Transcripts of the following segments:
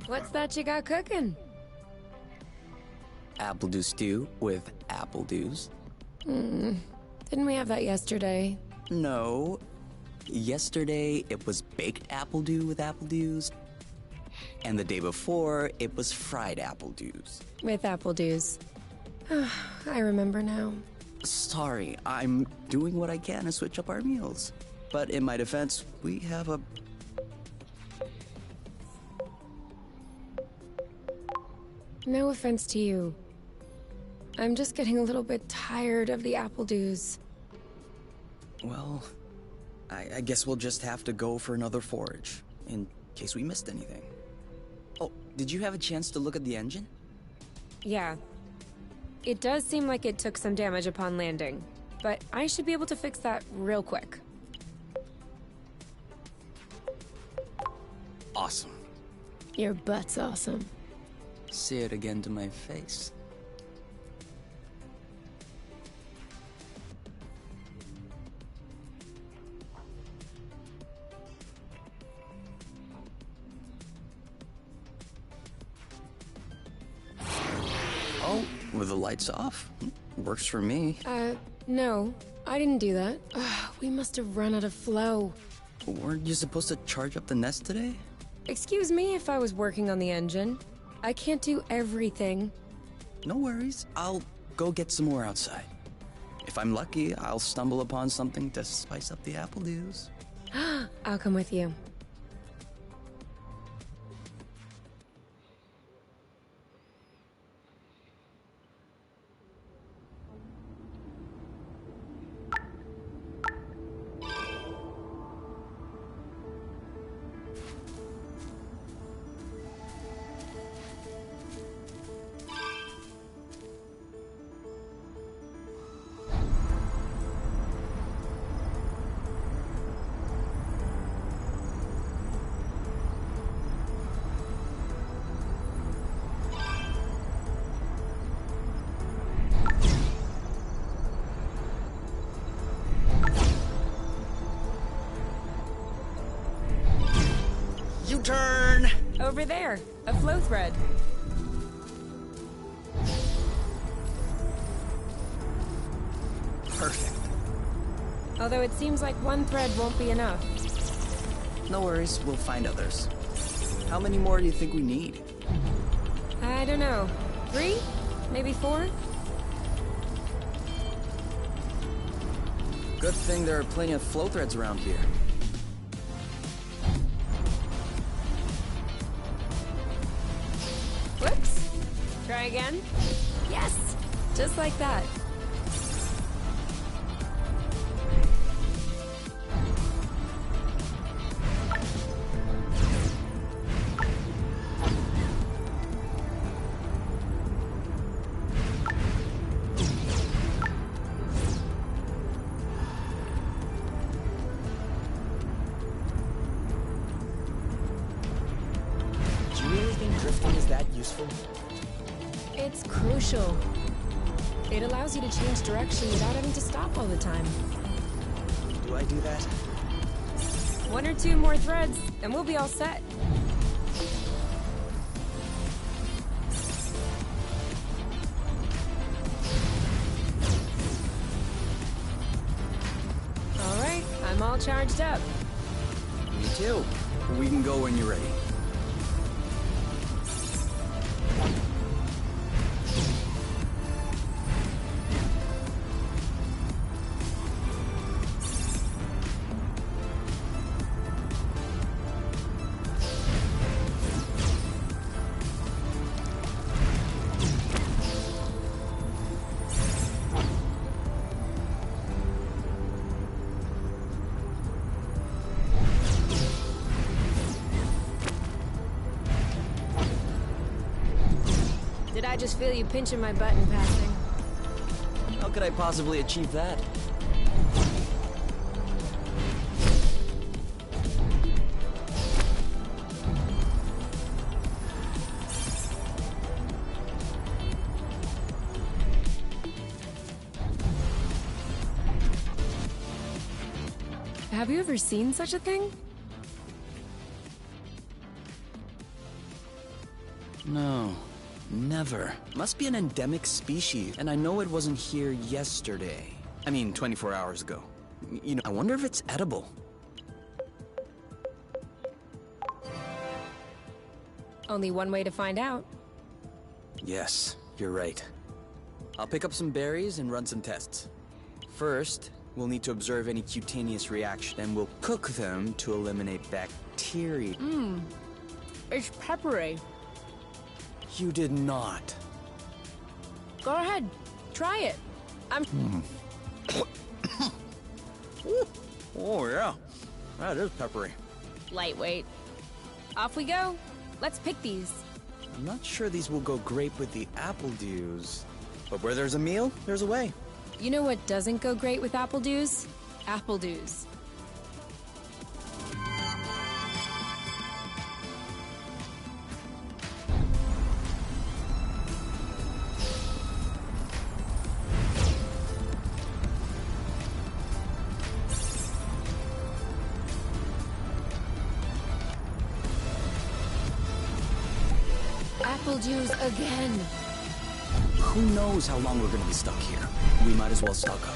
What's that you got cooking? Apple dew stew with apple dews. Didn't we have that yesterday? No. Yesterday, it was baked apple dew with apple dews. And the day before, it was fried apple dews. With apple dews. I remember now. Sorry, I'm doing what I can to switch up our meals. But in my defense, we have a... No offense to you. I'm just getting a little bit tired of the apple dews. Well, I guess we'll just have to go for another forage, in case we missed anything. Oh, did you have a chance to look at the engine? Yeah. It does seem like it took some damage upon landing, but I should be able to fix that real quick. Awesome. Your butt's awesome. Say it again to my face. Oh, with the lights off? Works for me. No. I didn't do that. We must have run out of flow. Weren't you supposed to charge up the nest today? Excuse me if I was working on the engine. I can't do everything. No worries. I'll go get some more outside. If I'm lucky, I'll stumble upon something to spice up the apple dews. I'll come with you. U-turn! Over there, a flow thread. Perfect. Although it seems like one thread won't be enough. No worries, we'll find others. How many more do you think we need? I don't know. 3? Maybe 4? Good thing there are plenty of flow threads around here. Whoops. Try again. Yes! Just like that. Do you really think drifting is that useful? It's crucial. It allows you to change direction without having to stop all the time. Do I do that? 1 or 2 more threads, and we'll be all set. All right, I'm all charged up. Me too. We can go when you're ready. Did I just feel you pinching my butt in passing? How could I possibly achieve that? Have you ever seen such a thing? No, never. Must be an endemic species, and I know it wasn't here yesterday. I mean, 24 hours ago. You know, I wonder if it's edible. Only one way to find out. Yes, you're right. I'll pick up some berries and run some tests. First, we'll need to observe any cutaneous reaction, and we'll cook them to eliminate bacteria. It's peppery. You did not. Go ahead, try it. Oh, yeah. That is peppery. Lightweight. Off we go. Let's pick these. I'm not sure these will go great with the apple dews. But where there's a meal, there's a way. You know what doesn't go great with apple dews? Apple dews. Apple dews again. Who knows how long we're gonna be stuck here? We might as well stock up.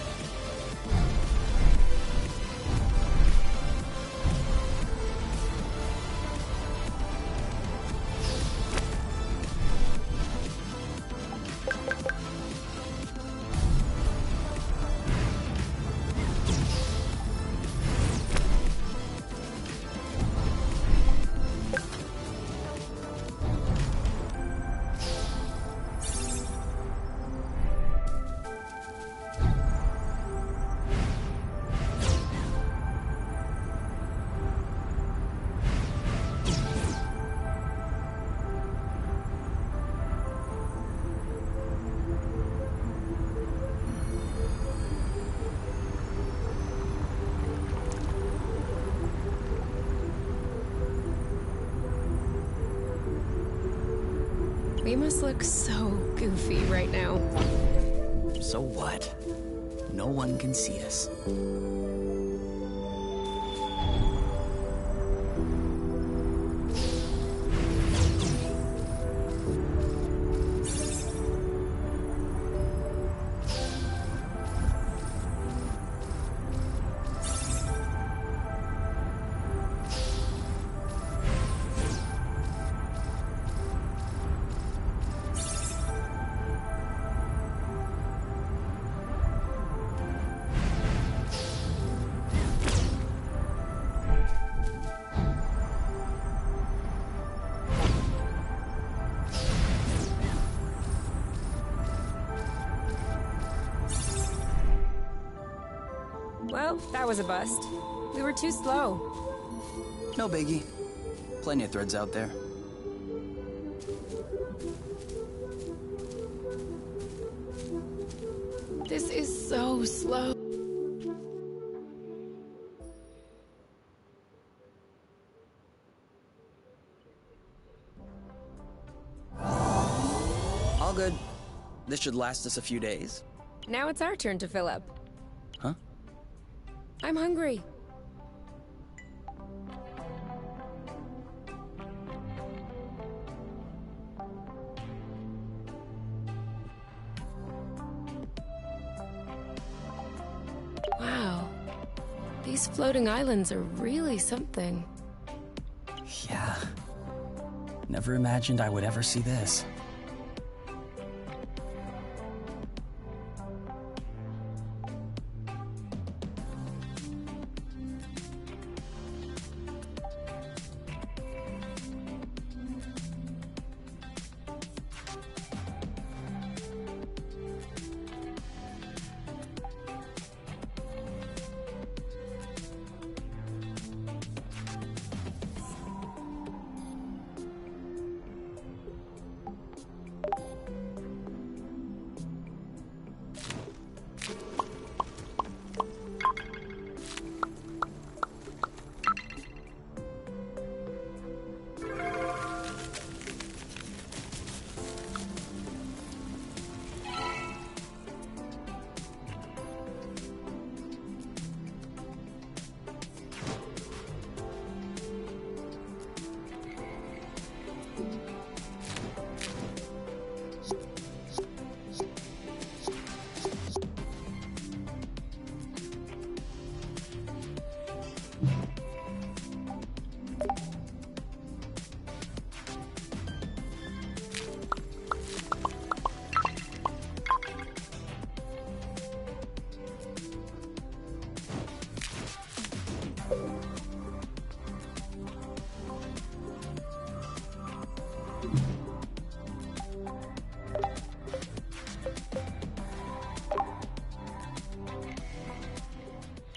We must look so goofy right now. So what? No one can see us. Well, that was a bust. We were too slow. No biggie. Plenty of threads out there. This is so slow. All good. This should last us a few days. Now it's our turn to fill up. Huh? I'm hungry. Wow. These floating islands are really something. Yeah. Never imagined I would ever see this.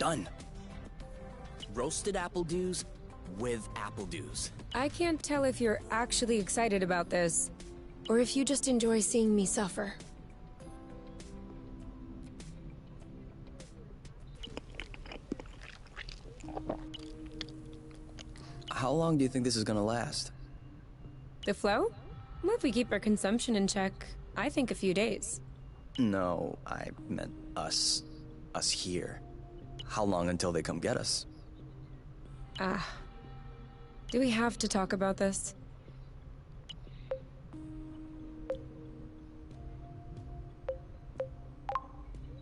Done. Roasted apple dews with apple dews. I can't tell if you're actually excited about this, or if you just enjoy seeing me suffer. How long do you think this is gonna last? The flow? Well, if we keep our consumption in check, I think a few days. No, I meant us. Us here. How long until they come get us? Do we have to talk about this?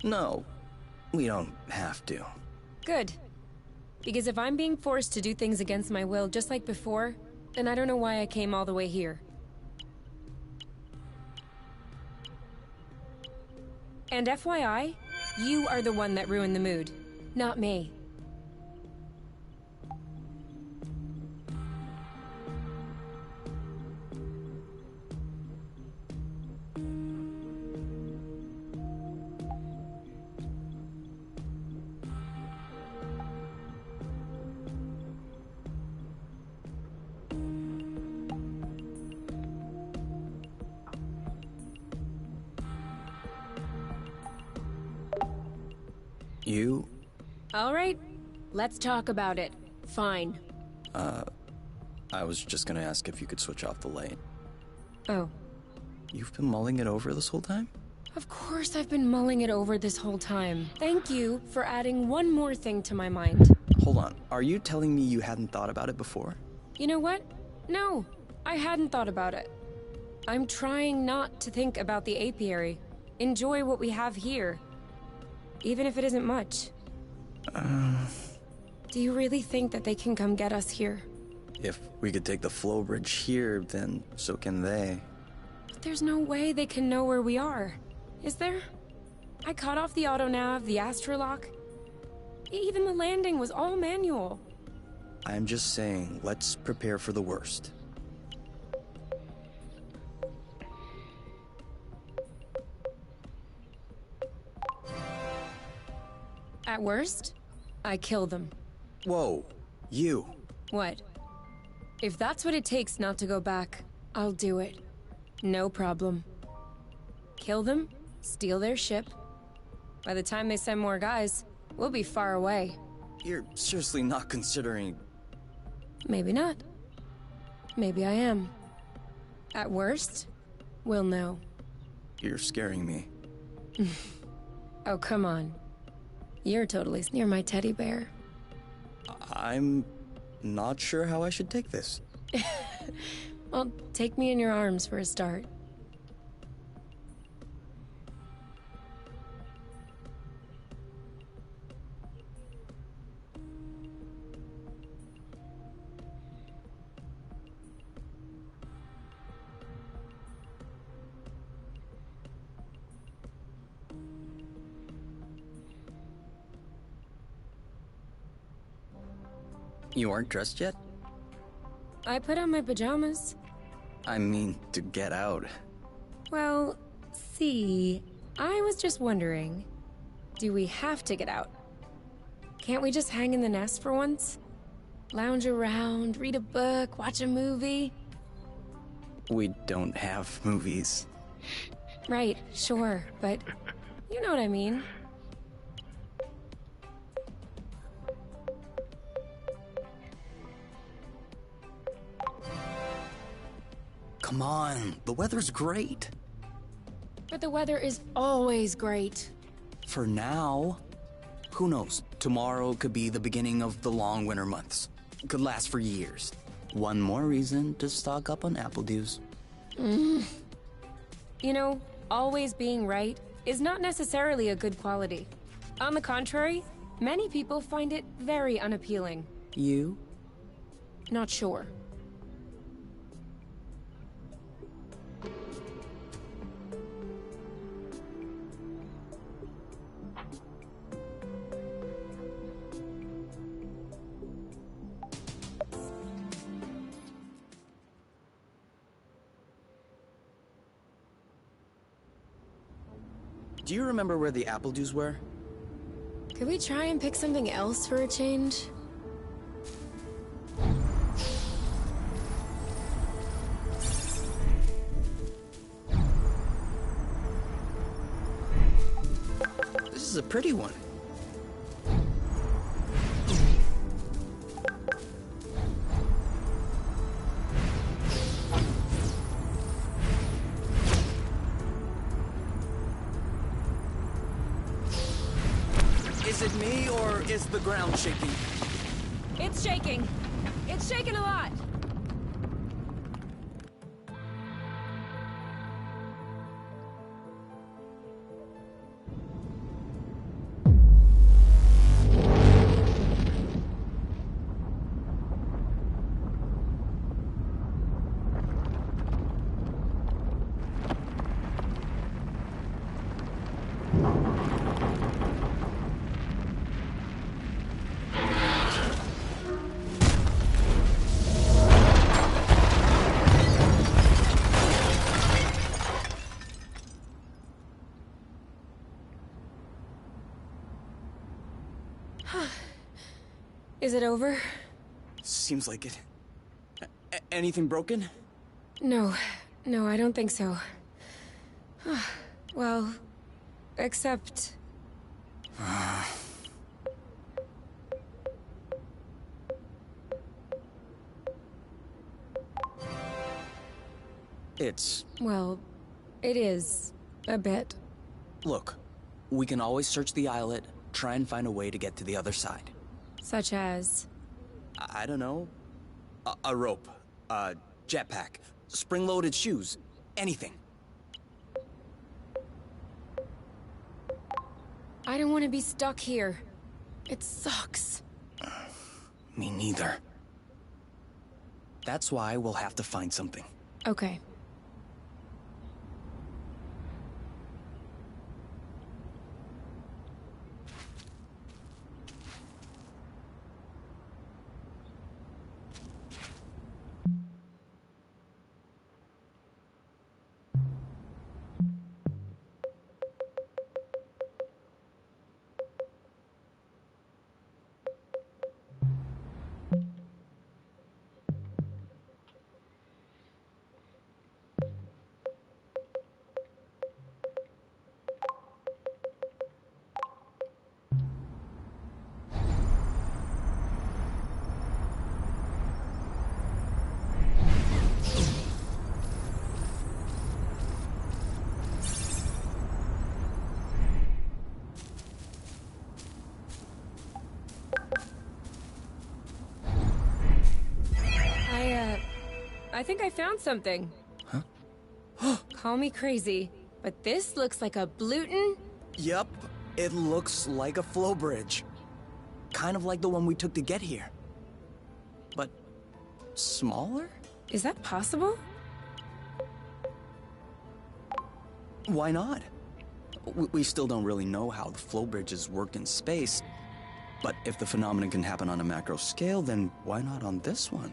No, we don't have to. Good. Because if I'm being forced to do things against my will just like before, then I don't know why I came all the way here. And FYI, you are the one that ruined the mood, not me. You? All right, let's talk about it. Fine. I was just gonna ask if you could switch off the light. Oh. You've been mulling it over this whole time? Of course I've been mulling it over this whole time. Thank you for adding one more thing to my mind. Hold on, are you telling me you hadn't thought about it before? You know what? No, I hadn't thought about it. I'm trying not to think about the apiary. Enjoy what we have here. Even if it isn't much. Do you really think that they can come get us here? If we could take the flow bridge here, then so can they. But there's no way they can know where we are. Is there? I cut off the autonav, the astrolock. Even the landing was all manual. I'm just saying, let's prepare for the worst. At worst, I kill them. Whoa, you. What? If that's what it takes not to go back, I'll do it. No problem. Kill them, steal their ship. By the time they send more guys, we'll be far away. You're seriously not considering... Maybe not. Maybe I am. At worst, we'll know. You're scaring me. Oh, come on. You're totally near my teddy bear. I'm not sure how I should take this. Well, take me in your arms for a start. You aren't dressed yet? I put on my pajamas. I mean, to get out. Well, see, I was just wondering, do we have to get out? Can't we just hang in the nest for once? Lounge around, read a book, watch a movie? We don't have movies. Right, sure, but you know what I mean. Come on, the weather's great. But the weather is always great. For now. Who knows? Tomorrow could be the beginning of the long winter months. Could last for years. One more reason to stock up on apple dews. You know, always being right is not necessarily a good quality. On the contrary, many people find it very unappealing. You? Not sure. Do you remember where the apple dews were? Could we try and pick something else for a change? This is a pretty one. Is it me, or is the ground shaking? It's shaking. It's shaking a lot. Is it over? Seems like it. Anything broken? No, I don't think so. Well, except... It's... Well, it is. A bit. Look, we can always search the islet, try and find a way to get to the other side. Such as... I don't know. A rope, a jetpack, spring-loaded shoes, anything. I don't want to be stuck here. It sucks. Me neither. That's why we'll have to find something. Okay. I think I found something. Huh? Call me crazy, but this looks like a Bluton. Yup, it looks like a flow bridge. Kind of like the one we took to get here. But smaller? Is that possible? Why not? We still don't really know how the flow bridges work in space. But if the phenomenon can happen on a macro scale, then why not on this one?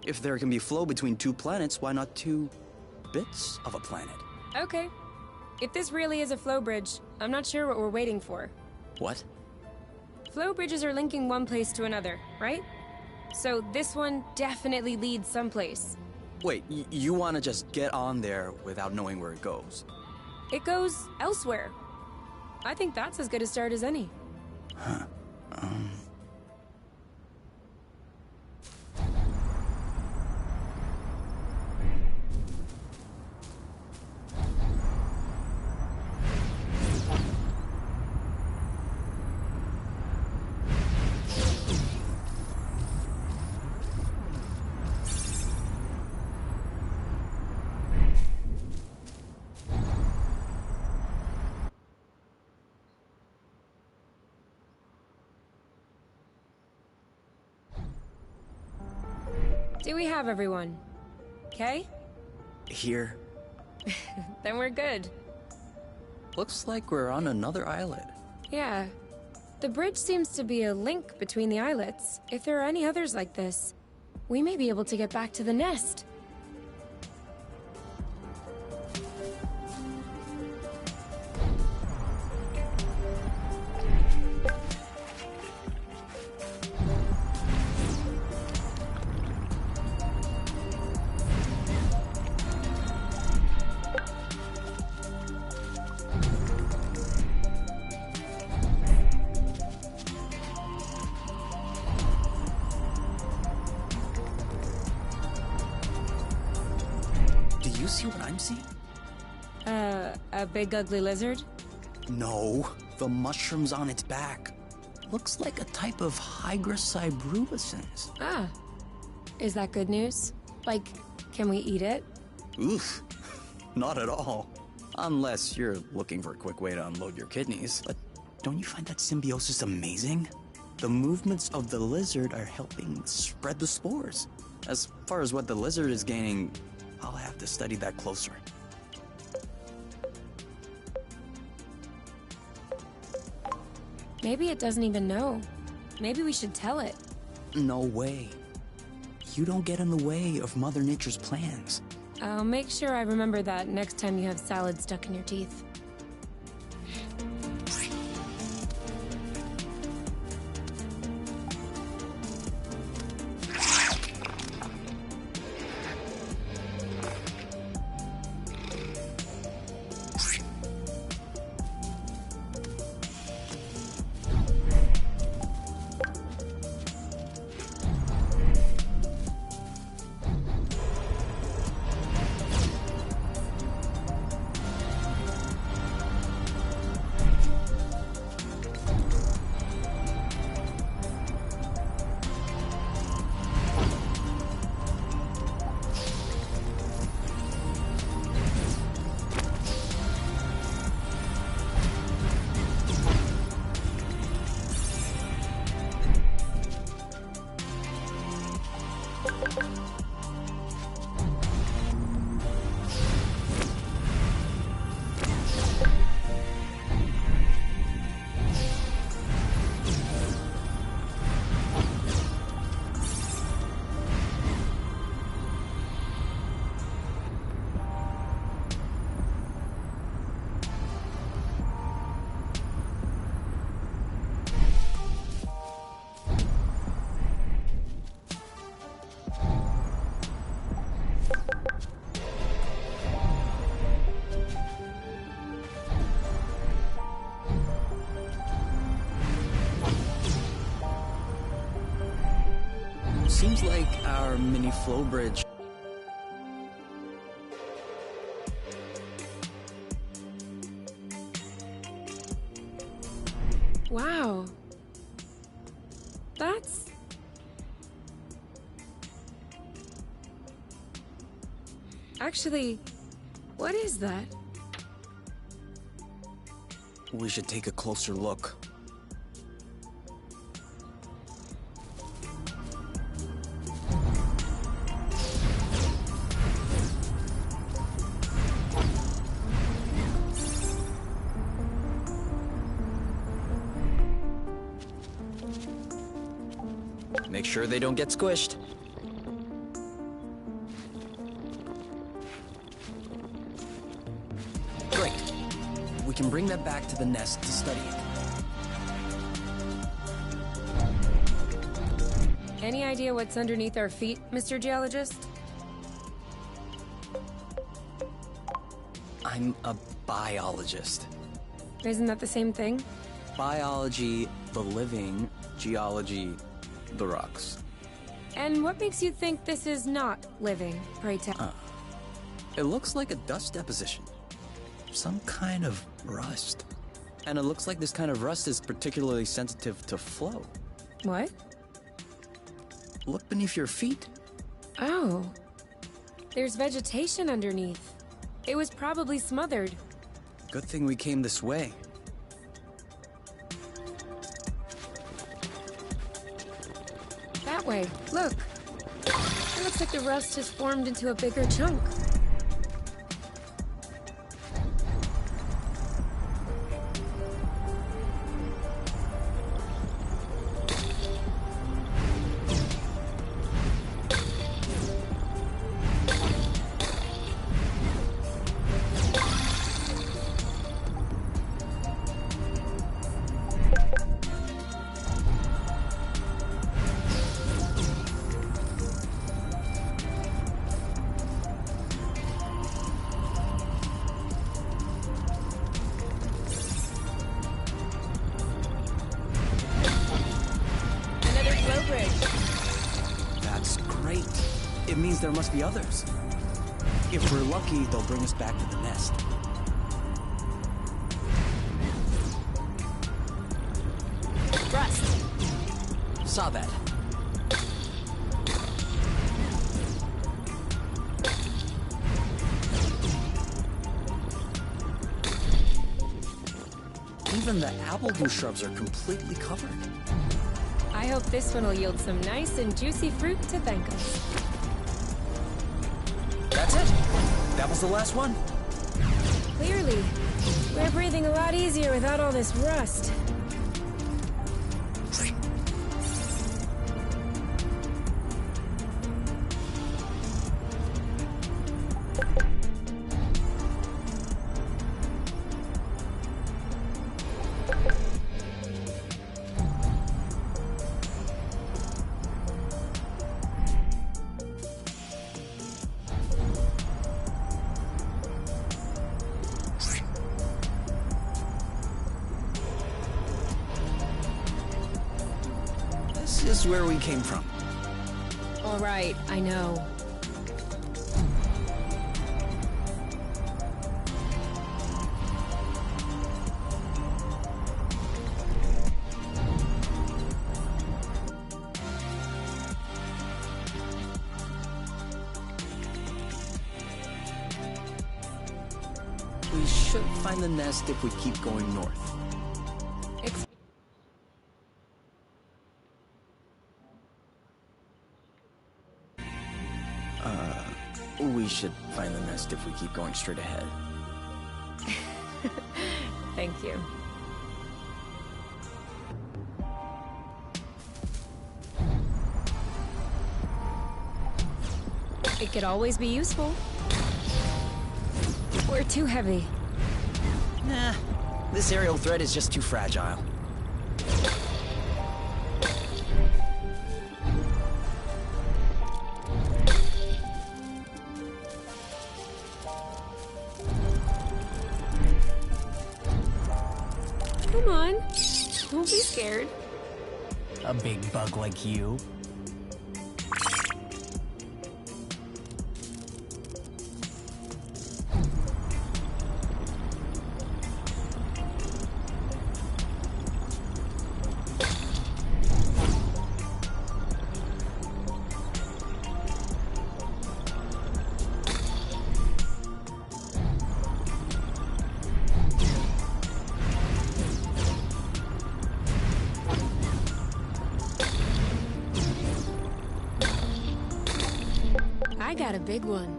If there can be flow between two planets, why not two bits of a planet? Okay. If this really is a flow bridge, I'm not sure what we're waiting for. What? Flow bridges are linking one place to another, right? So this one definitely leads someplace. Wait, you want to just get on there without knowing where it goes? It goes elsewhere. I think that's as good a start as any. Huh. Do we have everyone? Okay? Here. Then we're good. Looks like we're on another islet. Yeah. The bridge seems to be a link between the islets. If there are any others like this, we may be able to get back to the nest. see? A big ugly lizard? No, the mushrooms on its back. Looks like a type of Hygra cybrubescens. Ah. Is that good news? Like, can we eat it? Oof, not at all. Unless you're looking for a quick way to unload your kidneys. But don't you find that symbiosis amazing? The movements of the lizard are helping spread the spores. As far as what the lizard is gaining, I'll have to study that closer. Maybe it doesn't even know. Maybe we should tell it. No way. You don't get in the way of Mother Nature's plans. I'll make sure I remember that next time you have salad stuck in your teeth. Seems like our mini flow bridge. Wow. That's... Actually, what is that? We should take a closer look. Make sure they don't get squished. Great. We can bring that back to the nest to study it. Any idea what's underneath our feet, Mr. Geologist? I'm a biologist. Isn't that the same thing? Biology, the living, geology, the rocks. And what makes you think this is not living, pray tell? It looks like a dust deposition. Some kind of rust. And it looks like this kind of rust is particularly sensitive to flow. What? Look beneath your feet. Oh. There's vegetation underneath. It was probably smothered. Good thing we came this way. That way. Look. It looks like the rust has formed into a bigger chunk. Bridge. That's great. It means there must be others. If we're lucky, they'll bring us back to the nest. Rust. Saw that. Even the appledew shrubs are completely covered. I hope this one will yield some nice and juicy fruit to thank us. That's it. That was the last one. Clearly, we're breathing a lot easier without all this rust. This is where we came from. All right, I know. We should find the nest if we keep going north. We should find the nest if we keep going straight ahead. Thank you. It could always be useful. We're too heavy. Nah, this aerial thread is just too fragile. Come on, don't be scared. A big bug like you. I got a big one.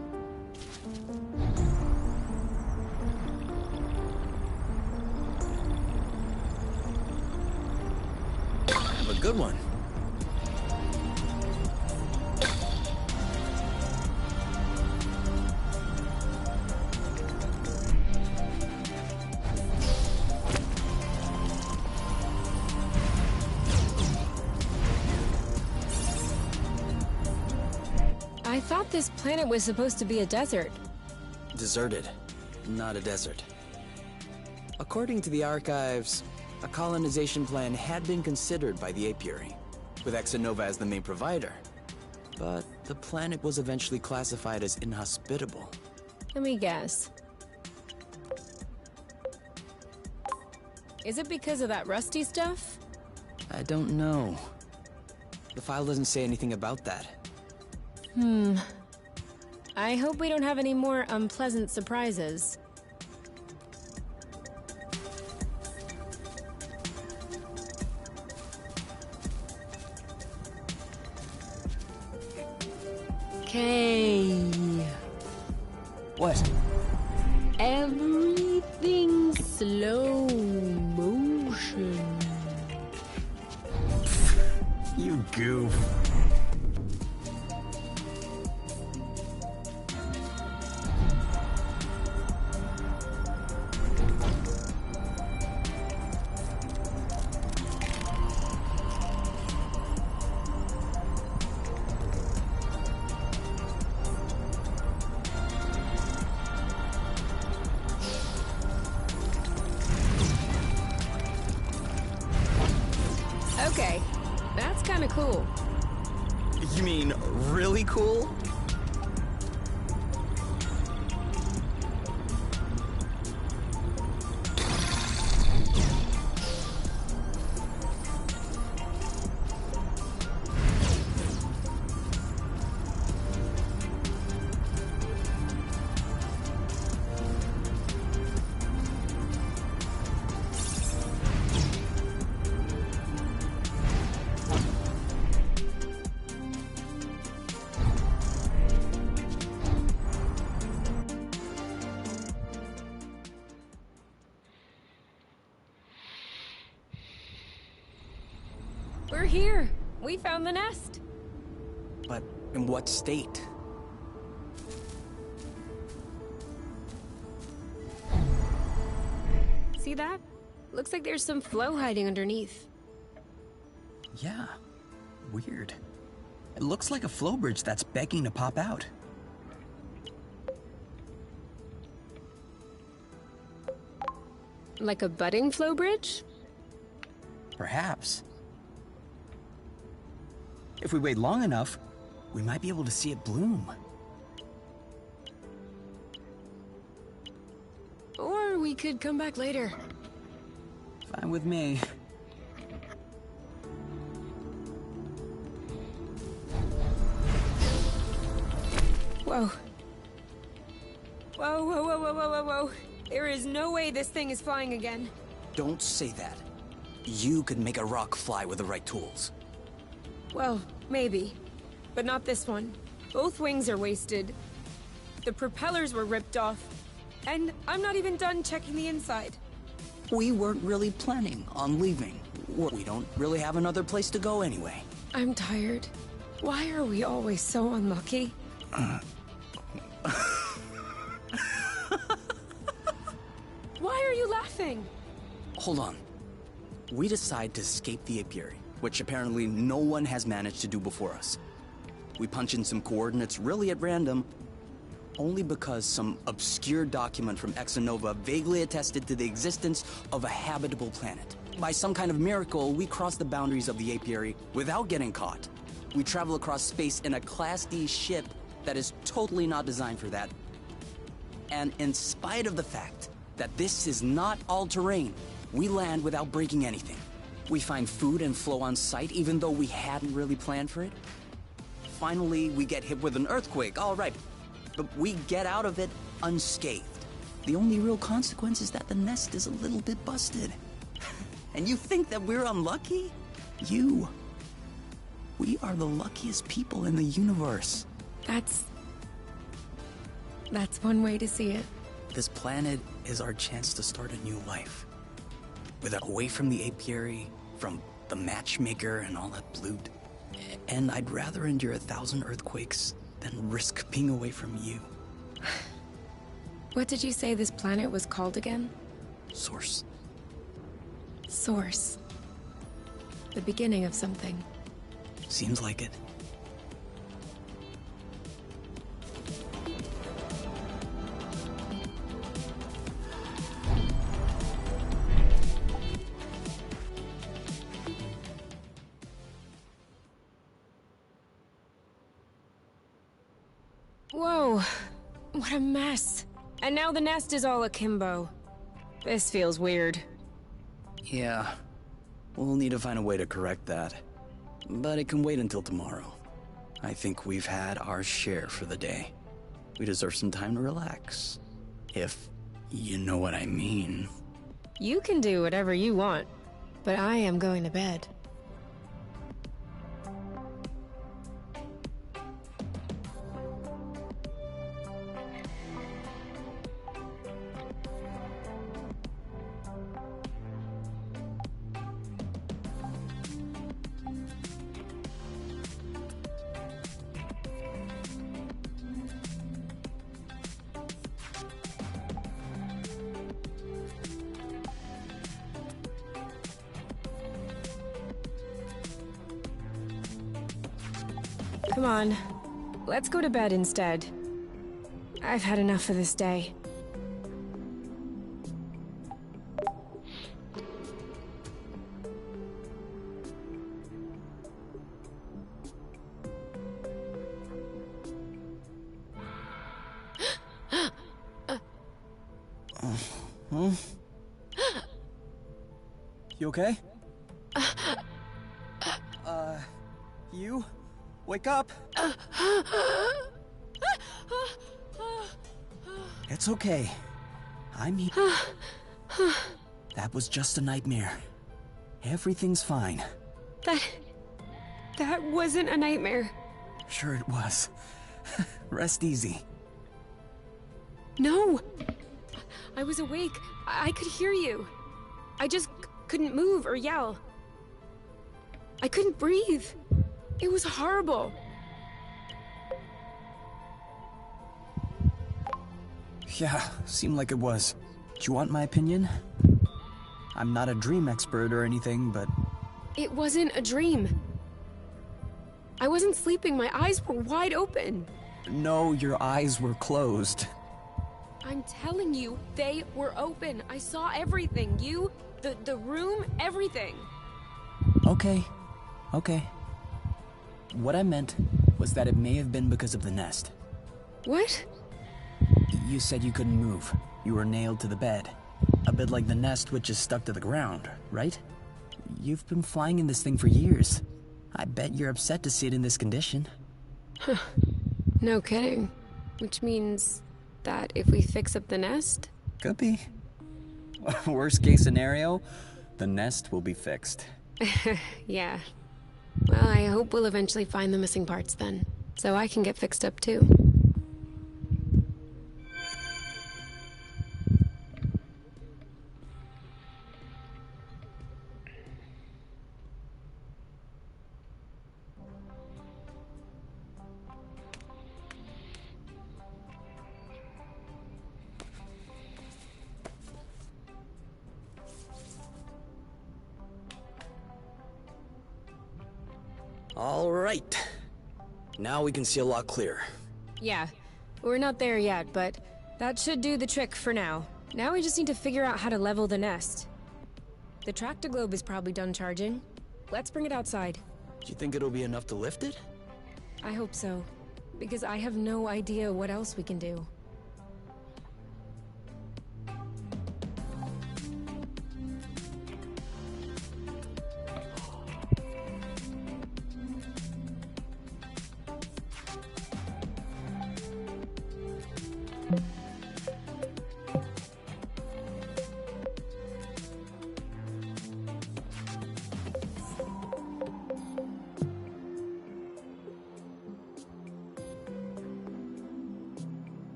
I have a good one. I thought this planet was supposed to be a desert. Deserted, not a desert. According to the archives, a colonization plan had been considered by the apiary, with Exonova as the main provider. But the planet was eventually classified as inhospitable. Let me guess. Is it because of that rusty stuff? I don't know. The file doesn't say anything about that. I hope we don't have any more unpleasant surprises. Okay. What? Everything slow motion. You goof. Okay, that's kind of cool. You mean really cool? We're here. We found the nest. But in what state? See that? Looks like there's some flow hiding underneath. Yeah, weird. It looks like a flow bridge that's begging to pop out. Like a budding flow bridge? Perhaps. If we wait long enough, we might be able to see it bloom. Or we could come back later. Fine with me. Whoa. Whoa, whoa, whoa, whoa, whoa, whoa, whoa. There is no way this thing is flying again. Don't say that. You could make a rock fly with the right tools. Well, maybe. But not this one. Both wings are wasted. The propellers were ripped off. And I'm not even done checking the inside. We weren't really planning on leaving. We don't really have another place to go anyway. I'm tired. Why are we always so unlucky? Why are you laughing? Hold on. We decide to escape the apiary, which apparently no one has managed to do before us. We punch in some coordinates really at random, only because some obscure document from Exonova vaguely attested to the existence of a habitable planet. By some kind of miracle, we cross the boundaries of the apiary without getting caught. We travel across space in a Class D ship that is totally not designed for that. And in spite of the fact that this is not all-terrain, we land without breaking anything. We find food and flow on site even though we hadn't really planned for it. Finally, we get hit with an earthquake, all right, but we get out of it unscathed. The only real consequence is that the nest is a little bit busted. And you think that we're unlucky? We are the luckiest people in the universe. That's one way to see it. This planet is our chance to start a new life. Away from the apiary, from the matchmaker and all that loot. And I'd rather endure 1,000 earthquakes than risk being away from you. What did you say this planet was called again? Source. Source. The beginning of something. Seems like it. Whoa, what a mess. And now the nest is all akimbo. This feels weird. Yeah, we'll need to find a way to correct that. But it can wait until tomorrow. I think we've had our share for the day. We deserve some time to relax. If you know what I mean. You can do whatever you want, but I am going to bed. Come on, let's go to bed instead. I've had enough of this day. You okay? You? Wake up! It's okay. I'm here. That was just a nightmare. Everything's fine. That wasn't a nightmare. Sure it was. Rest easy. No! I was awake. I could hear you. I just couldn't move or yell. I couldn't breathe. It was horrible. Yeah, seemed like it was. Do you want my opinion? I'm not a dream expert or anything, but... It wasn't a dream. I wasn't sleeping. My eyes were wide open. No, your eyes were closed. I'm telling you, they were open. I saw everything. You, the room, everything. Okay. What I meant was that it may have been because of the nest. What? You said you couldn't move. You were nailed to the bed. A bit like the nest which is stuck to the ground, right? You've been flying in this thing for years. I bet you're upset to see it in this condition. No kidding. Which means that if we fix up the nest... Could be. Worst case scenario, the nest will be fixed. Yeah. Well, I hope we'll eventually find the missing parts then, so I can get fixed up too. All right. Now we can see a lot clearer. Yeah, we're not there yet, but that should do the trick for now. Now we just need to figure out how to level the nest. The tractoglobe is probably done charging. Let's bring it outside. Do you think it'll be enough to lift it? I hope so, because I have no idea what else we can do.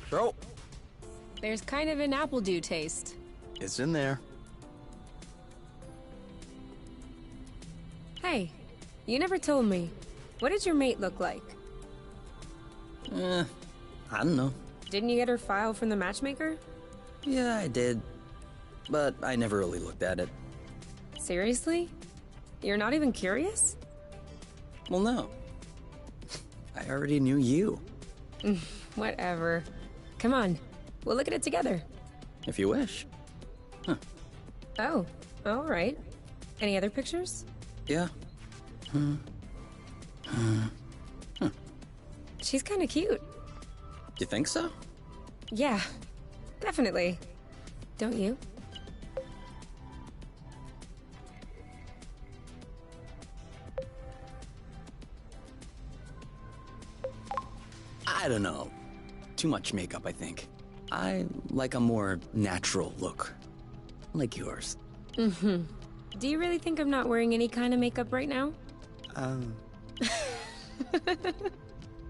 Bro, There's kind of an apple dew taste. it's in there. Hey, you never told me. What did your mate look like? I don't know. Didn't you get her file from the matchmaker? Yeah, I did. But I never really looked at it. Seriously? You're not even curious? Well, no. I already knew you. Whatever. Come on, we'll look at it together. If you wish. Oh, all right. Any other pictures? Yeah. She's kind of cute. You think so? Yeah, definitely. Don't you? I don't know. Too much makeup, I think. I like a more natural look. Like yours. Do you really think I'm not wearing any kind of makeup right now?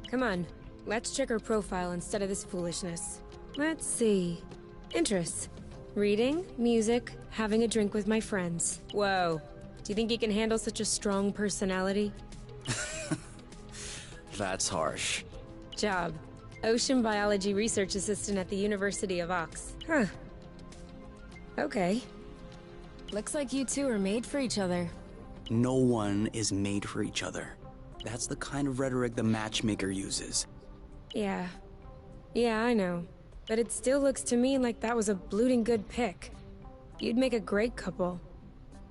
Come on, let's check her profile instead of this foolishness. Let's see. Interests. Reading, music, having a drink with my friends. Whoa. Do you think you can handle such a strong personality? That's harsh. Job. Ocean biology research assistant at the University of Ox. Huh. Okay. Looks like you two are made for each other. No one is made for each other. That's the kind of rhetoric the matchmaker uses. Yeah. Yeah, I know. But it still looks to me like that was a blooting good pick. You'd make a great couple.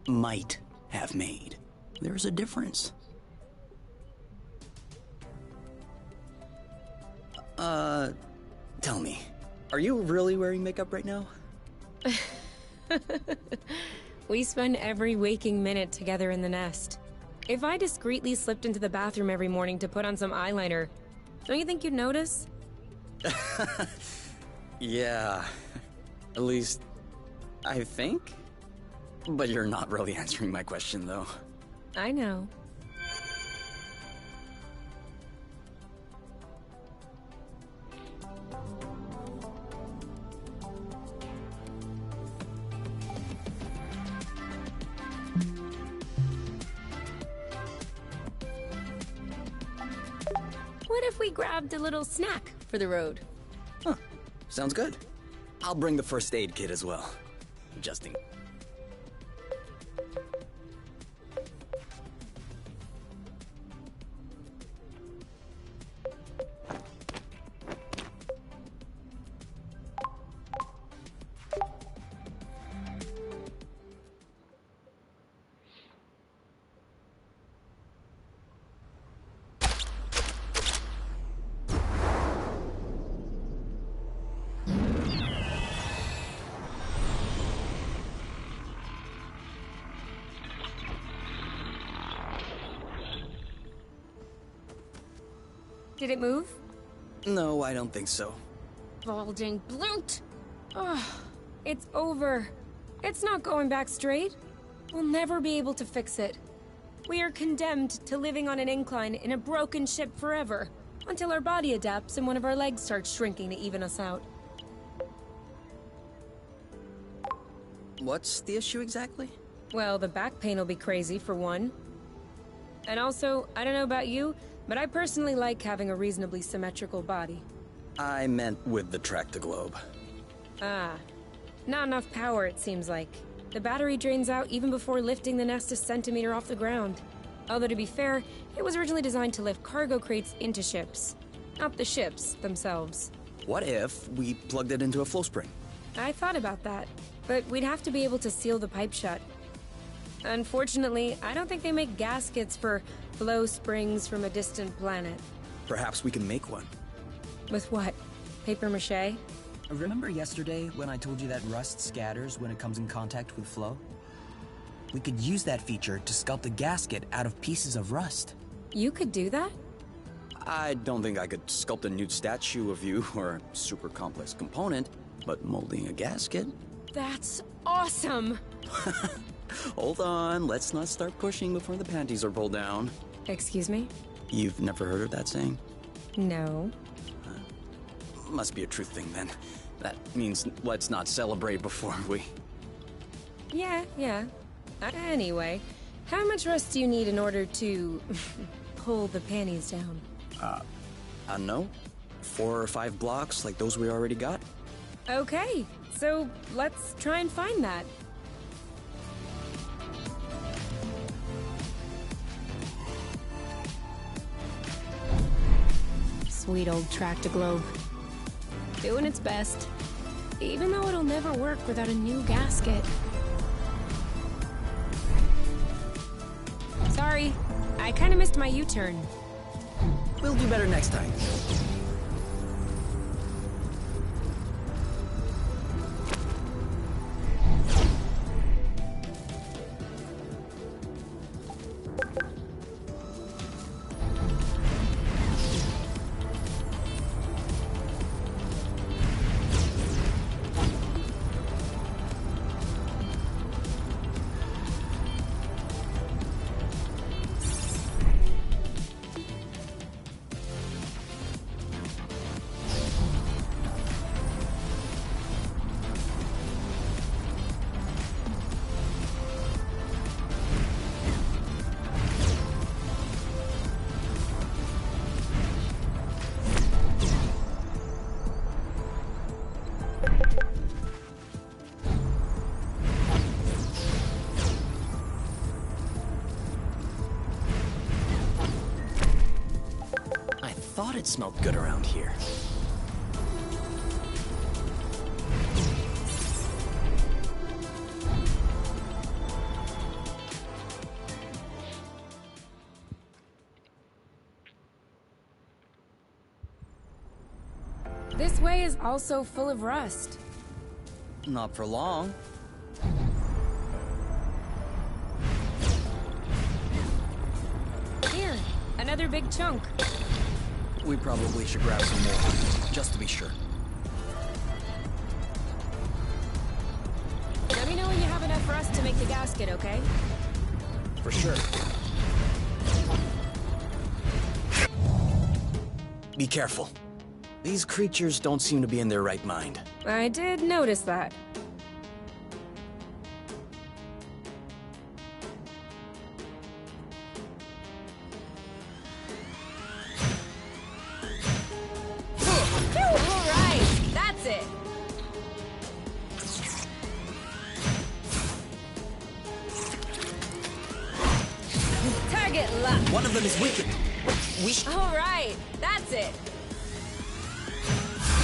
Might have made. There's a difference. Tell me, are you really wearing makeup right now? We spend every waking minute together in the nest. If I discreetly slipped into the bathroom every morning to put on some eyeliner, don't you think you'd notice? Yeah. At least, I think? But you're not really answering my question, though. I know. What if we grabbed a little snack for the road? Huh. Sounds good. I'll bring the first aid kit as well. Just in... Did it move? No, I don't think so. Bulging bloot! Ugh, it's over. It's not going back straight. We'll never be able to fix it. We are condemned to living on an incline in a broken ship forever, until our body adapts and one of our legs starts shrinking to even us out. What's the issue exactly? Well, the back pain will be crazy, for one. And also, I don't know about you, but I personally like having a reasonably symmetrical body. I meant with the track-to-globe. Ah. Not enough power, it seems like. The battery drains out even before lifting the nest a centimeter off the ground. Although to be fair, it was originally designed to lift cargo crates into ships, not the ships themselves. What if we plugged it into a flow spring? I thought about that, but we'd have to be able to seal the pipe shut. Unfortunately, I don't think they make gaskets for flow springs from a distant planet. Perhaps we can make one. With what? Paper mache? Remember yesterday when I told you that rust scatters when it comes in contact with flow? We could use that feature to sculpt a gasket out of pieces of rust. You could do that? I don't think I could sculpt a nude statue of you or a super complex component, but molding a gasket? That's awesome! Hold on, let's not start pushing before the panties are pulled down. Excuse me? You've never heard of that saying? No. Must be a truth thing then. That means let's not celebrate before we... Yeah. Anyway, how much rust do you need in order to pull the panties down? I don't know. 4 or 5 blocks like those we already got? Okay, so let's try and find that. Sweet old track-to-globe. Doing its best. Even though it'll never work without a new gasket. Sorry, I kinda missed my U-turn. We'll do better next time. thought it smelled good around here. This way is also full of rust. Not for long. Here, another big chunk. We probably should grab some more, just to be sure. Let me know when you have enough rust to make the gasket, okay? For sure. Be careful. These creatures don't seem to be in their right mind. I did notice that. Alright, that's it. Target locked. One of them is weakened. Alright, that's it.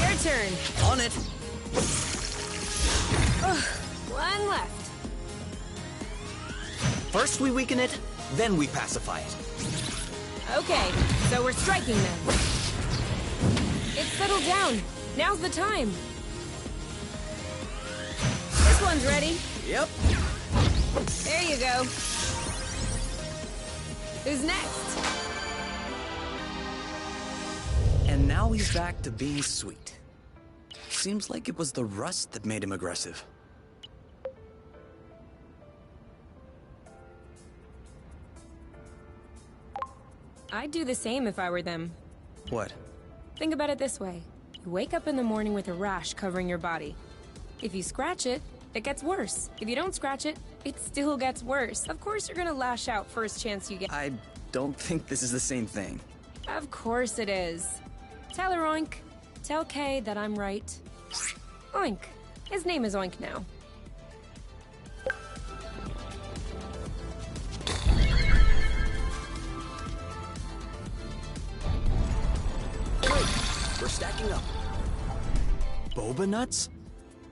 Your turn. On it. One left. First we weaken it, then we pacify it. Okay, so we're striking them. It's settled down. Now's the time. This one's ready. Yep. There you go. Who's next? And now he's back to being sweet. Seems like it was the rust that made him aggressive. I'd do the same if I were them. What? Think about it this way. You wake up in the morning with a rash covering your body. If you scratch it, it gets worse. If you don't scratch it, it still gets worse. Of course you're gonna lash out first chance you get. I don't think this is the same thing. Of course it is. Tell her Oink. Tell Kay that I'm right. Oink. His name is Oink now. We're stacking up. Boba nuts?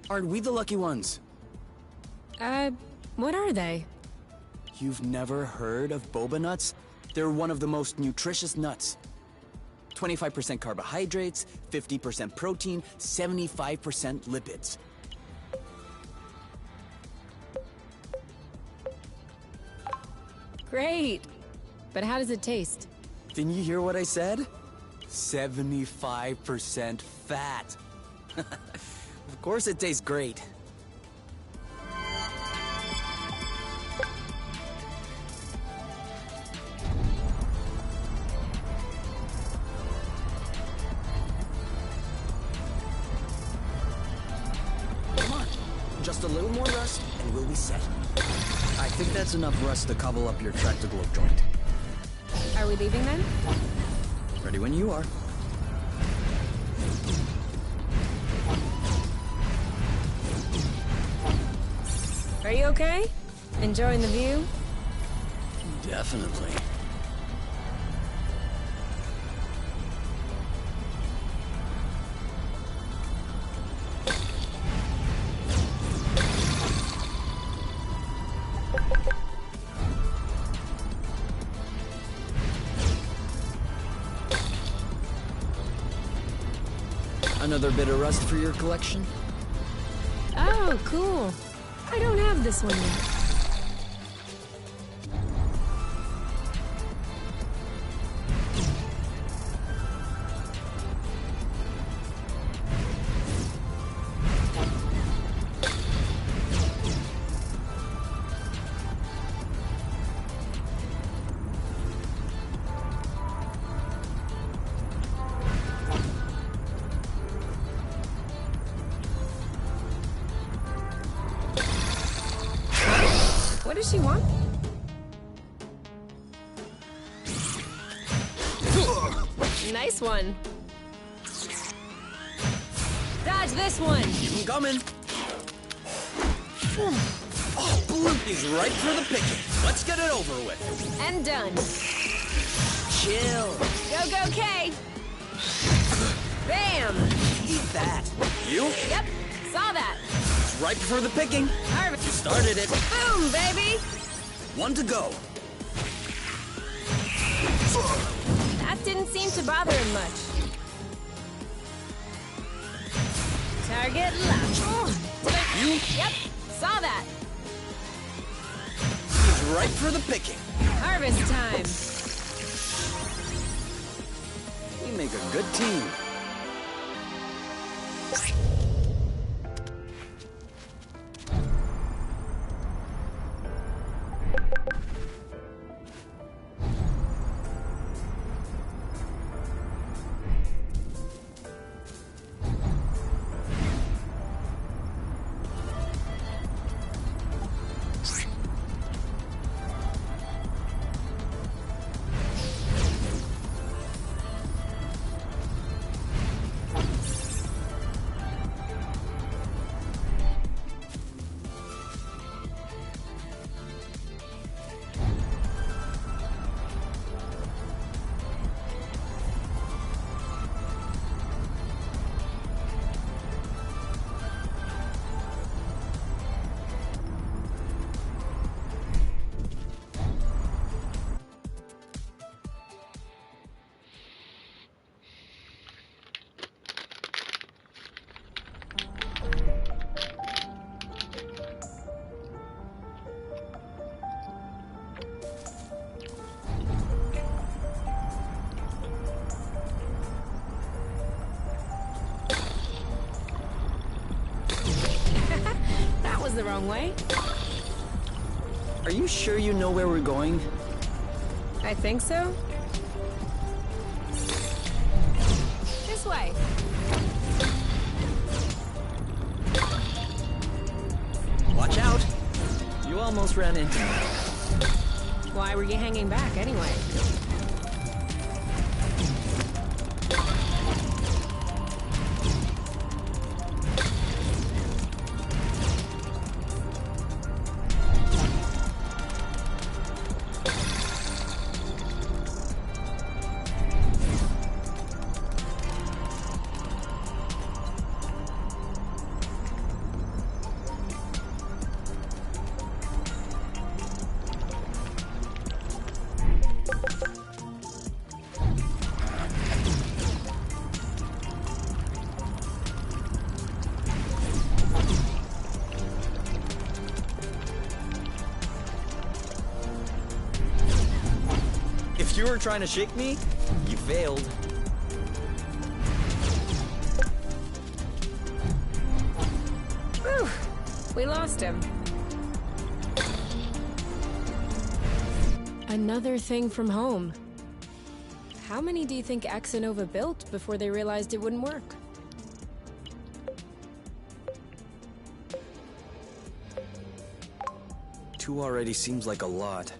Aren't we the lucky ones? What are they? You've never heard of boba nuts? They're one of the most nutritious nuts. 25% carbohydrates, 50% protein, 75% lipids. Great. But how does it taste? Didn't you hear what I said? 75% fat. Of course it tastes great. Come on, just a little more rust and we'll be set. I think that's enough rust to cobble up your tractor joint. Are we leaving then? Ready when you are. Are you okay? Enjoying the view? Definitely. Another bit of rust for your collection? Oh, cool. I don't have this one yet. What does she want? Nice one. Dodge this one. Keep 'em coming. Oh, Blue is right for the picking. Let's get it over with. And done. Chill. Go, go, Kay. Bam! Eat that. You? Yep, saw that. It's ripe for the picking. Harvest. You started it. Boom, baby! One to go. That didn't seem to bother him much. Target locked. You? Yep, saw that. He's ripe for the picking. Harvest time. We make a good team. The wrong way. Are you sure you know where we're going? I think so. This way. Watch out! You almost ran into me. Why were you hanging back anyway? If you were trying to shake me, you failed. Whew, we lost him. Another thing from home. How many do you think Exanova built before they realized it wouldn't work? Two already seems like a lot.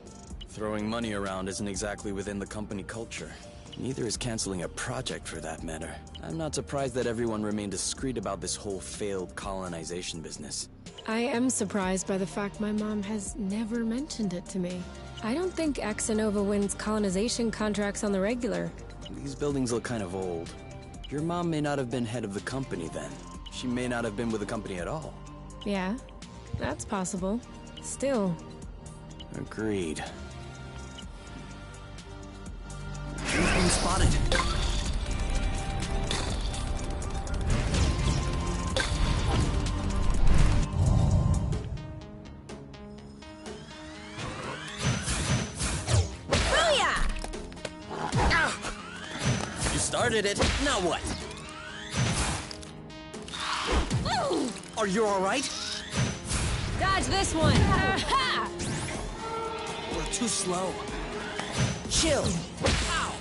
Throwing money around isn't exactly within the company culture. Neither is canceling a project for that matter. I'm not surprised that everyone remained discreet about this whole failed colonization business. I am surprised by the fact my mom has never mentioned it to me. I don't think Exanova wins colonization contracts on the regular. These buildings look kind of old. Your mom may not have been head of the company then. She may not have been with the company at all. Yeah, that's possible. Still. Agreed. You've been spotted. Booyah! You started it. Now what? Are you all right? Dodge this one! Aha! We're too slow. Chill. Ow.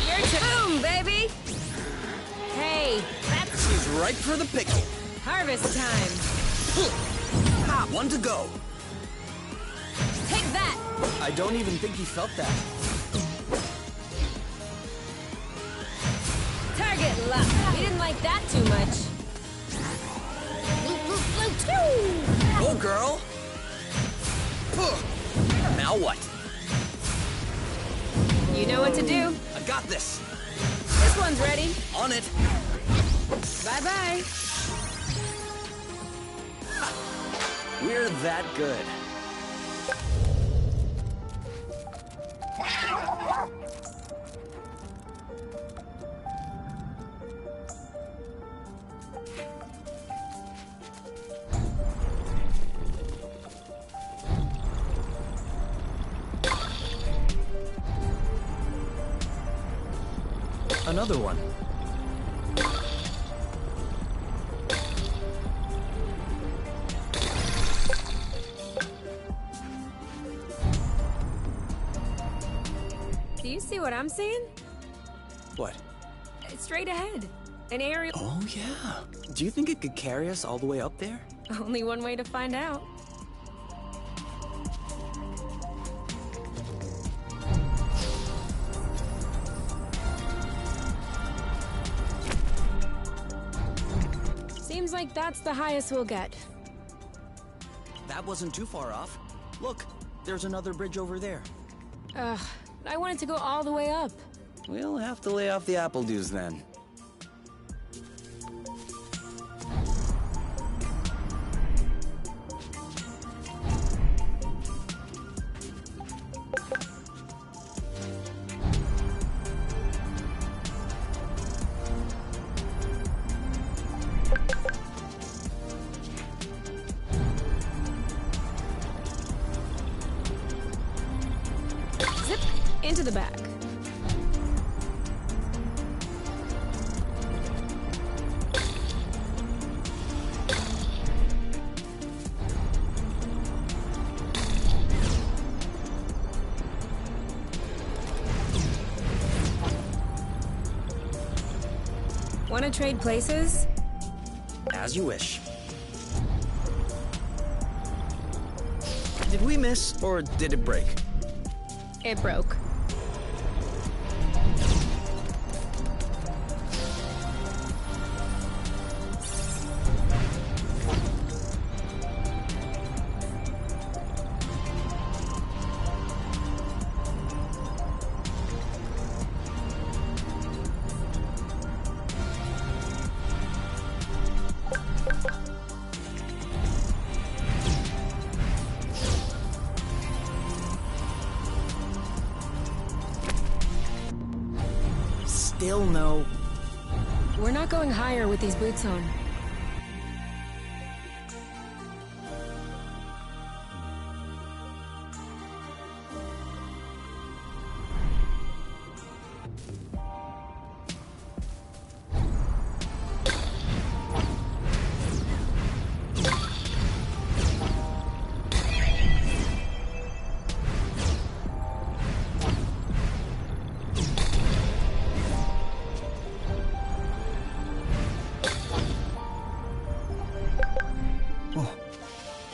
Your turn, baby! Hey, that's She's ripe for the picking. harvest time! One to go. Take that! I don't even think he felt that. Target locked! We didn't like that too much. Go, girl. Now what? You know what to do. I got this. This one's ready. On it. Bye-bye. We're that good. Another one. Do you see what I'm seeing? What? Straight ahead. An aerial... Oh, yeah. Do you think it could carry us all the way up there? Only one way to find out. Seems like that's the highest we'll get. That wasn't too far off. Look, there's another bridge over there. Ugh, I wanted to go all the way up. We'll have to lay off the apple juice then. Zip into the back. Want to trade places? As you wish. Did we miss, or did it break? It broke. Still no. We're not going higher with these boots on.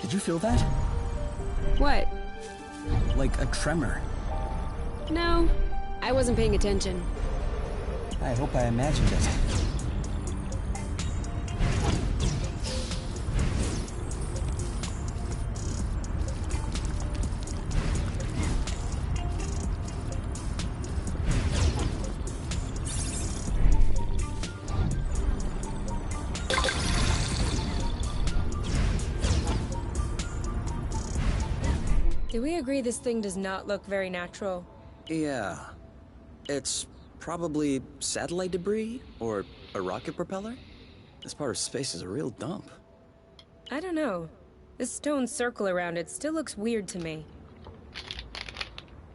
Did you feel that? What? Like a tremor. No, I wasn't paying attention. I hope I imagined it. Do we agree this thing does not look very natural? Yeah. It's probably satellite debris or a rocket propeller. This part of space is a real dump. I don't know. This stone circle around it still looks weird to me.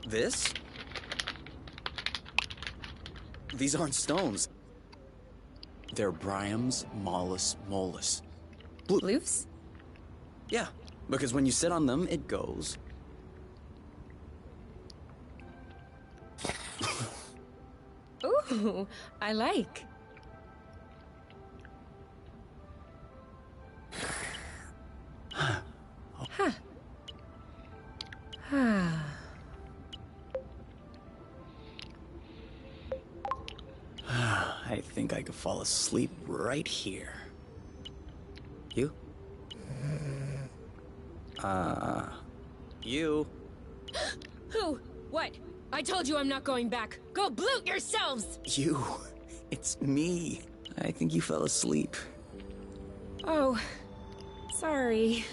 This? These aren't stones. They're Bryum's mollis mollis. Loose? Yeah, because when you sit on them, it goes. Ooh, I like. Huh. I think I could fall asleep right here. You? You? Who? What? I told you I'm not going back. Go bloot yourselves! You. It's me. I think you fell asleep. Oh, sorry.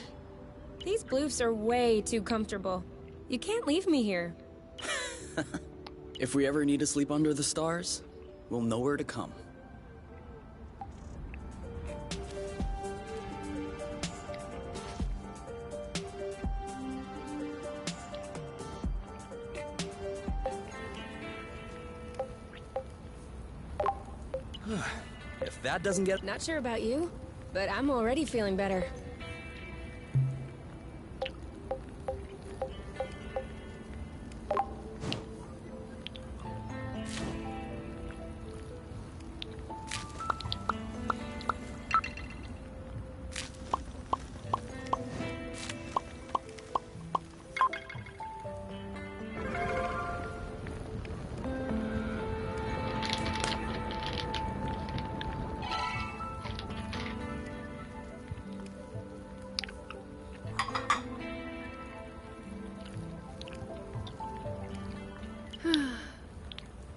These bloofs are way too comfortable. You can't leave me here. If we ever need to sleep under the stars, we'll know where to come. If that doesn't get... Not sure about you, but I'm already feeling better.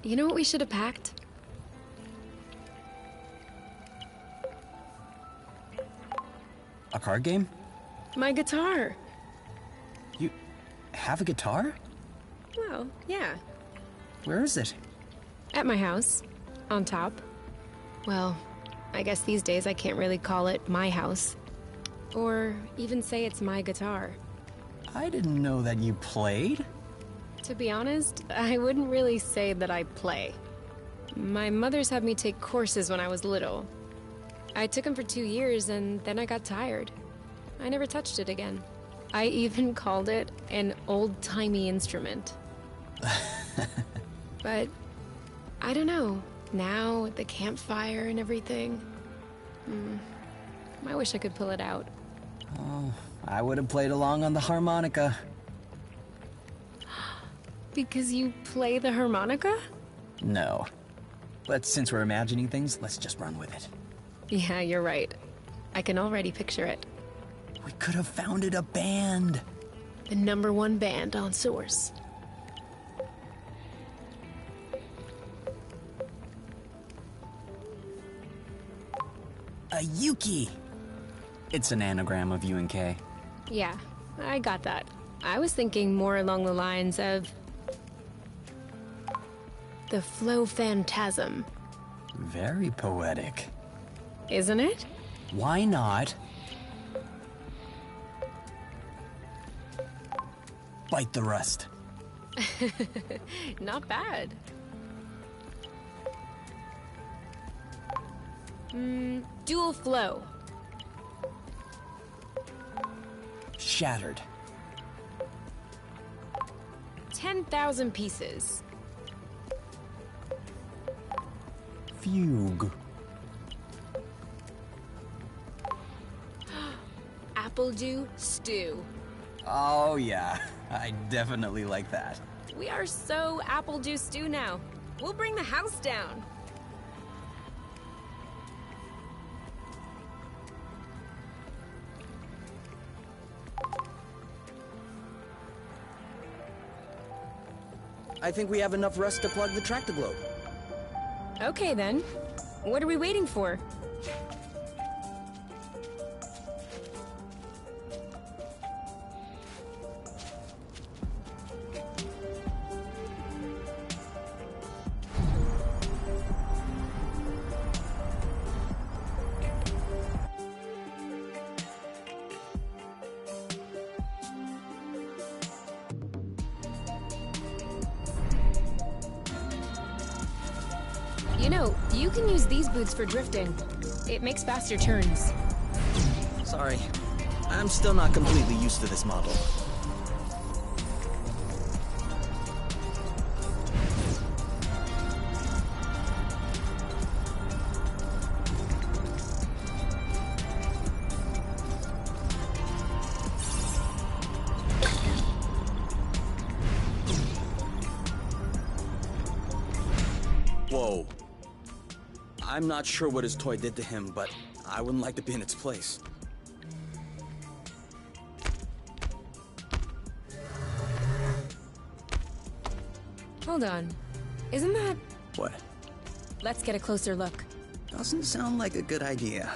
You know what we should have packed? A card game? My guitar. You have a guitar? Well, yeah. Where is it? At my house. On top. Well, I guess these days I can't really call it my house. Or even say it's my guitar. I didn't know that you played. To be honest, I wouldn't really say that I play. My mother's had me take courses when I was little. I took them for 2 years and then I got tired. I never touched it again. I even called it an old-timey instrument. But I don't know. Now, with the campfire and everything, I wish I could pull it out. Oh, I would have played along on the harmonica. Because you play the harmonica? No. But since we're imagining things, let's just run with it. Yeah, you're right. I can already picture it. We could have founded a band. The #1 band on Source. A Yuki! It's an anagram of UNK. Yeah, I got that. I was thinking more along the lines of the Flow Phantasm. Very poetic. Isn't it? Why not? Bite the rust. Not bad. Dual flow. Shattered. 10,000 pieces. Fugue. Apple dew stew. Oh yeah, I definitely like that. We are so apple dew stew now. We'll bring the house down. I think we have enough rust to plug the tractoglobe. Okay then. What are we waiting for? You know, you can use these boots for drifting. It makes faster turns. Sorry. I'm still not completely used to this model. Whoa. I'm not sure what his toy did to him, but I wouldn't like to be in its place. Hold on. Isn't that... What? Let's get a closer look. Doesn't sound like a good idea.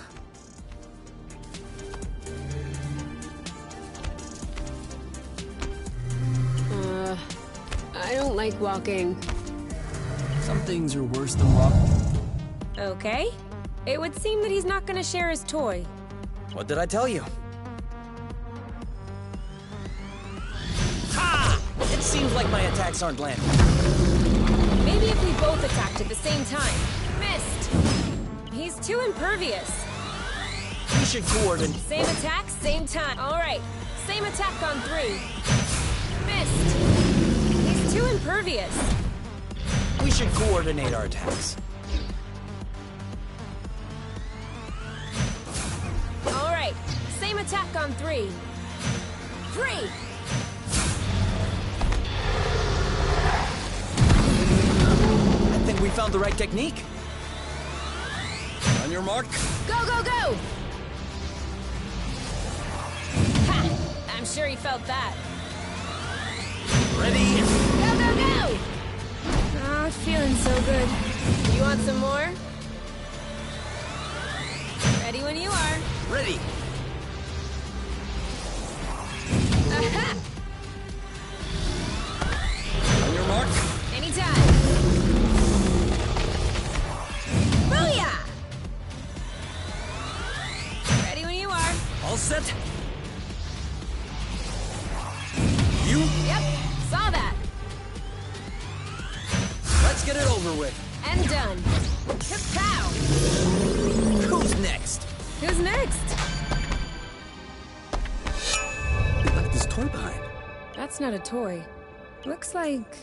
I don't like walking. Some things are worse than walking. Okay. It would seem that he's not gonna share his toy. What did I tell you? Ha! It seems like my attacks aren't landing. Maybe if we both attacked at the same time. Missed! He's too impervious. We should coordinate. Same attack, same time. Alright. Same attack on 3. Missed! He's too impervious. We should coordinate our attacks. Alright. Same attack on 3. 3! I think we found the right technique. On your mark. Go, go, go! Ha! I'm sure he felt that. Ready? Go, go, go! Oh, feeling so good. You want some more? Ready when you are. Ready. Aha! On your mark. Anytime. Booyah! Ready when you are. All set. You? Yep, saw that. Let's get it over with. And done. Kapow! Who's next? Who's next? He left his toy behind. That's not a toy. Looks like...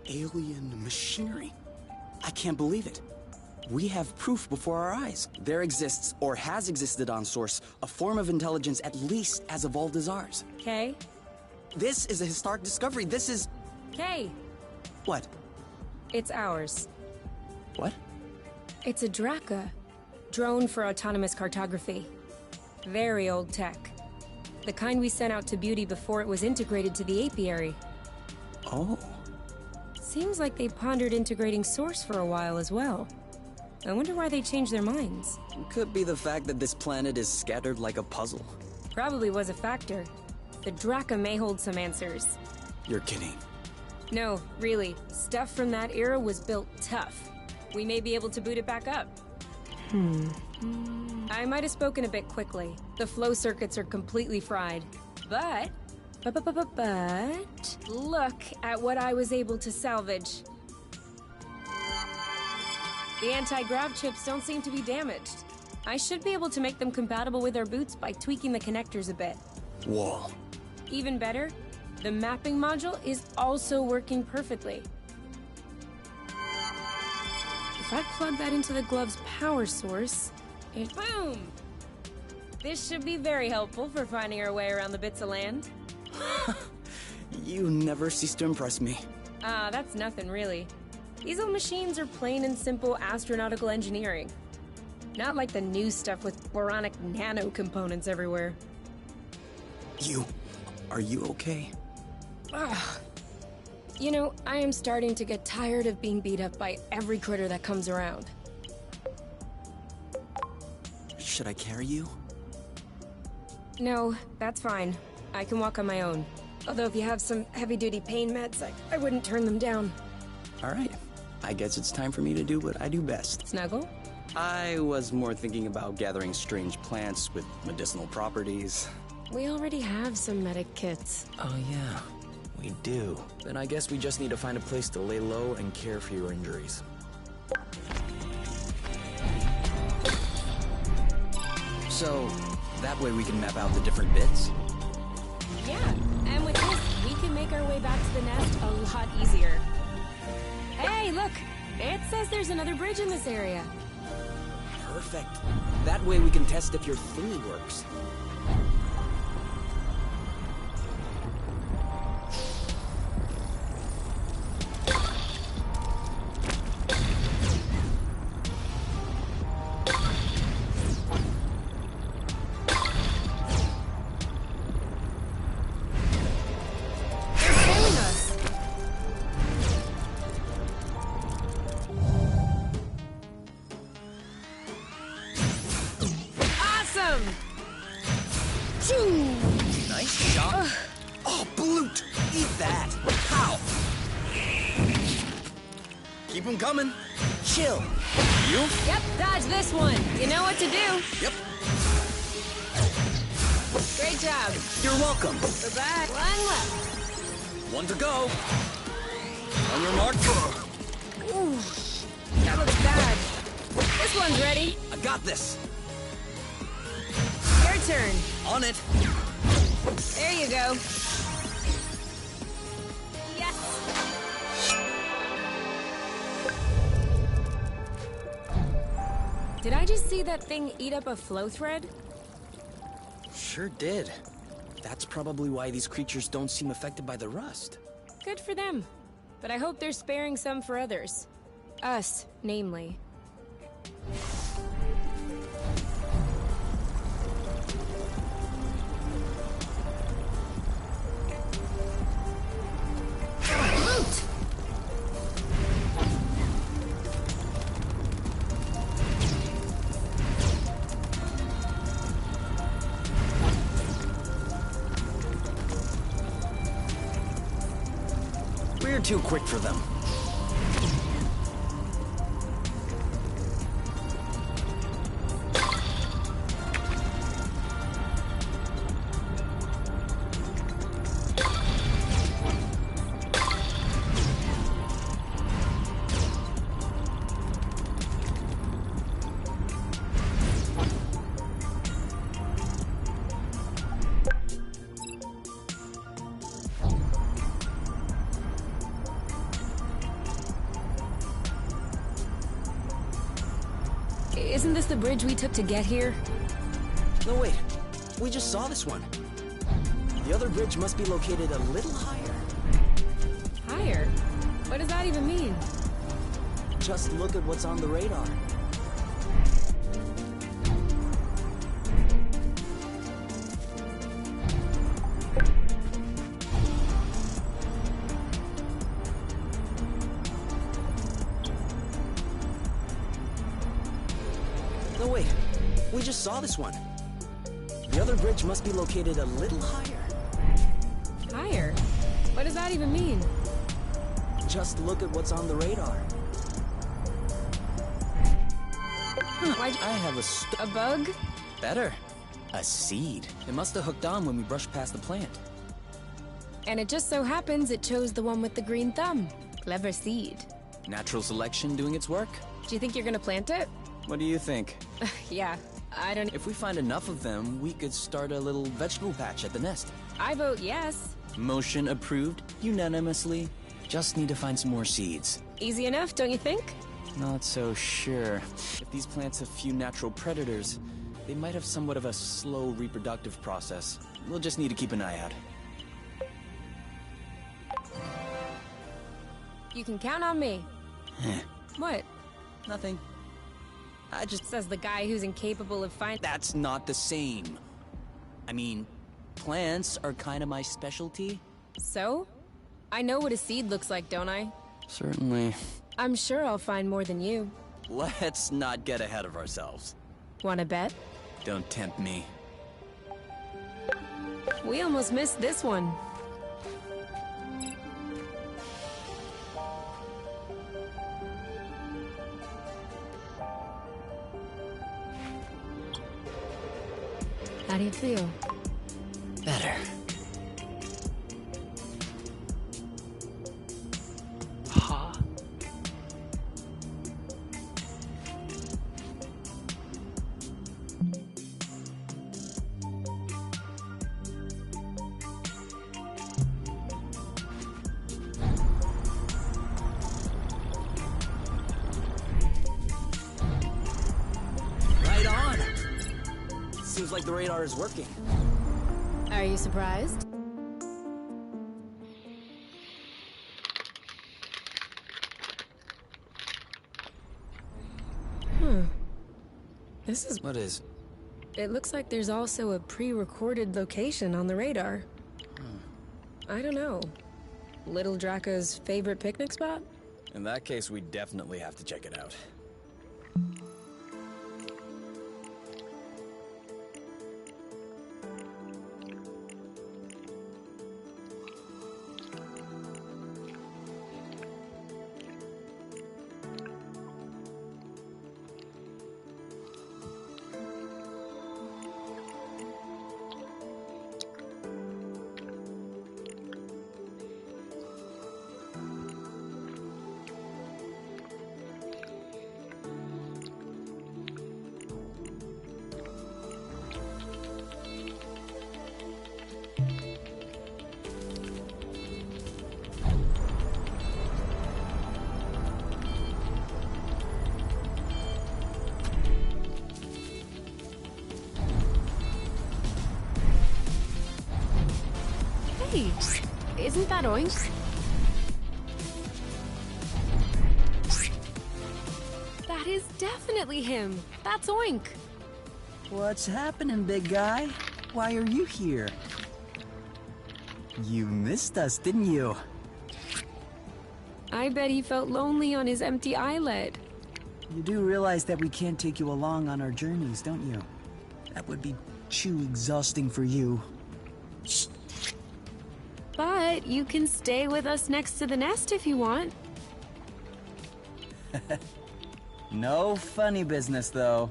Alien machinery. I can't believe it. We have proof before our eyes. There exists, or has existed on Source, a form of intelligence at least as evolved as ours. Kay? This is a historic discovery. This is... Kay! What? It's ours. What? It's a Draka. Drone for autonomous cartography. Very old tech. The kind we sent out to Beauty before it was integrated to the apiary. Oh. Seems like they pondered integrating Source for a while as well. I wonder why they changed their minds. Could be the fact that this planet is scattered like a puzzle. Probably was a factor. The Draka may hold some answers. You're kidding. No, really. Stuff from that era was built tough. We may be able to boot it back up. I might have spoken a bit quickly. The flow circuits are completely fried. But look at what I was able to salvage. The anti-grav chips don't seem to be damaged. I should be able to make them compatible with our boots by tweaking the connectors a bit. Whoa. Even better, the mapping module is also working perfectly. If I plug that into the glove's power source, and boom! This should be very helpful for finding our way around the bits of land. You never cease to impress me. Ah, that's nothing really. These old machines are plain and simple astronautical engineering. Not like the new stuff with boronic nano components everywhere. Are you okay? Ugh. You know, I am starting to get tired of being beat up by every critter that comes around. Should I carry you? No, that's fine. I can walk on my own. Although if you have some heavy-duty pain meds, I wouldn't turn them down. All right. I guess it's time for me to do what I do best. Snuggle? I was more thinking about gathering strange plants with medicinal properties. We already have some medic kits. Oh yeah, we do. Then I guess we just need to find a place to lay low and care for your injuries. So, that way we can map out the different bits? Yeah, and with this, we can make our way back to the nest a lot easier. Hey, look! It says there's another bridge in this area. Perfect. That way we can test if your thingy works. Choo! Nice shot. Oh, Bloot! Eat that! How? Keep them coming. Chill. You? Yep, dodge this one. You know what to do. Yep. Great job. You're welcome. We're back. One left. One to go. On your mark. Ooh, that looks bad. This one's ready. I got this. Your turn. On it. There you go. Yes. Did I just see that thing eat up a flow thread? Sure did. That's probably why these creatures don't seem affected by the rust. Good for them. But I hope they're sparing some for others. Us, namely. Loot! We're too quick for them. Isn't this the bridge we took to get here? No, wait. We just saw this one. The other bridge must be located a little higher. Higher? What does that even mean? Just look at what's on the radar. No, wait. We just saw this one. The other bridge must be located a little higher. Higher? What does that even mean? Just look at what's on the radar. Why'd I have a bug? better. A seed. It must have hooked on when we brushed past the plant. And it just so happens it chose the one with the green thumb. Clever seed. Natural selection doing its work? Do you think you're gonna plant it? What do you think? Yeah, I don't... If we find enough of them, we could start a little vegetable patch at the nest. I vote yes. Motion approved unanimously. Just need to find some more seeds. Easy enough, don't you think? Not so sure. If these plants have few natural predators, they might have somewhat of a slow reproductive process. We'll just need to keep an eye out. You can count on me. What? Nothing. I just... Says the guy who's incapable of finding... That's not the same. I mean, plants are kind of my specialty. So? I know what a seed looks like, don't I? Certainly. I'm sure I'll find more than you. Let's not get ahead of ourselves. Wanna bet? Don't tempt me. We almost missed this one. How do you feel? Better. Right on! Seems like the radar is working. Are you surprised? This is... What is? It looks like there's also a pre-recorded location on the radar. I don't know. Little Draka's favorite picnic spot? In that case, we definitely have to check it out. Hey, isn't that Oink? That is definitely him. That's Oink. What's happening, big guy? Why are you here? You missed us, didn't you? I bet he felt lonely on his empty islet. You do realize that we can't take you along on our journeys, don't you? That would be too exhausting for you. But you can stay with us next to the nest if you want. No funny business, though.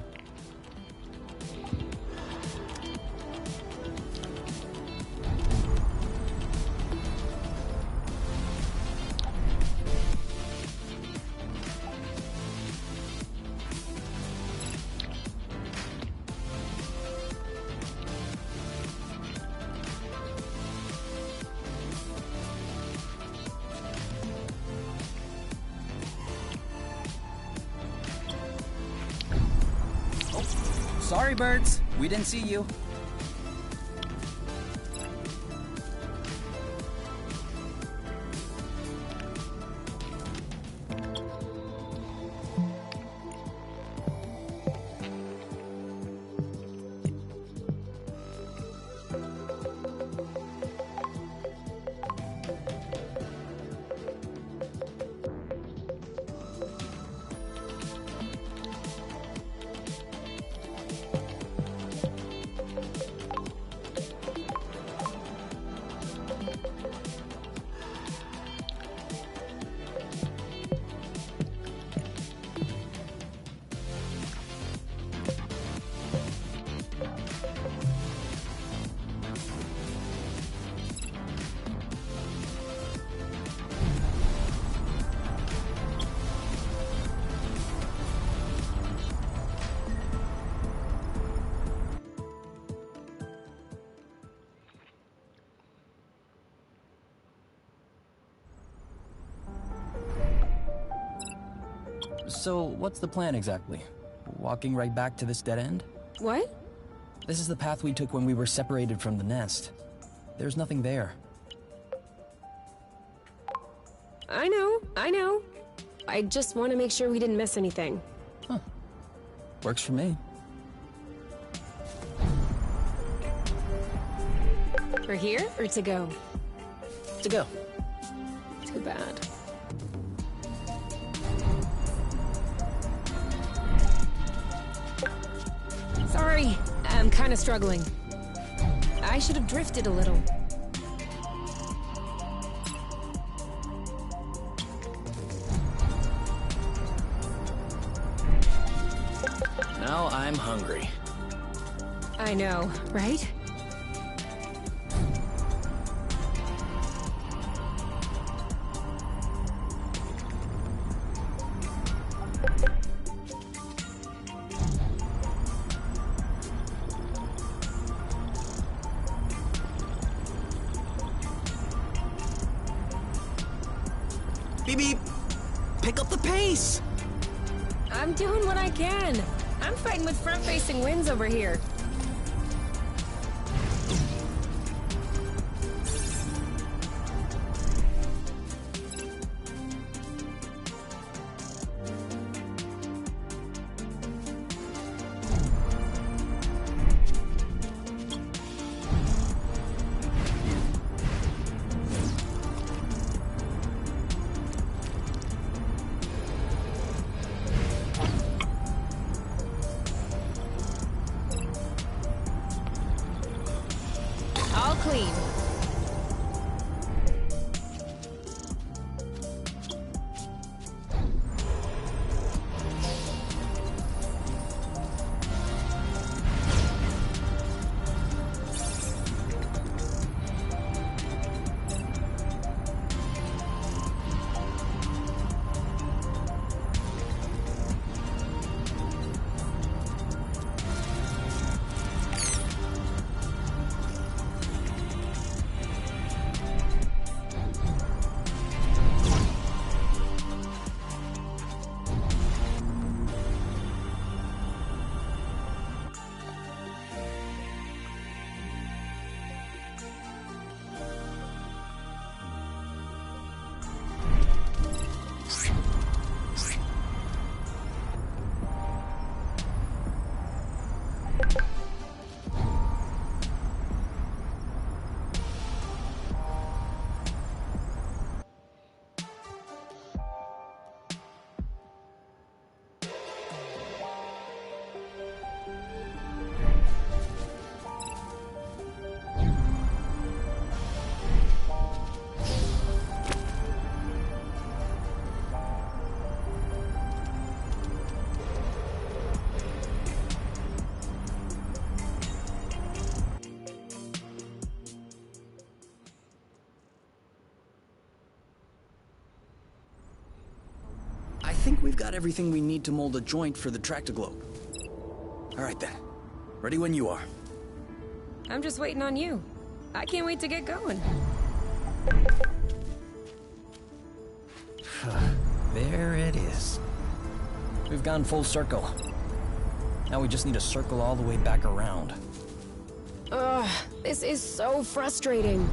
Sorry, birds. We didn't see you. So, what's the plan exactly? Walking right back to this dead end? What? This is the path we took when we were separated from the nest. There's nothing there. I know. I just want to make sure we didn't miss anything. Huh. Works for me. For here or to go? To go. Too bad. Sorry, I'm kind of struggling. I should have drifted a little. Now I'm hungry. I know, right? Beep beep! Pick up the pace! I'm doing what I can. I'm fighting with front-facing winds over here. All clean. think we've got everything we need to mold a joint for the tractoglobe. Alright then. Ready when you are. I'm just waiting on you. I can't wait to get going. There it is. We've gone full circle. Now we just need to circle all the way back around. Ugh, this is so frustrating.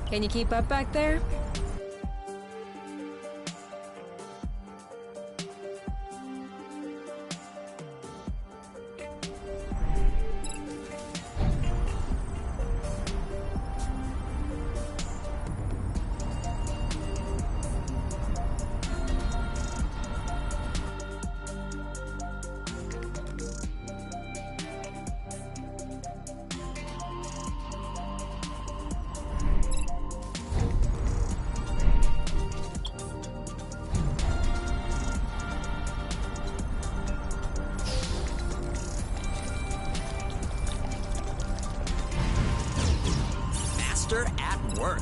Can you keep up back there? At work.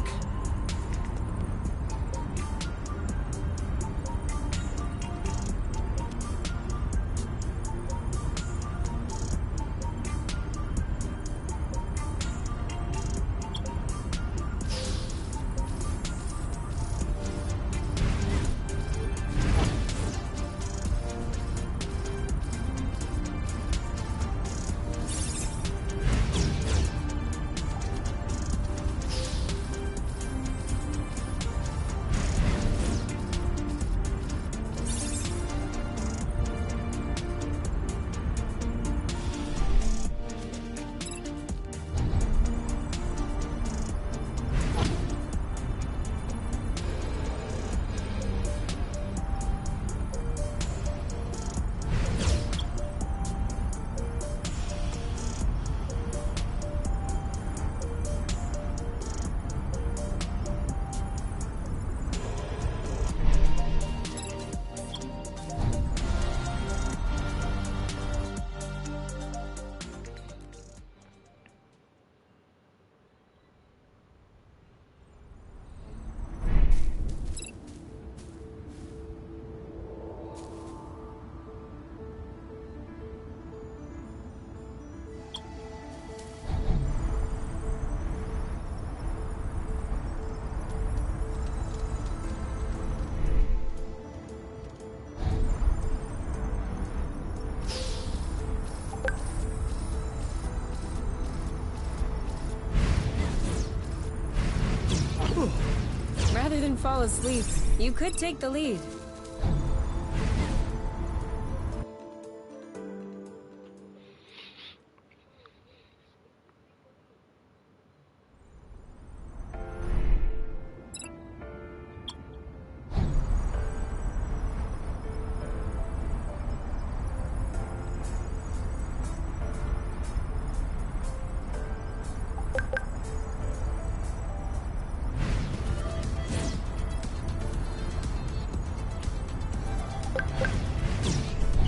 Rather than fall asleep, you could take the lead.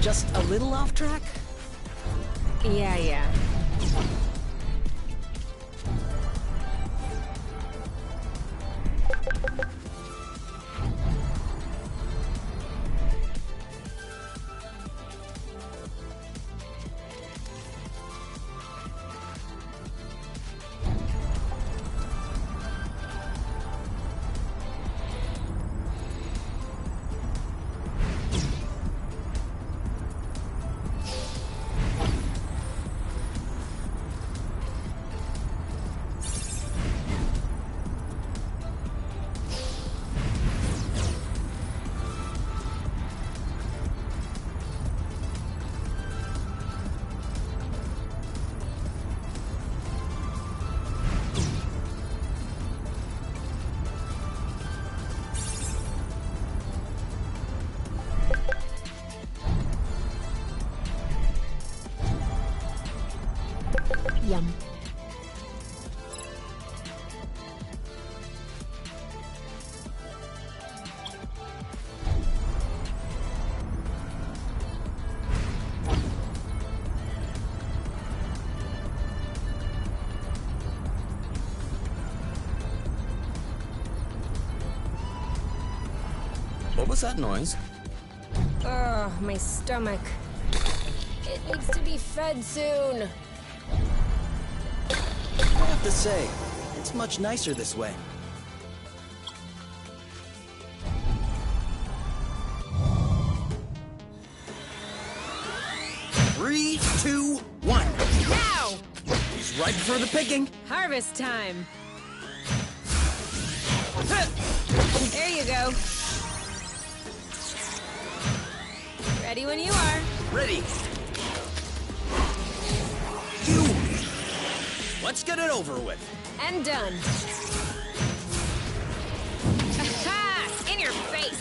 Just a little off track? Yeah. What was that noise? Ugh, my stomach. It needs to be fed soon. I have to say, it's much nicer this way. Three, two, one. Now! He's ripe for the picking. Harvest time. There you go. Ready when you are. Ready. You. Let's get it over with. And done. Aha! In your face.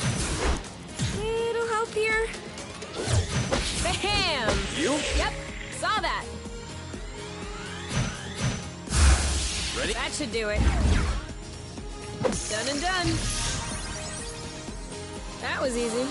Little help here. Bam! You? Yep, saw that. Ready? That should do it. Done and done. That was easy.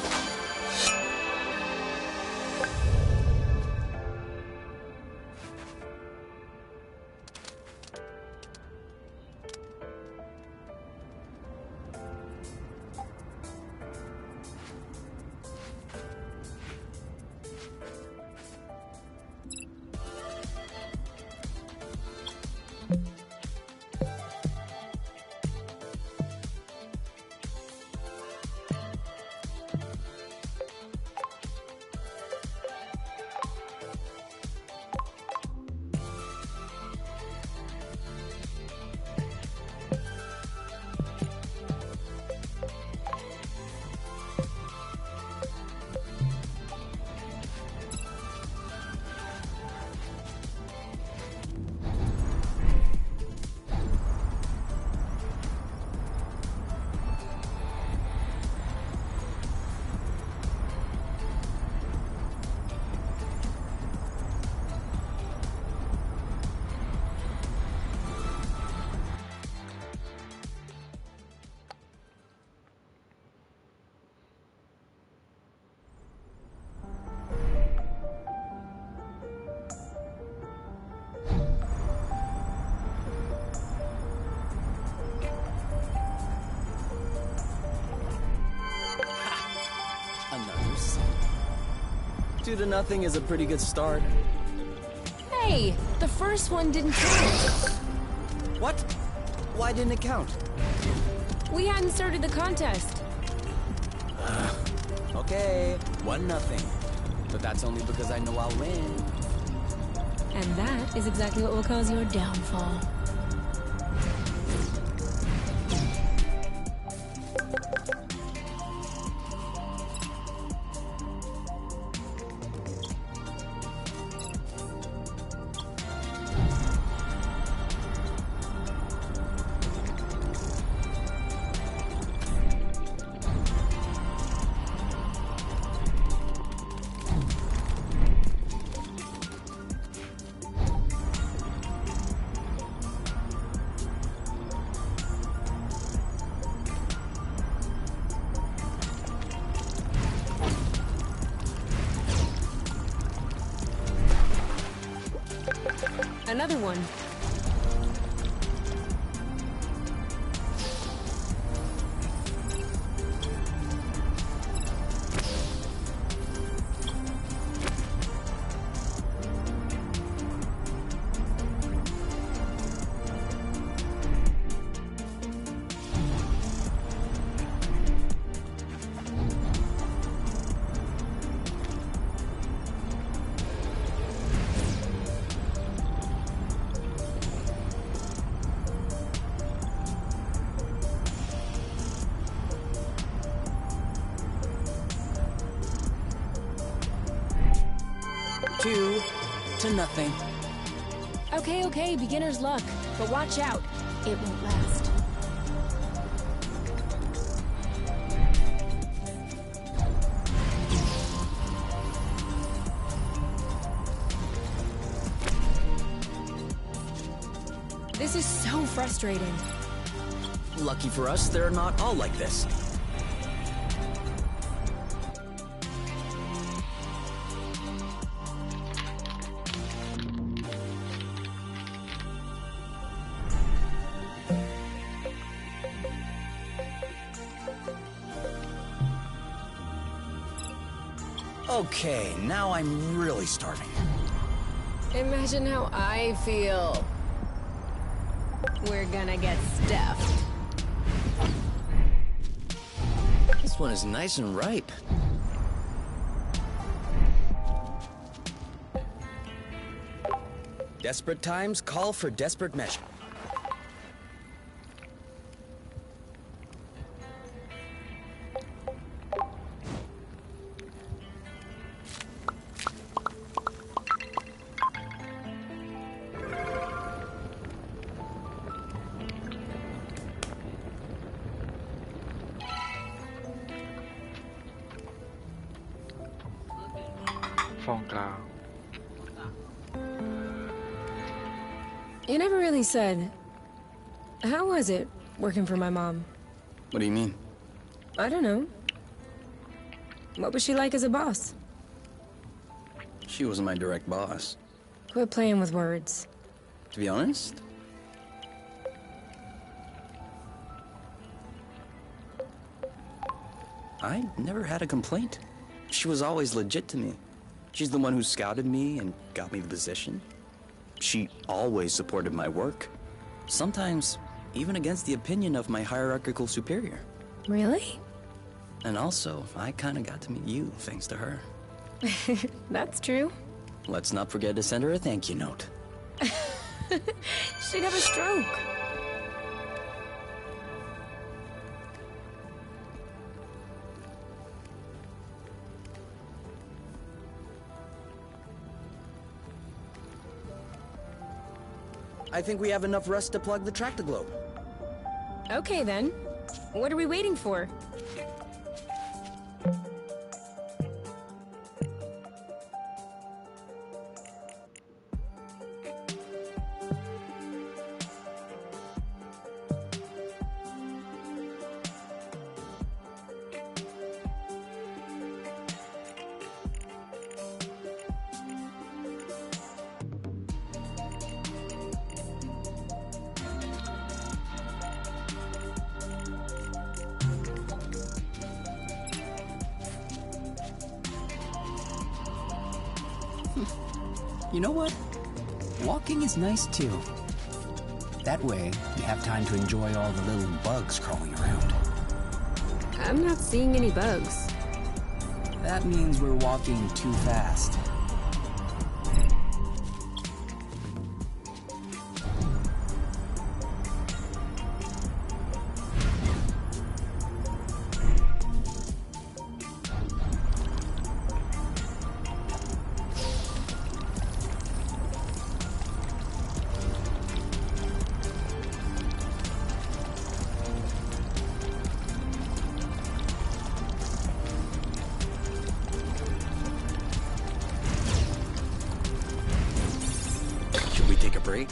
Another seed. 2-0 is a pretty good start. Hey, the first one didn't count. What? Why didn't it count? We hadn't started the contest. Okay, 1-0. But that's only because I know I'll win. And that is exactly what will cause your downfall. Another one. Two to nothing. Okay, beginner's luck. But watch out. It won't last. This is so frustrating. Lucky for us, they're not all like this. Okay, now I'm really starving. Imagine how I feel. We're gonna get stuffed. This one is nice and ripe. Desperate times call for desperate measure. You never really said. How was it working for my mom? What do you mean? I don't know. What was she like as a boss? She wasn't my direct boss. Quit playing with words. To be honest, I never had a complaint. She was always legit to me. She's the one who scouted me and got me the position. She always supported my work. Sometimes even against the opinion of my hierarchical superior. Really? And also, I kinda got to meet you thanks to her. That's true. Let's not forget to send her a thank you note. She'd have a stroke. I think we have enough rust to plug the tractoglobe. Okay then. What are we waiting for? You know what? Walking is nice too. That way, you have time to enjoy all the little bugs crawling around. I'm not seeing any bugs. That means we're walking too fast. Should we take a break?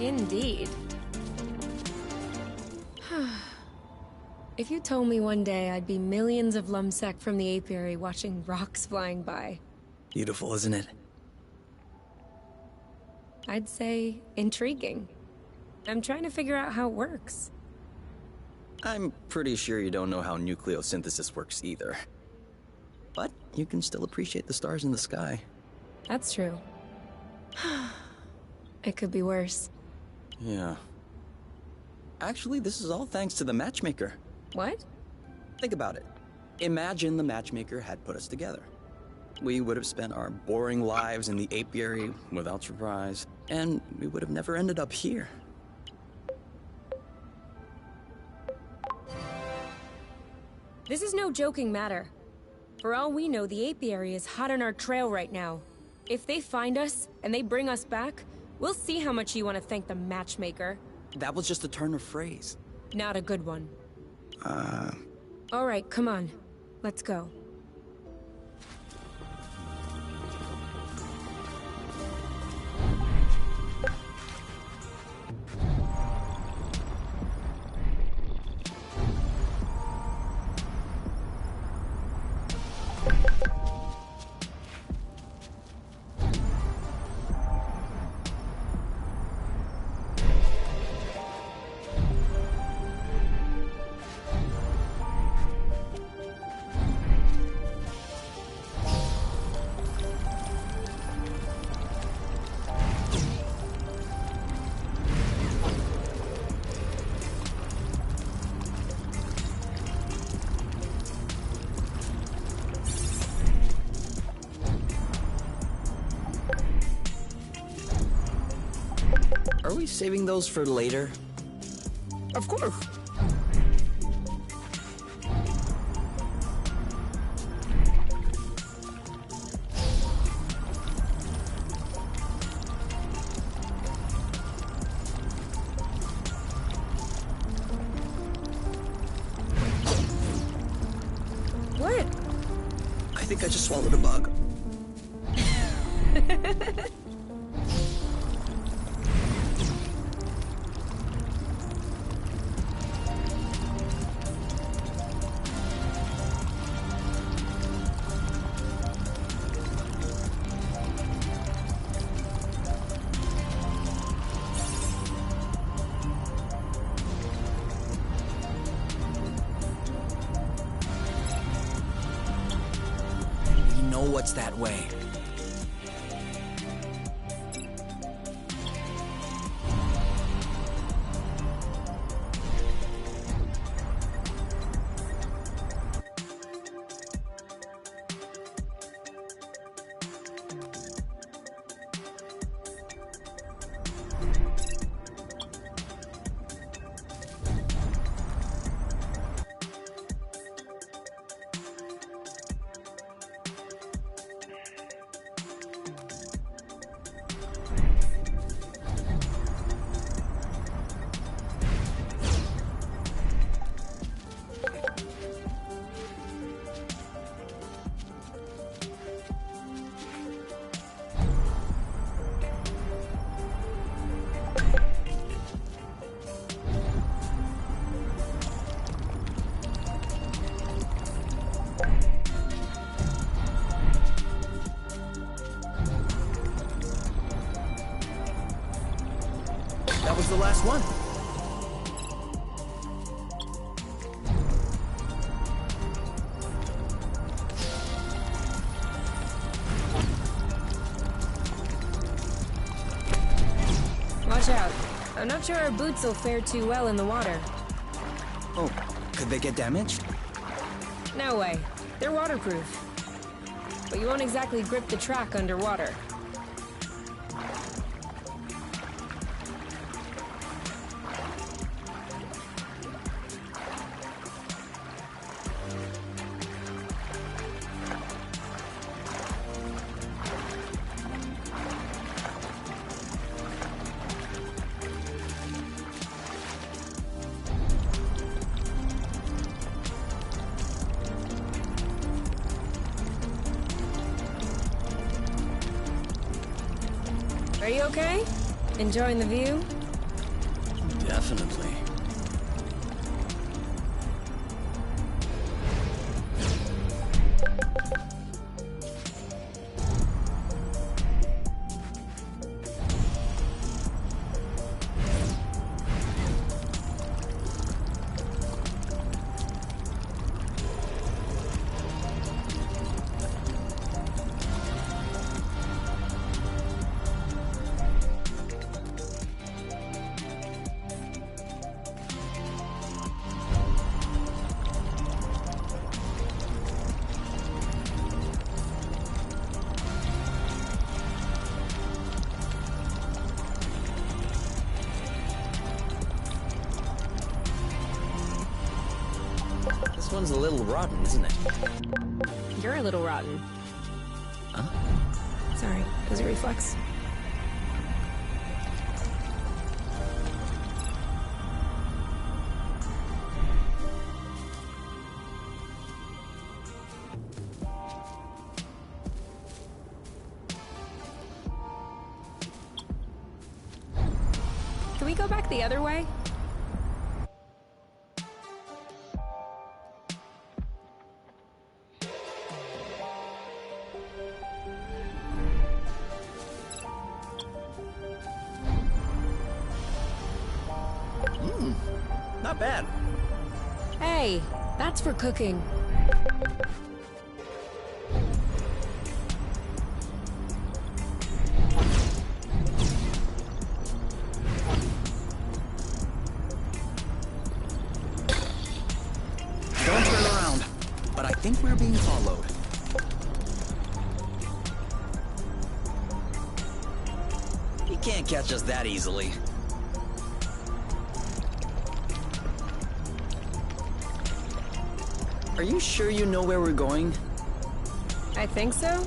Indeed. If you told me one day I'd be millions of lumsec from the apiary watching rocks flying by, Beautiful, isn't it? I'd say intriguing. I'm trying to figure out how it works. I'm pretty sure you don't know how nucleosynthesis works either. But you can still appreciate the stars in the sky. That's true. It could be worse. Yeah. Actually, this is all thanks to the matchmaker. What? Think about it. Imagine the matchmaker had put us together. We would have spent our boring lives in the apiary without surprise, and we would have never ended up here. This is no joking matter. For all we know, the apiary is hot on our trail right now. If they find us, and they bring us back, we'll see how much you want to thank the matchmaker. That was just a turn of phrase. Not a good one. All right, come on. Let's go. saving those for later? Of course. What? I think I just swallowed a bug. You know what's that way. That was the last one. Watch out. I'm not sure our boots will fare too well in the water. Oh, could they get damaged? No way. They're waterproof. But you won't exactly grip the track underwater. Are you okay? Enjoying the view? Definitely. This one's a little rotten, isn't it? You're a little rotten. Huh? Sorry, it was a reflex. Can we go back the other way? Not bad. Hey, that's for cooking. Don't turn around. But I think we're being followed. You can't catch us that easily. Are you sure you know where we're going? I think so.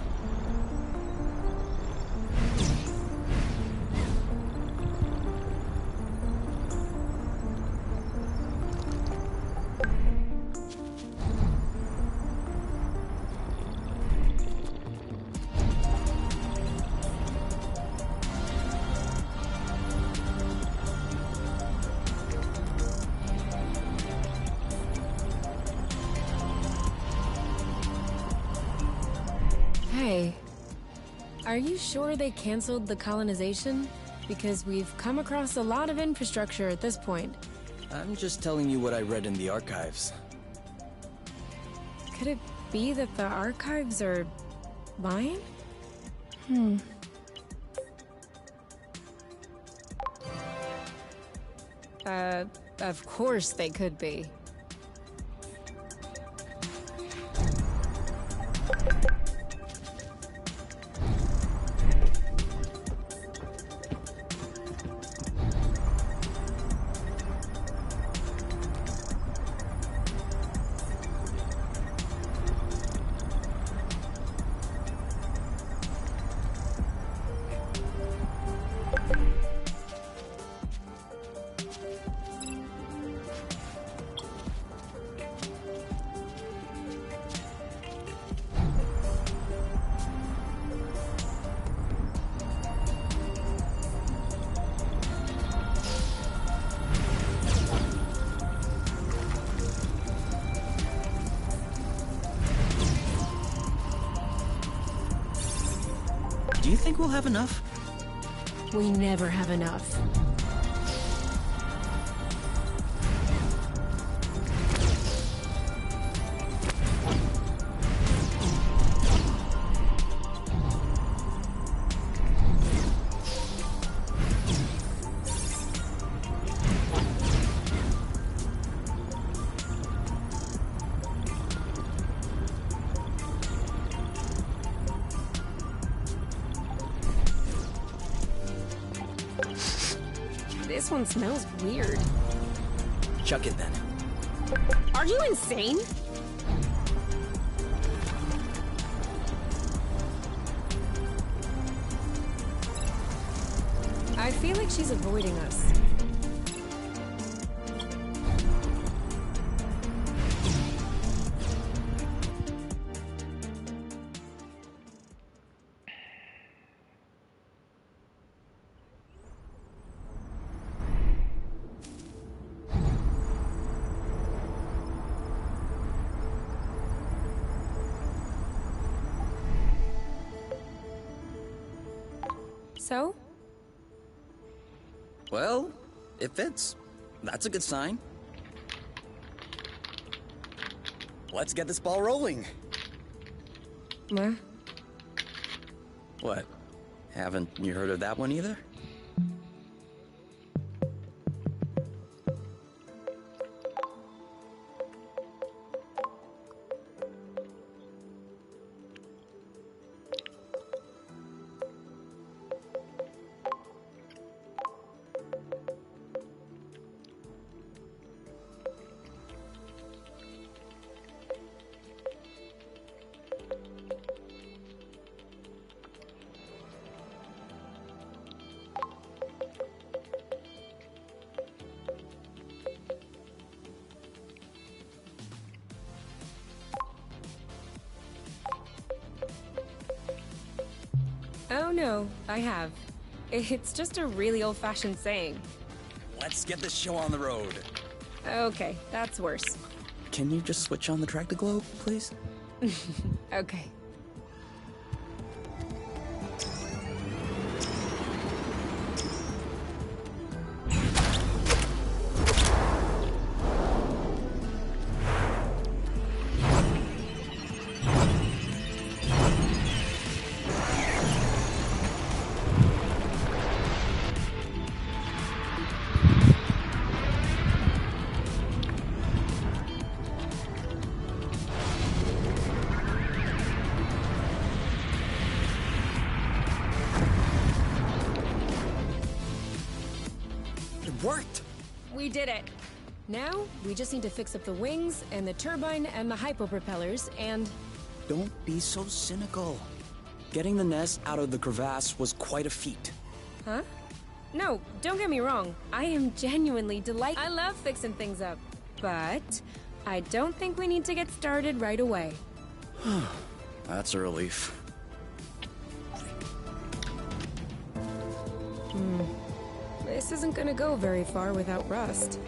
Hey, are you sure they canceled the colonization? Because we've come across a lot of infrastructure at this point. I'm just telling you what I read in the archives. Could it be that the archives are lying? Of course they could be. Do you think we'll have enough? We never have enough. This one smells weird. Chuck it then. Are you insane? I feel like she's avoiding us. So? Well, it fits. That's a good sign. Let's get this ball rolling. What? Haven't you heard of that one either? Oh no, I have. It's just a really old-fashioned saying. Let's get this show on the road. Okay, that's worse. Can you just switch on the Track-the-Globe, please? Okay. It worked! We did it. Now, we just need to fix up the wings, and the turbine, and the hypopropellers, and... Don't be so cynical. Getting the nest out of the crevasse was quite a feat. Huh? No, don't get me wrong. I am genuinely delighted. I love fixing things up. But I don't think we need to get started right away. That's a relief. This isn't gonna go very far without Rust.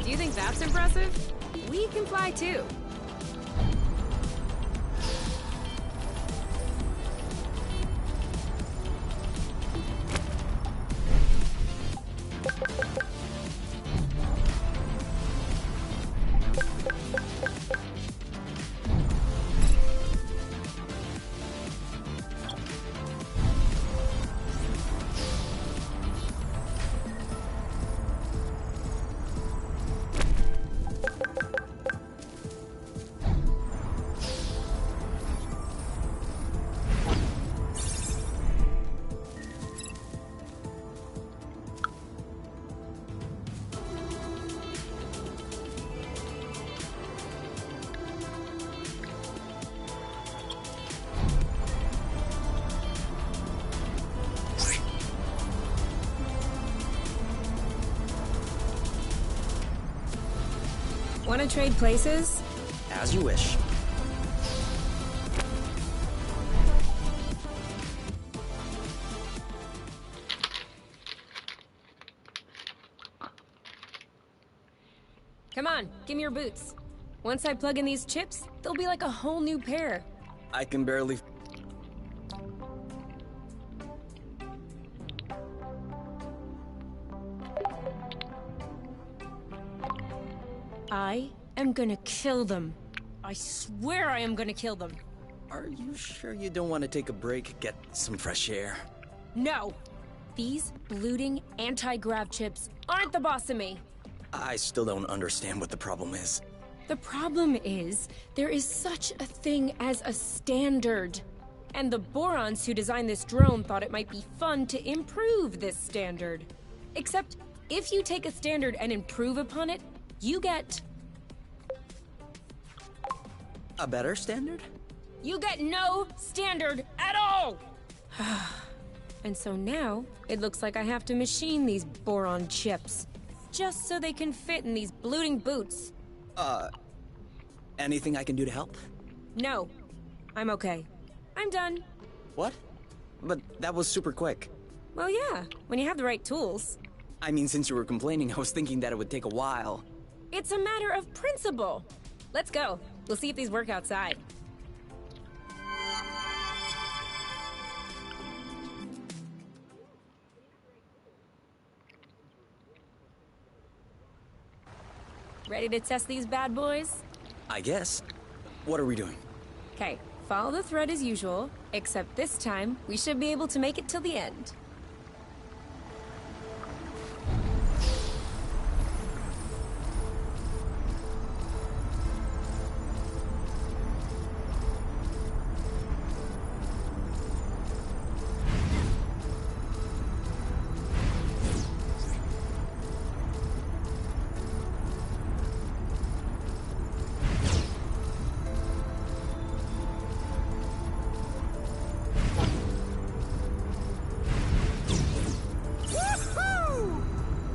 Do you think that's impressive? We can fly too. Want to trade places? As you wish. Come on, give me your boots. Once I plug in these chips, they'll be like a whole new pair. I can barely... I am gonna kill them. I swear I am gonna kill them. Are you sure you don't want to take a break, get some fresh air? No! These looting anti-grav chips aren't the boss of me. I still don't understand what the problem is. The problem is, there is such a thing as a standard. And the Borons who designed this drone thought it might be fun to improve this standard. Except, if you take a standard and improve upon it, you get... A better standard? You get no standard at all! And so now, it looks like I have to machine these boron chips. Just so they can fit in these looting boots. Anything I can do to help? No. I'm okay. I'm done. What? But that was super quick. Well, yeah, when you have the right tools. I mean, since you were complaining, I was thinking that it would take a while. It's a matter of principle. Let's go. We'll see if these work outside. Ready to test these bad boys? I guess. What are we doing? Okay, follow the thread as usual, except this time, we should be able to make it till the end.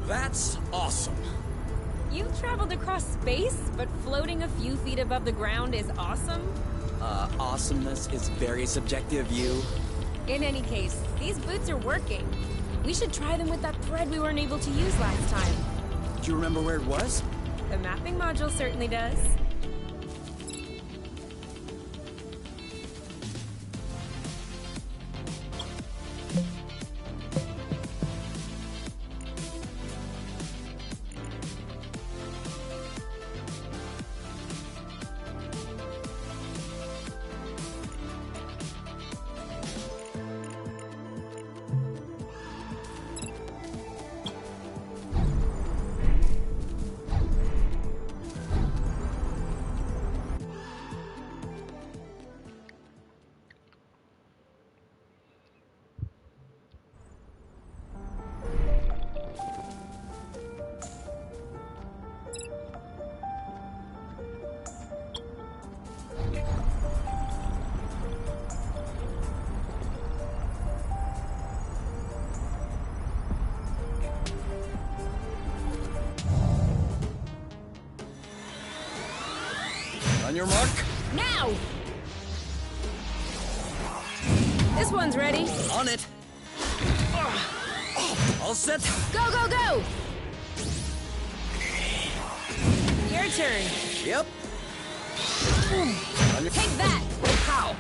That's awesome. You've traveled across space, but floating a few feet above the ground is awesome? Awesomeness is very subjective, you. In any case, these boots are working. We should try them with that thread we weren't able to use last time. Do you remember where it was? The mapping module certainly does. On your mark. Now! This one's ready. On it. All set. Go, go, go! Your turn. Yep. On your... Take that! How?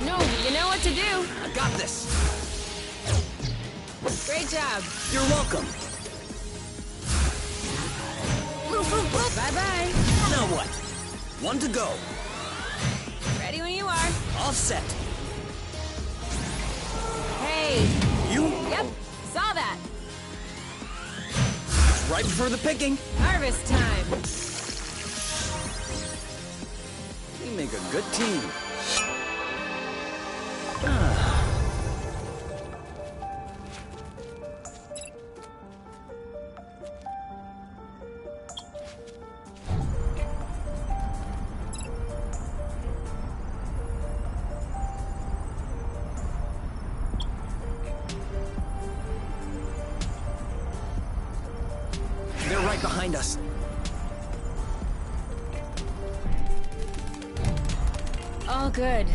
No, you know what to do. I got this. Great job. You're welcome. Bye-bye. Now what? One to go. Ready when you are. All set. Hey. You? Yep, saw that. Right for the picking. Harvest time. We make a good team. They're right behind us. All good.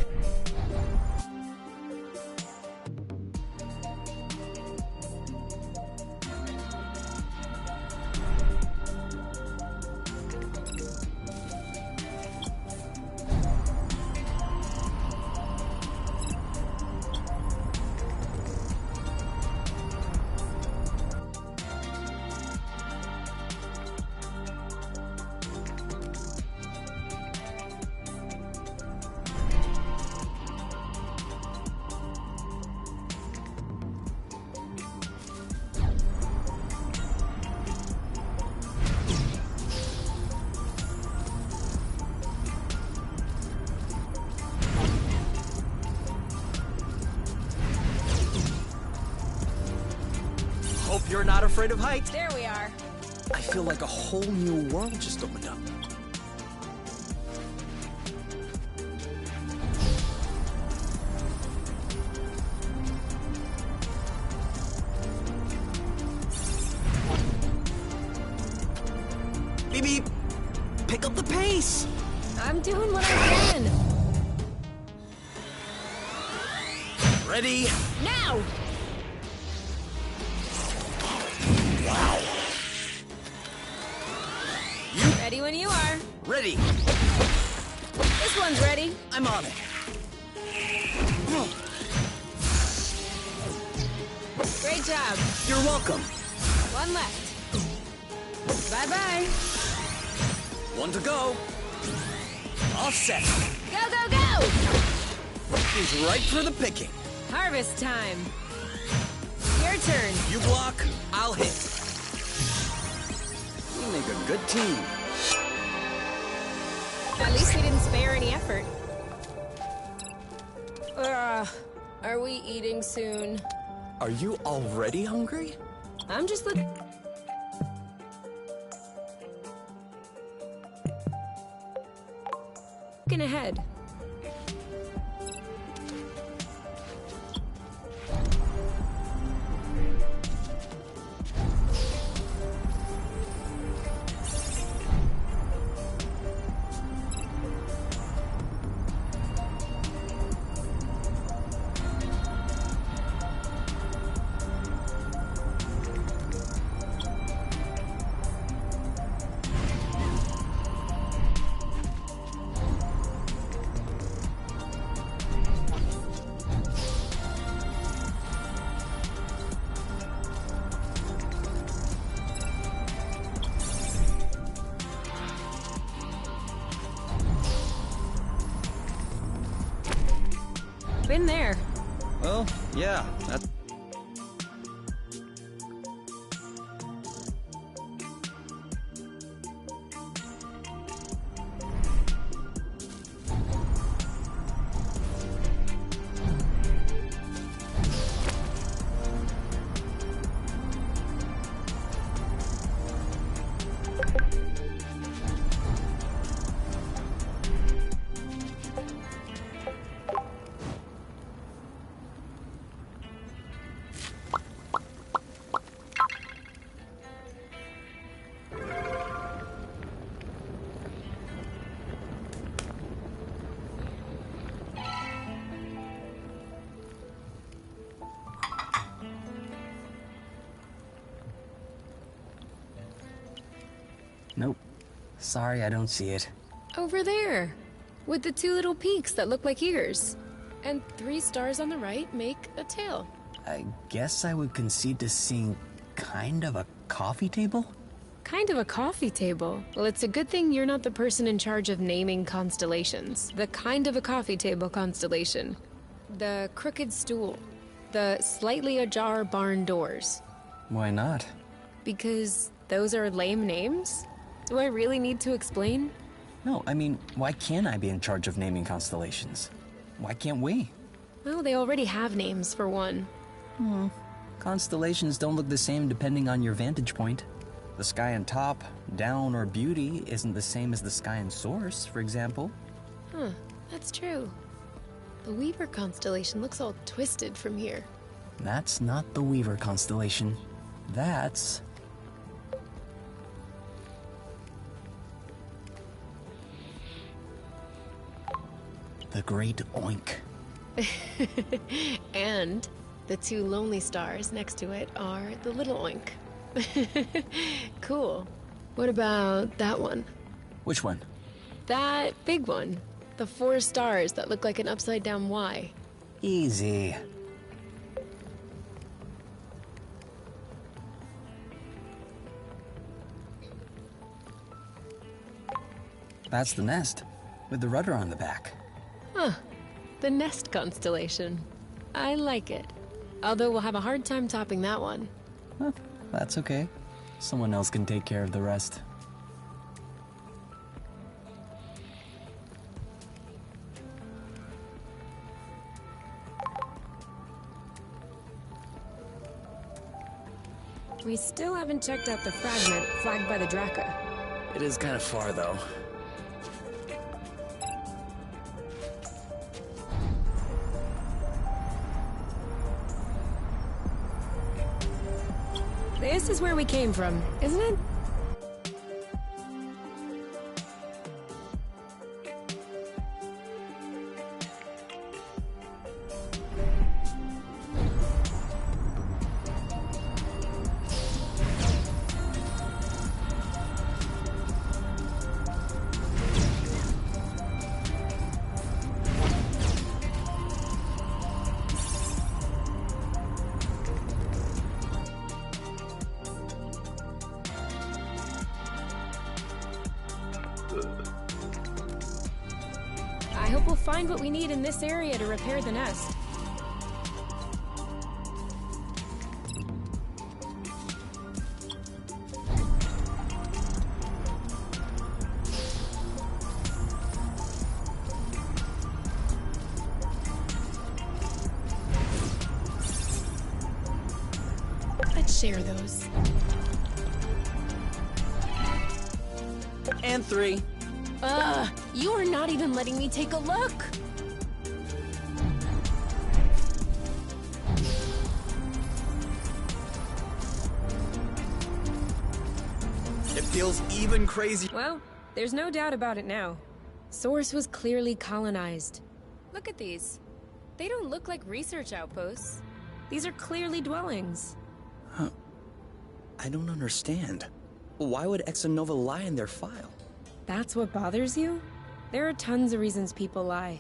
Hope you're not afraid of heights. There we are. I feel like a whole new world just opened up. Beep beep. Pick up the pace. I'm doing what I can. Ready? Now! You Ready when you are. ready? This one's ready. I'm on it. Great job. You're welcome. One left. Bye-bye. One to go. All set. Go, go, go! He's right for the picking. Harvest time. Your turn. You block, I'll hit. We make a good team. At least we didn't spare any effort. Are we eating soon? Are you already hungry? I'm just looking ahead. Been there. Well, yeah, that's... Nope. Sorry, I don't see it. Over there, with the two little peaks that look like ears. And 3 stars on the right make a tail. I guess I would concede to seeing kind of a coffee table? Kind of a coffee table. Well, it's a good thing you're not the person in charge of naming constellations. The kind of a coffee table constellation. The crooked stool. The slightly ajar barn doors. Why not? Because those are lame names? Do I really need to explain? No, I mean, why can't I be in charge of naming constellations? Why can't we? Well, they already have names, for one. Constellations don't look the same depending on your vantage point. The sky on top, down, or beauty isn't the same as the sky in source, for example. Huh, that's true. The Weaver constellation looks all twisted from here. That's not the Weaver constellation. That's... the Great Oink. And the 2 lonely stars next to it are the Little Oink. Cool. What about that one? Which one? That big one. The 4 stars that look like an upside-down Y. Easy. That's the nest, with the rudder on the back. Huh. The Nest constellation. I like it. Although we'll have a hard time topping that one. Huh, that's okay. Someone else can take care of the rest. We still haven't checked out the fragment flagged by the Draka. It is kind of far, though. This is where we came from, isn't it? I hope we'll find what we need in this area to repair the nest. Let's share those. And 3. You are not even letting me take a look! It feels even crazier. Well, there's no doubt about it now. Source was clearly colonized. Look at these. They don't look like research outposts. These are clearly dwellings. I don't understand. Why would Exonova lie in their file? That's what bothers you? There are tons of reasons people lie.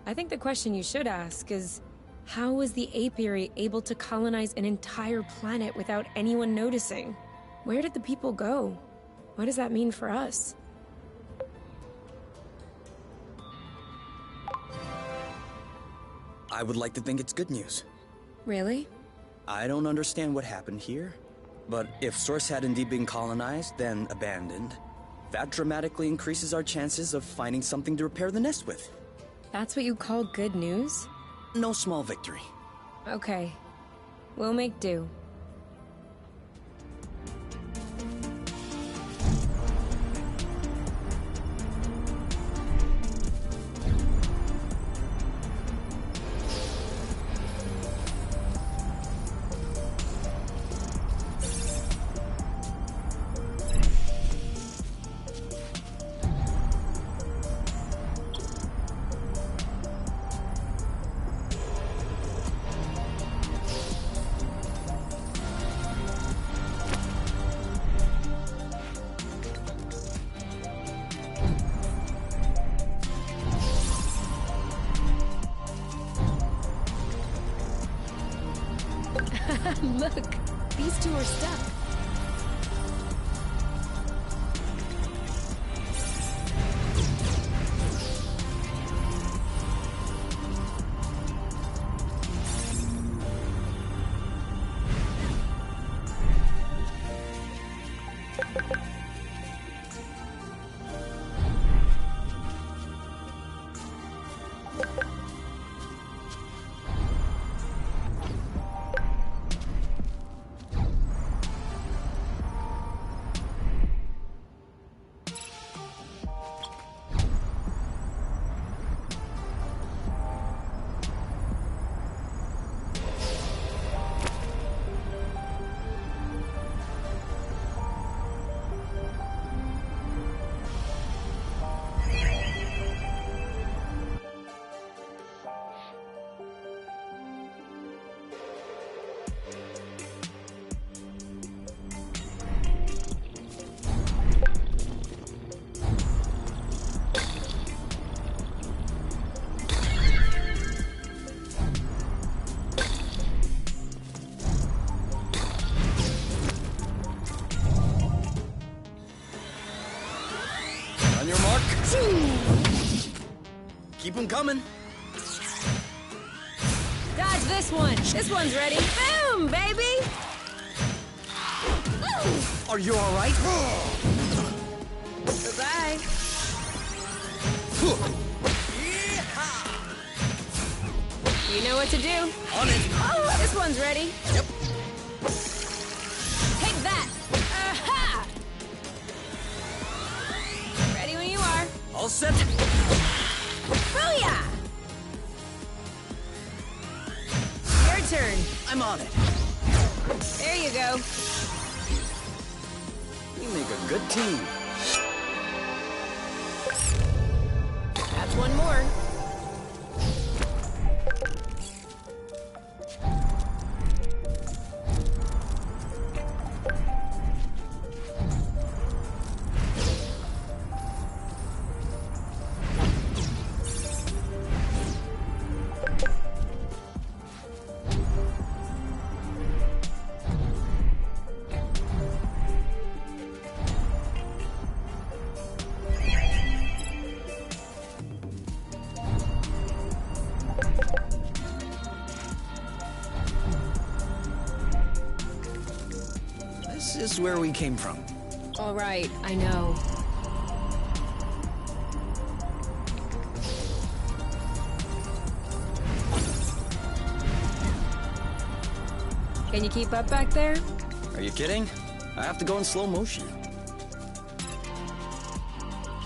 I think the question you should ask is, how was the apiary able to colonize an entire planet without anyone noticing? Where did the people go? What does that mean for us? I would like to think it's good news. Really? I don't understand what happened here, but if Source had indeed been colonized, then abandoned, that dramatically increases our chances of finding something to repair the nest with. That's what you call good news? No small victory. Okay. We'll make do. two are stuck. On your mark. Keep them coming. Dodge this one. This one's ready. Boom, baby! Are you all right? Bye-bye. You know what to do. On it. Oh, this one's ready. Yep. Take that. Aha! Ready when you are. All set. Booyah! Your turn. I'm on it. There you go. You make a good team. That's one more. This is where we came from. All right, I know. Can you keep up back there? Are you kidding? I have to go in slow motion.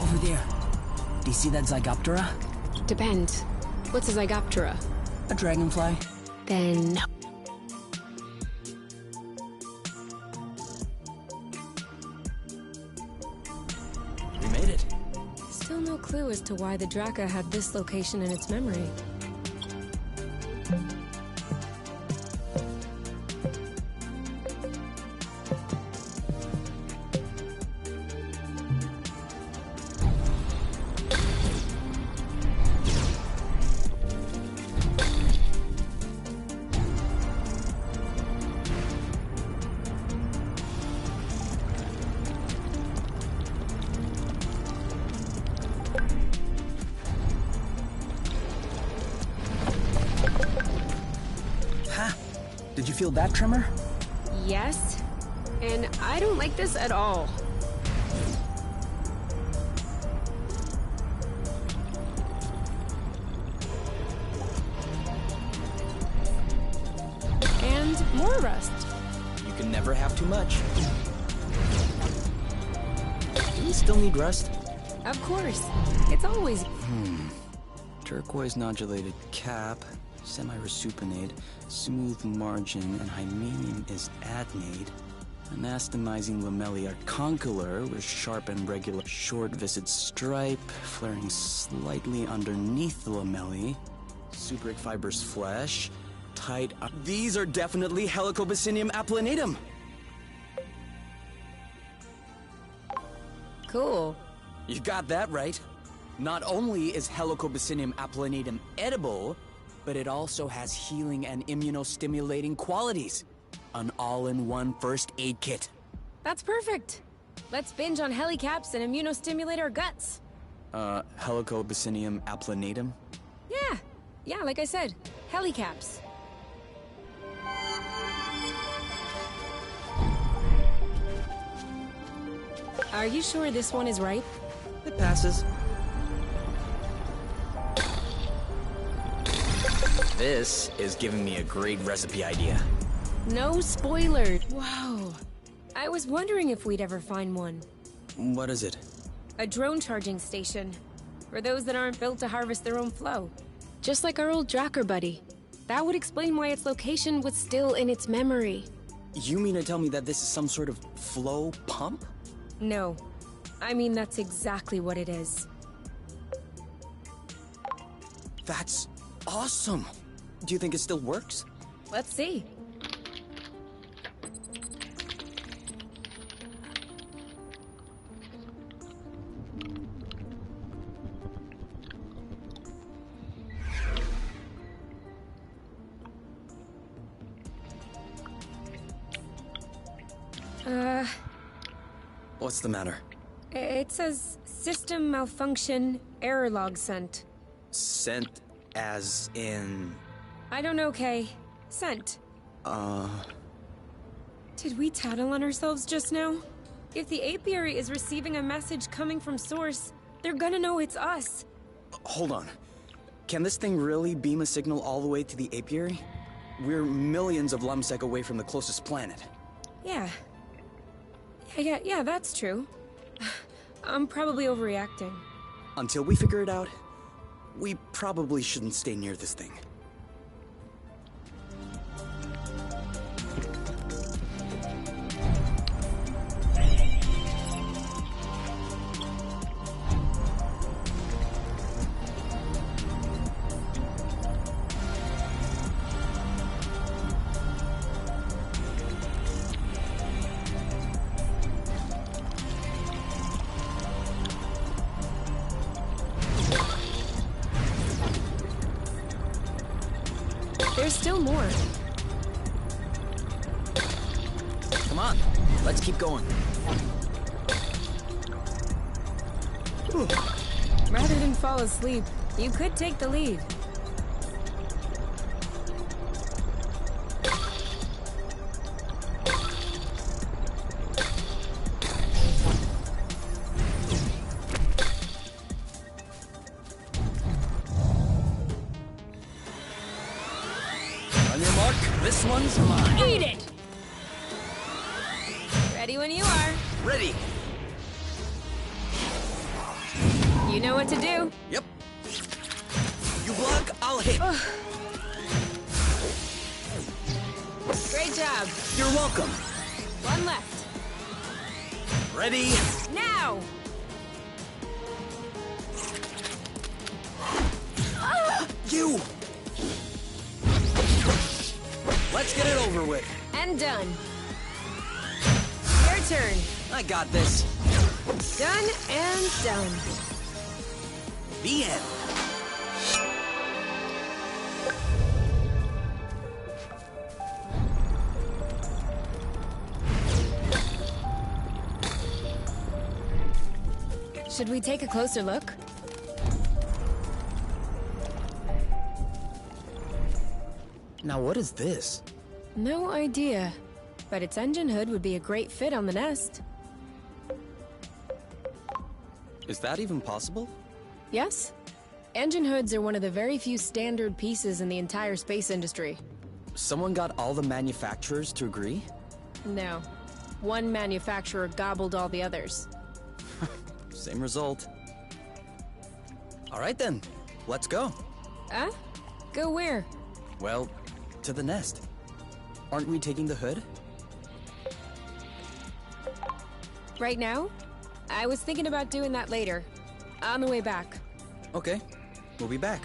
Over there. Do you see that Zygoptera? Depends. What's a Zygoptera? A dragonfly. Then no. We made it. Still no clue as to why the Draka had this location in its memory. Did you feel that tremor? Yes, and I don't like this at all. And more rust. You can never have too much. Do we still need rust? Of course. It's always... Turquoise nodulated cap, semi-resupinate, smooth margin, and hymenium is adnate. Anastomizing lamellae are condylar with sharp and regular short viscid stripe, flaring slightly underneath the lamellae. Subric fibrous flesh, tight. These are definitely Helicobacinium applanatum. cool. You got that right. Not only is Helicobacinium applanatum edible, but it also has healing and immunostimulating qualities. An all-in-one first aid kit. That's perfect. Let's binge on helicaps and immunostimulate our guts. Helicobacinium applanatum? Yeah, like I said, helicaps. Are you sure this one is right? It passes. This is giving me a great recipe idea. No spoilers. Whoa. I was wondering if we'd ever find one. What is it? A drone charging station. For those that aren't built to harvest their own flow. Just like our old Dracker buddy. That would explain why its location was still in its memory. You mean to tell me that this is some sort of flow pump? No. I mean, that's exactly what it is. That's awesome! Do you think it still works? Let's see. What's the matter? It says system malfunction, error log sent. Sent as in... I don't know, Kay. Sent. Did we tattle on ourselves just now? If the apiary is receiving a message coming from Source, they're gonna know it's us. Hold on. Can this thing really beam a signal all the way to the apiary? We're millions of lumsec away from the closest planet. Yeah, that's true. I'm probably overreacting. Until we figure it out, we probably shouldn't stay near this thing. There's still more. Come on, let's keep going. Rather than fall asleep, you could take the lead. On your mark, this one's mine. Eat it! Ready when you are. Ready. You know what to do. Yep. You block, I'll hit. Great job. You're welcome. One left. Ready? Now! You! Let's get it over with. And done. Your turn. I got this. Done and done. The end. Should we take a closer look? Now what is this? No idea. But its engine hood would be a great fit on the nest. Is that even possible? Yes? Engine hoods are one of the very few standard pieces in the entire space industry. Someone got all the manufacturers to agree? No. One manufacturer gobbled all the others. Same result. All right then, let's go. Huh? Go where? Well, to the nest. Aren't we taking the hood? Right now? I was thinking about doing that later. On the way back. Okay, we'll be back.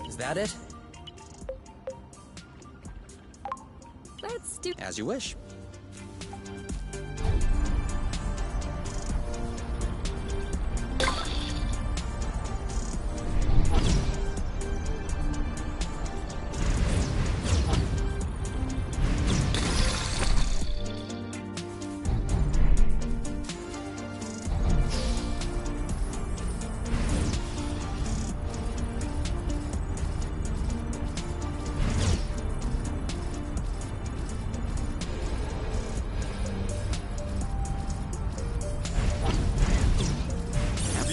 Is that it? Let's do... As you wish.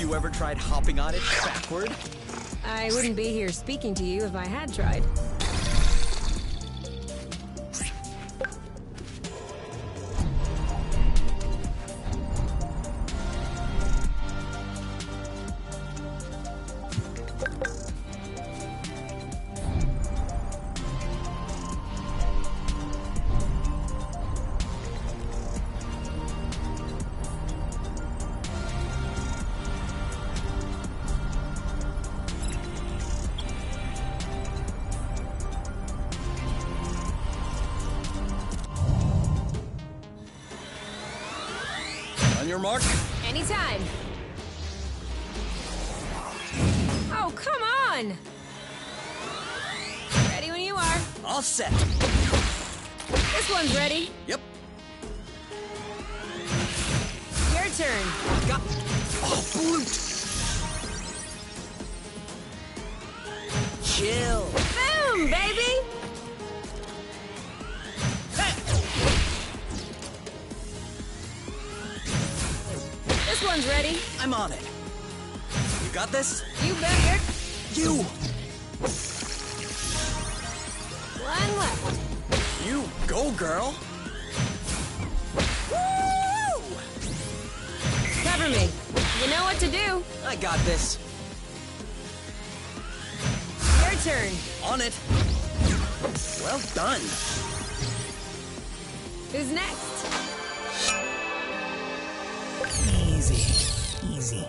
you ever tried hopping on it backward? I wouldn't be here speaking to you if I had tried. On your mark. Anytime. Oh, come on! Ready when you are. All set. This one's ready. Yep. Your turn. Got. Oh, bloot. Chill. Boom, baby! This one's ready. I'm on it. You got this? You bet. You! One left. You go, girl! Woo! Cover me. You know what to do. I got this. Your turn. On it. Well done. Who's next? Easy. Easy.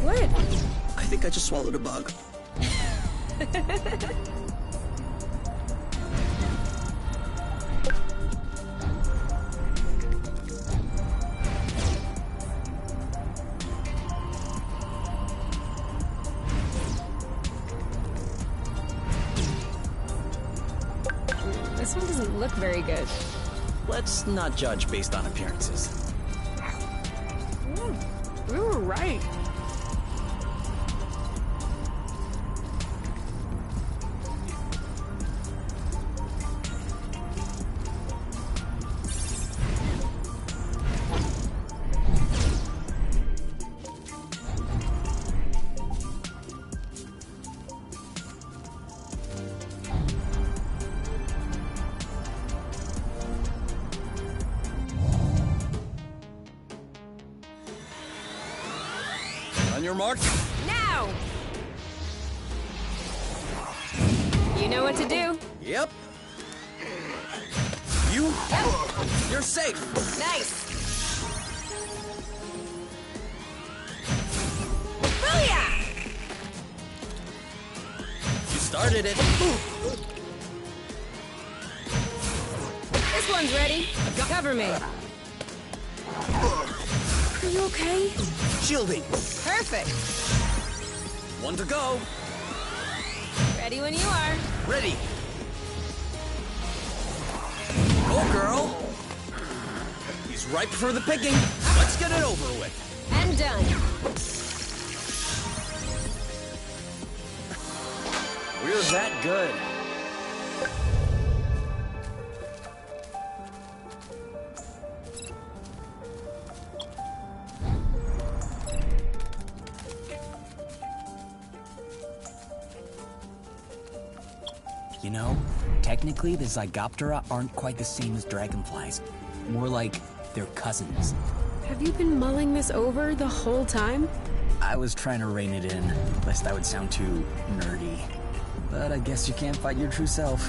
What? I think I just swallowed a bug. This one doesn't look very good. Let's not judge based on appearances. We were right. On your mark. Now! You know what to do. Yep. You. You're safe. Nice. Booyah! You started it. This one's ready. Cover me. Are you okay? Shielding. Perfect. One to go. Ready when you are. Ready. Go, girl. He's ripe for the picking. Let's get it over with. And done. We're that good. You know, technically the Zygoptera aren't quite the same as dragonflies. More like they're cousins. Have you been mulling this over the whole time? I was trying to rein it in, lest I would sound too nerdy. But I guess you can't fight your true self.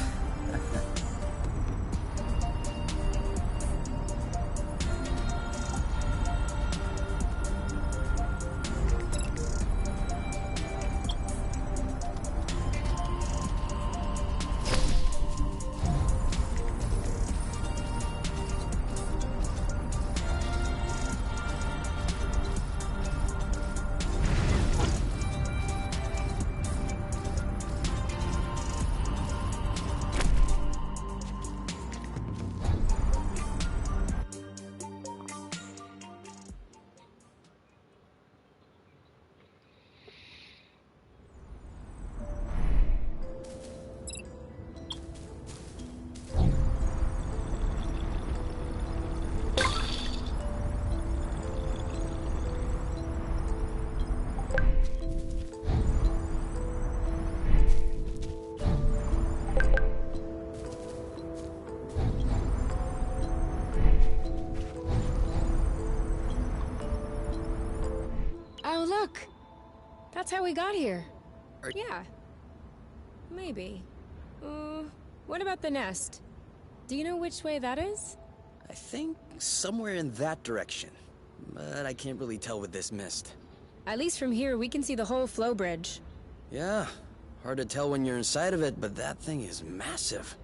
That's how we got here. Are- Yeah. Maybe. What about the nest? Do you know which way that is? I think somewhere in that direction. But I can't really tell with this mist. At least from here, we can see the whole flow bridge. Yeah, hard to tell when you're inside of it, but that thing is massive.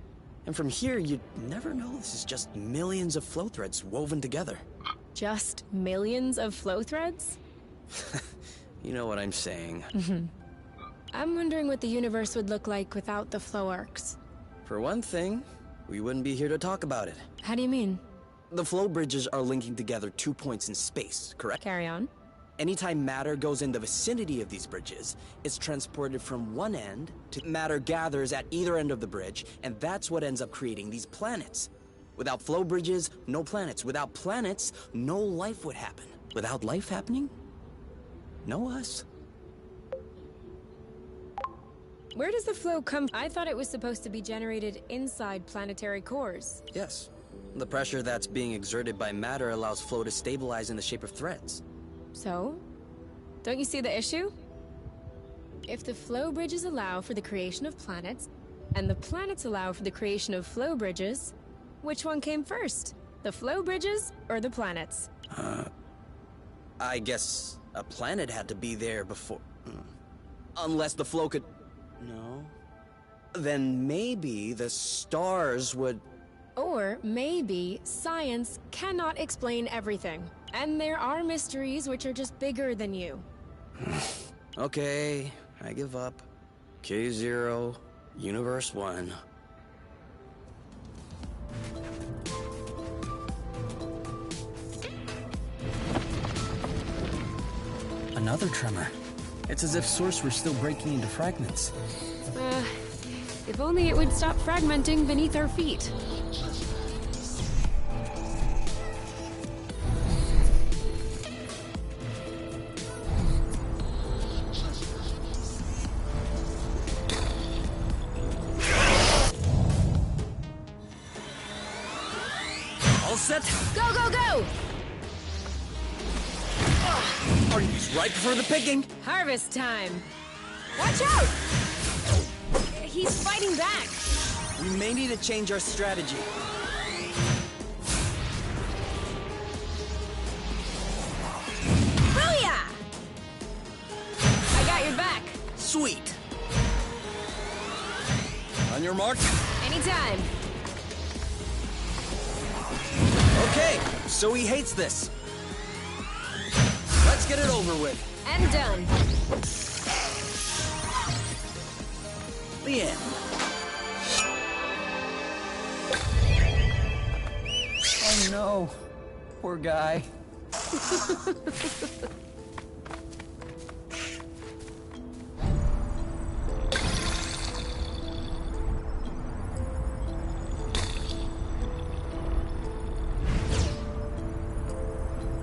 And from here, you'd never know this is just millions of flow threads woven together. Just millions of flow threads? You know what I'm saying. I'm wondering what the universe would look like without the flow arcs. For one thing, we wouldn't be here to talk about it. How do you mean? The flow bridges are linking together 2 points in space, correct? Carry on. Anytime matter goes in the vicinity of these bridges, it's transported from one end to matter gathers at either end of the bridge, and that's what ends up creating these planets. Without flow bridges, no planets. Without planets, no life would happen. Without life happening, no us. Where does the flow come? I thought it was supposed to be generated inside planetary cores. Yes. The pressure that's being exerted by matter allows flow to stabilize in the shape of threads. So? Don't you see the issue? If the flow bridges allow for the creation of planets, and the planets allow for the creation of flow bridges, which one came first? The flow bridges or the planets? I guess a planet had to be there before... Unless the flow could... No. Then maybe the stars would... Or maybe science cannot explain everything, and there are mysteries which are just bigger than you. Okay, I give up. K0, Universe 1. Another tremor. It's as if Source were still breaking into fragments. If only it would stop fragmenting beneath our feet. All set? Go, go, go! Are you ripe for the picking? Harvest time! Watch out! He's fighting back! We may need to change our strategy. Booyah! I got your back. Sweet. On your mark? Anytime. Okay, so he hates this. Let's get it over with. And done. The end. Oh no. Poor guy.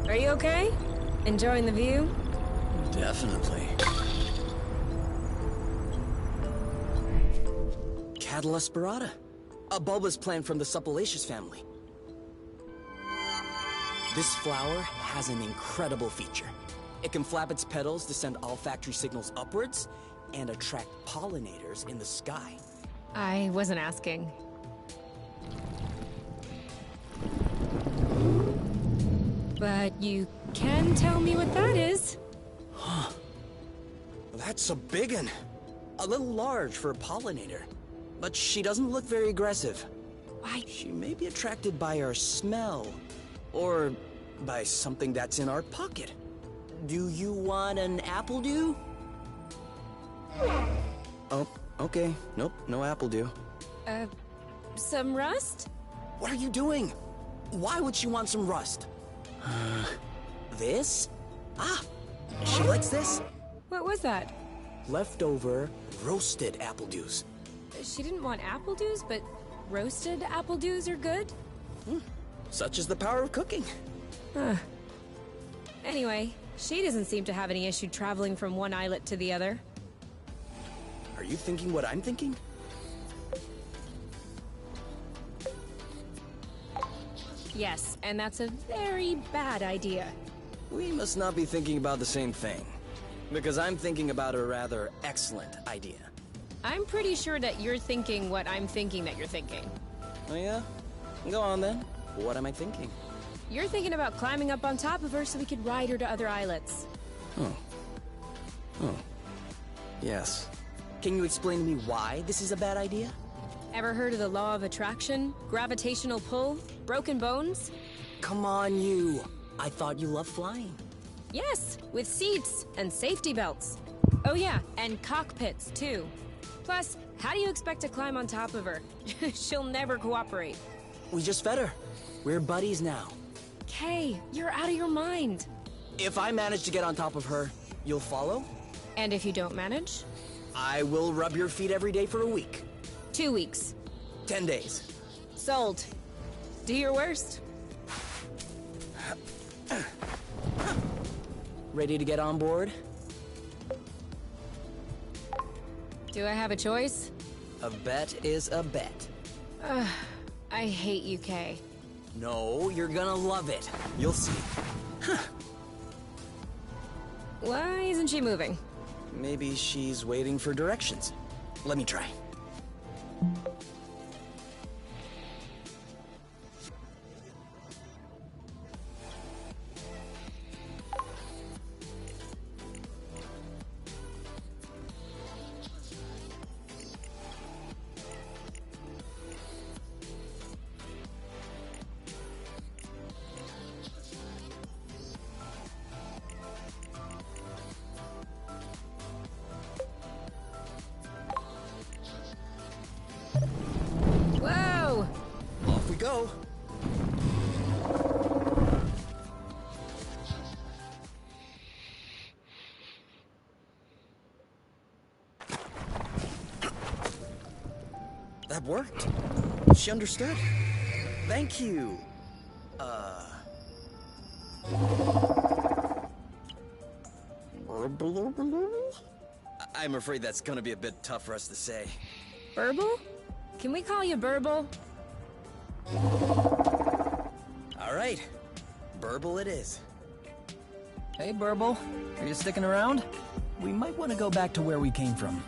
Are you okay? Enjoying the view? Definitely. Catala spirata. A bulbous plant from the Suppilaceous family. This flower has an incredible feature. It can flap its petals to send olfactory signals upwards and attract pollinators in the sky. I wasn't asking. But you can tell me what that is. That's a biggin'. A little large for a pollinator. But she doesn't look very aggressive. Why? She may be attracted by our smell. Or by something that's in our pocket. Do you want an apple dew? Oh, okay. Nope, no apple dew. Some rust? What are you doing? Why would she want some rust? This? Ah, she likes this. What was that? Leftover roasted apple dews. She didn't want apple dews, but roasted apple dews are good? Such is the power of cooking. Anyway, she doesn't seem to have any issue traveling from one islet to the other. Are you thinking what I'm thinking? Yes, and that's a very bad idea. We must not be thinking about the same thing. Because I'm thinking about a rather excellent idea. I'm pretty sure that you're thinking what I'm thinking that you're thinking. Oh yeah? Go on then. What am I thinking? You're thinking about climbing up on top of her so we could ride her to other islets. Oh. Yes. Can you explain to me why this is a bad idea? Ever heard of the law of attraction? Gravitational pull? Broken bones? Come on, you. I thought you loved flying. Yes, with seats and safety belts. Oh yeah, and cockpits too. Plus, how do you expect to climb on top of her? She'll never cooperate. We just fed her. We're buddies now. Kay, you're out of your mind. If I manage to get on top of her, you'll follow? And if you don't manage? I will rub your feet every day for a week. 2 weeks. 10 days. Sold. Do your worst. Ready to get on board? Do I have a choice? A bet is a bet. I hate you, Kay. No, you're gonna love it. You'll see. Why isn't she moving? Maybe she's waiting for directions. Let me try. Whoa! Off we go. That worked. She understood. Thank you. I'm afraid that's gonna be a bit tough for us to say. Burble? Can we call you Burble? All right. Burble it is. Hey, Burble. Are you sticking around? We might want to go back to where we came from.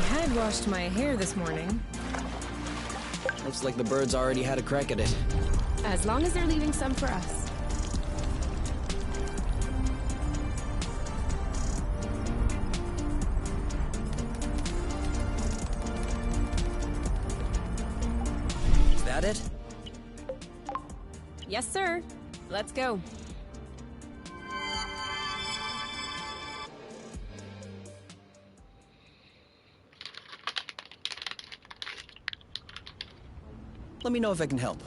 I washed my hair this morning. Looks like the birds already had a crack at it. As long as they're leaving some for us. Is that it? Yes, sir. Let's go. Let me know if I can help.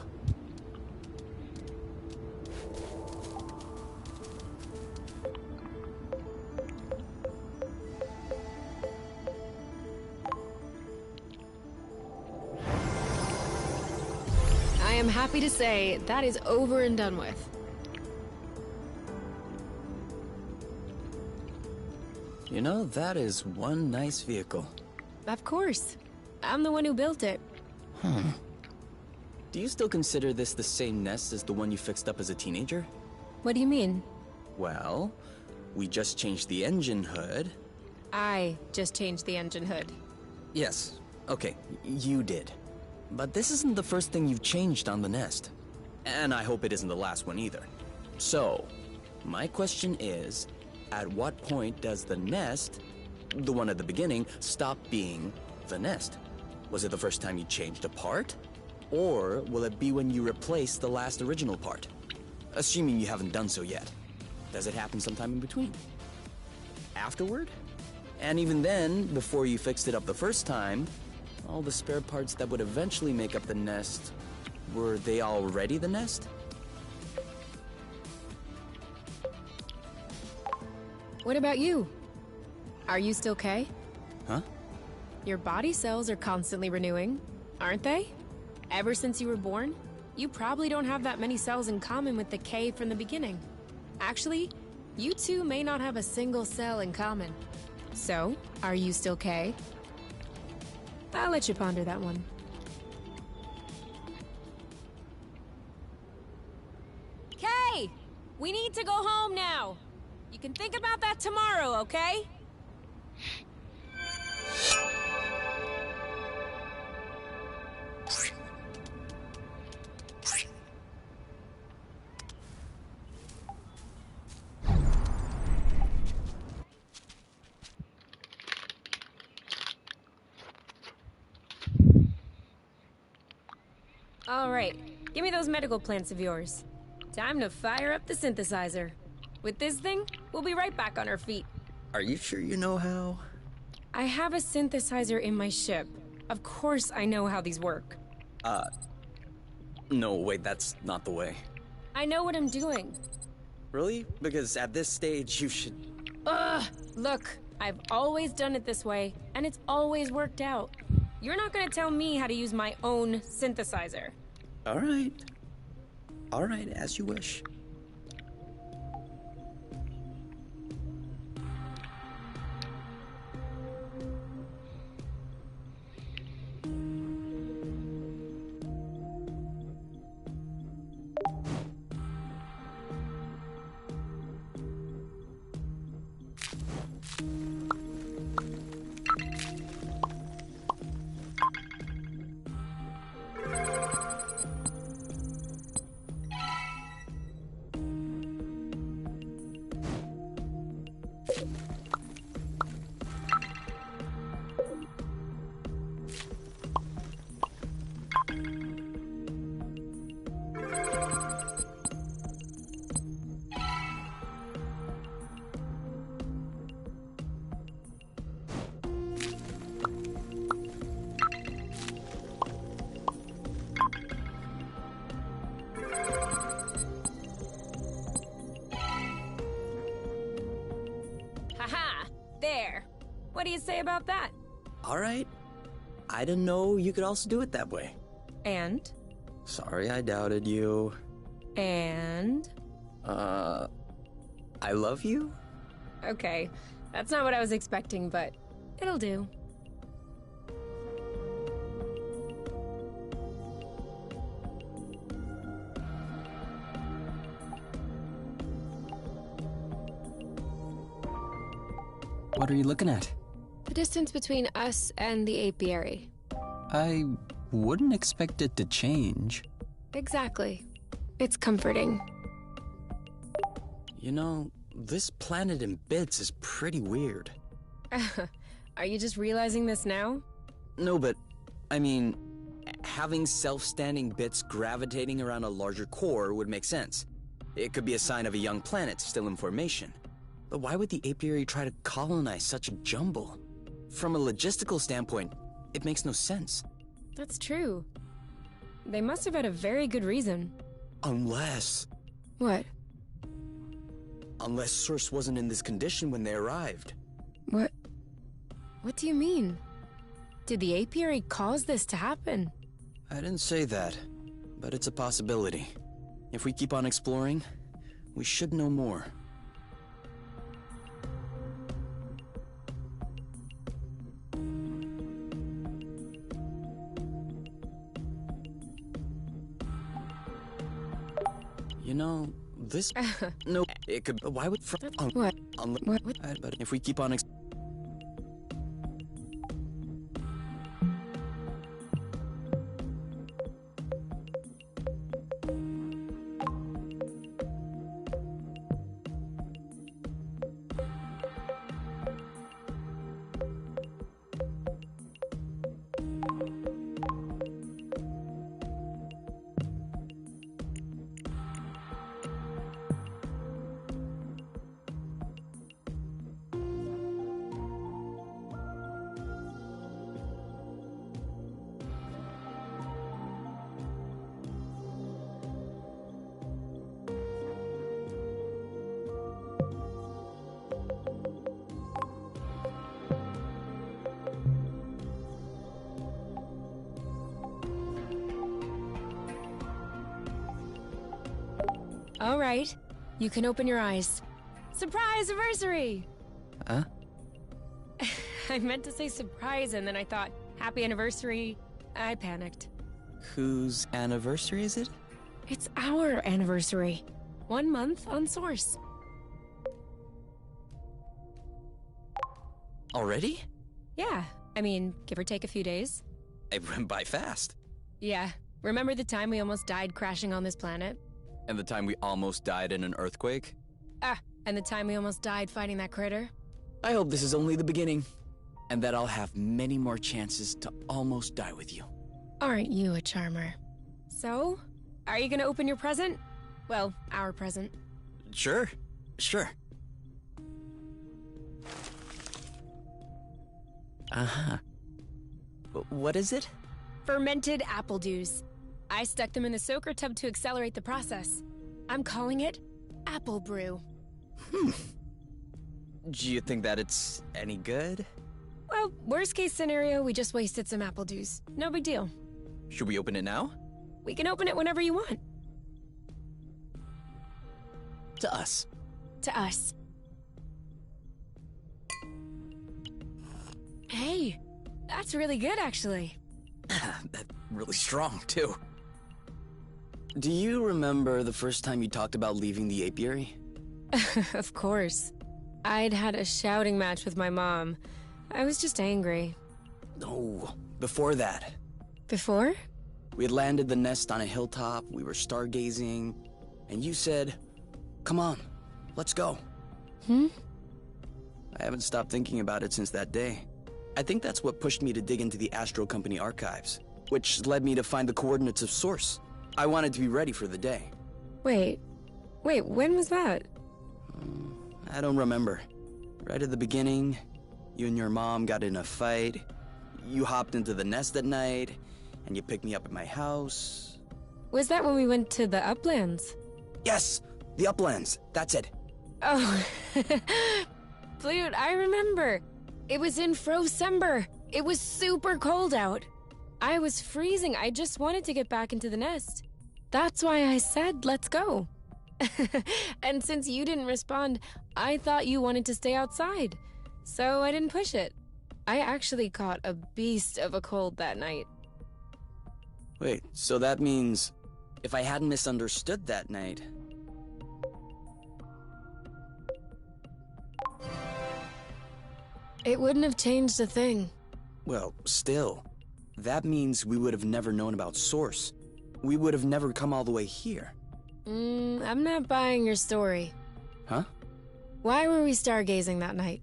I am happy to say that is over and done with. You know, that is one nice vehicle. Of course. I'm the one who built it. Do you still consider this the same nest as the one you fixed up as a teenager? What do you mean? Well, we just changed the engine hood. I just changed the engine hood. Yes, okay, you did. But this isn't the first thing you've changed on the nest. And I hope it isn't the last one either. So, my question is, at what point does the nest, the one at the beginning, stop being the nest? Was it the first time you changed a part? Or will it be when you replace the last original part? Assuming you haven't done so yet. Does it happen sometime in between? Afterward? And even then, before you fixed it up the first time, all the spare parts that would eventually make up the nest, were they already the nest? What about you? Are you still K? Huh? Your body cells are constantly renewing, aren't they? Ever since you were born, you probably don't have that many cells in common with the K from the beginning. Actually, you two may not have a single cell in common. So, are you still K? I'll let you ponder that one. K! We need to go home now! You can think about that tomorrow, okay? All right, give me those medical plants of yours. Time to fire up the synthesizer. With this thing, we'll be right back on our feet. Are you sure you know how? I have a synthesizer in my ship. Of course I know how these work. No, wait, that's not the way. I know what I'm doing. Really? Because at this stage, you should... Ugh! Look, I've always done it this way, and it's always worked out. You're not gonna tell me how to use my own synthesizer. All right. All right, as you wish. Haha! There! What do you say about that? All right. I didn't know you could also do it that way. And? Sorry I doubted you. And? I love you? Okay, that's not what I was expecting, but it'll do. What are you looking at? The distance between us and the apiary. I wouldn't expect it to change. Exactly. It's comforting. You know, this planet in bits is pretty weird. Are you just realizing this now? No, but, I mean, having self-standing bits gravitating around a larger core would make sense. It could be a sign of a young planet still in formation. But why would the apiary try to colonize such a jumble? From a logistical standpoint, it makes no sense. That's true. They must have had a very good reason. Unless What? Source wasn't in this condition when they arrived. What? What do you mean? Did the apiary cause this to happen? I didn't say that, but it's a possibility. If we keep on exploring, we should know more. You know, this... No, it could... Why would... What? What? But if we keep on... All right. You can open your eyes. Surprise anniversary! Huh? I meant to say surprise, and then I thought, happy anniversary. I panicked. Whose anniversary is it? It's our anniversary. 1 month on Source. Already? Yeah, I mean, give or take a few days. It went by fast. Yeah, remember the time we almost died crashing on this planet? And the time we almost died in an earthquake? And the time we almost died fighting that critter? I hope this is only the beginning, and that I'll have many more chances to almost die with you. Aren't you a charmer? So, are you gonna open your present? Well, our present. Sure. Uh-huh. What is it? Fermented apple dews. I stuck them in the soaker tub to accelerate the process. I'm calling it Apple Brew. Do you think that it's any good? Well, worst case scenario, we just wasted some apple dews. No big deal. Should we open it now? We can open it whenever you want. To us. To us. Hey, that's really good, actually. That's really strong, too. Do you remember the first time you talked about leaving the apiary? Of course. I'd had a shouting match with my mom. I was just angry. No, before that. Before? We had landed the nest on a hilltop, we were stargazing, and you said, "Come on, let's go." I haven't stopped thinking about it since that day. I think that's what pushed me to dig into the Astro Company archives, which led me to find the coordinates of Source. I wanted to be ready for the day. Wait, when was that? I don't remember. Right at the beginning, you and your mom got in a fight. You hopped into the nest at night, and you picked me up at my house. Was that when we went to the Uplands? Yes, the Uplands. That's it. Oh, dude, I remember. It was in Frocember. It was super cold out. I was freezing. I just wanted to get back into the nest. That's why I said, let's go. And since you didn't respond, I thought you wanted to stay outside. So I didn't push it. I actually caught a beast of a cold that night. Wait, so that means if I hadn't misunderstood that night... It wouldn't have changed a thing. Well, still, that means we would have never known about Source. We would have never come all the way here. I'm not buying your story. Huh? Why were we stargazing that night?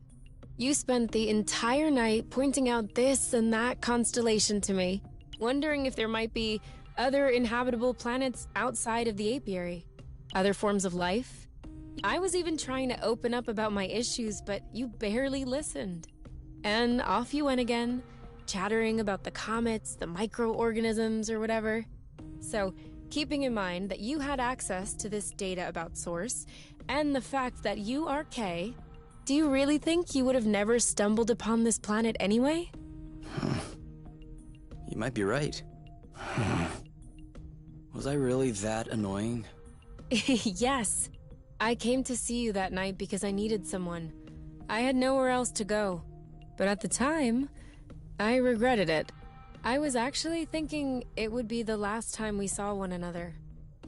You spent the entire night pointing out this and that constellation to me, wondering if there might be other inhabitable planets outside of the apiary. Other forms of life? I was even trying to open up about my issues, but you barely listened. And off you went again, chattering about the comets, the microorganisms, or whatever. So, keeping in mind that you had access to this data about Source, and the fact that you are Kay, do you really think you would have never stumbled upon this planet anyway? You might be right. Was I really that annoying? Yes. I came to see you that night because I needed someone. I had nowhere else to go. But at the time, I regretted it. I was actually thinking it would be the last time we saw one another.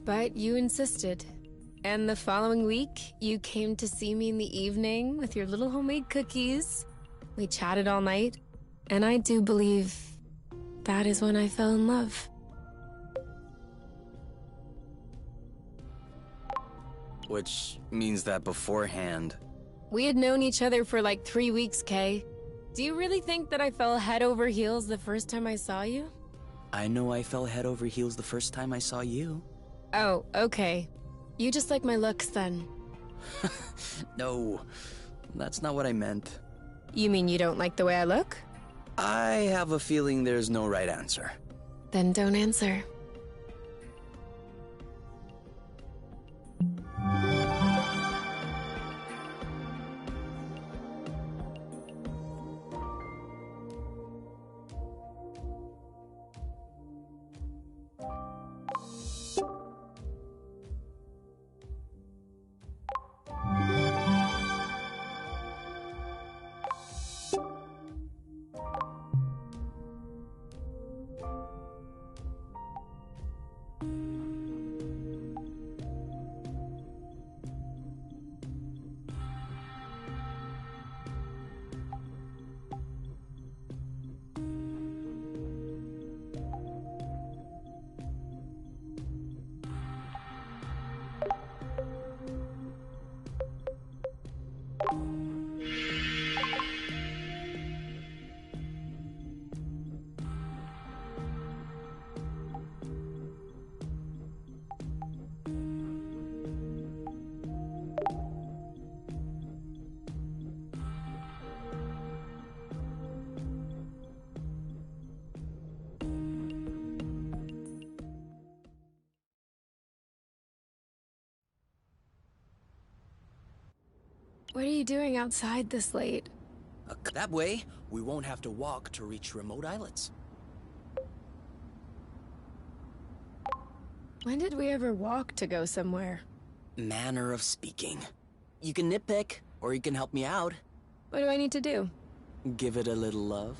But you insisted. And the following week, you came to see me in the evening with your little homemade cookies. We chatted all night, and I do believe that is when I fell in love. Which means that beforehand... We had known each other for like 3 weeks, Kay. Do you really think that I fell head over heels the first time I saw you? I know I fell head over heels the first time I saw you. Oh, okay. You just like my looks then. No, that's not what I meant. You mean you don't like the way I look? I have a feeling there's no right answer. Then don't answer. What are you doing outside this late? That way, we won't have to walk to reach remote islets. When did we ever walk to go somewhere? Manner of speaking. You can nitpick, or you can help me out. What do I need to do? Give it a little love.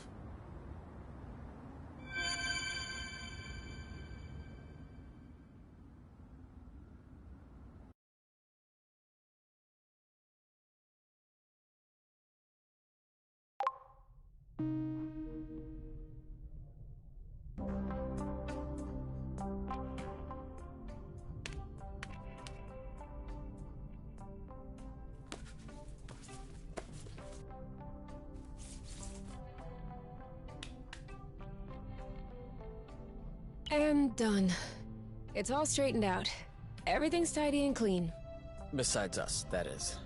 And done. It's all straightened out. Everything's tidy and clean. Besides us, that is.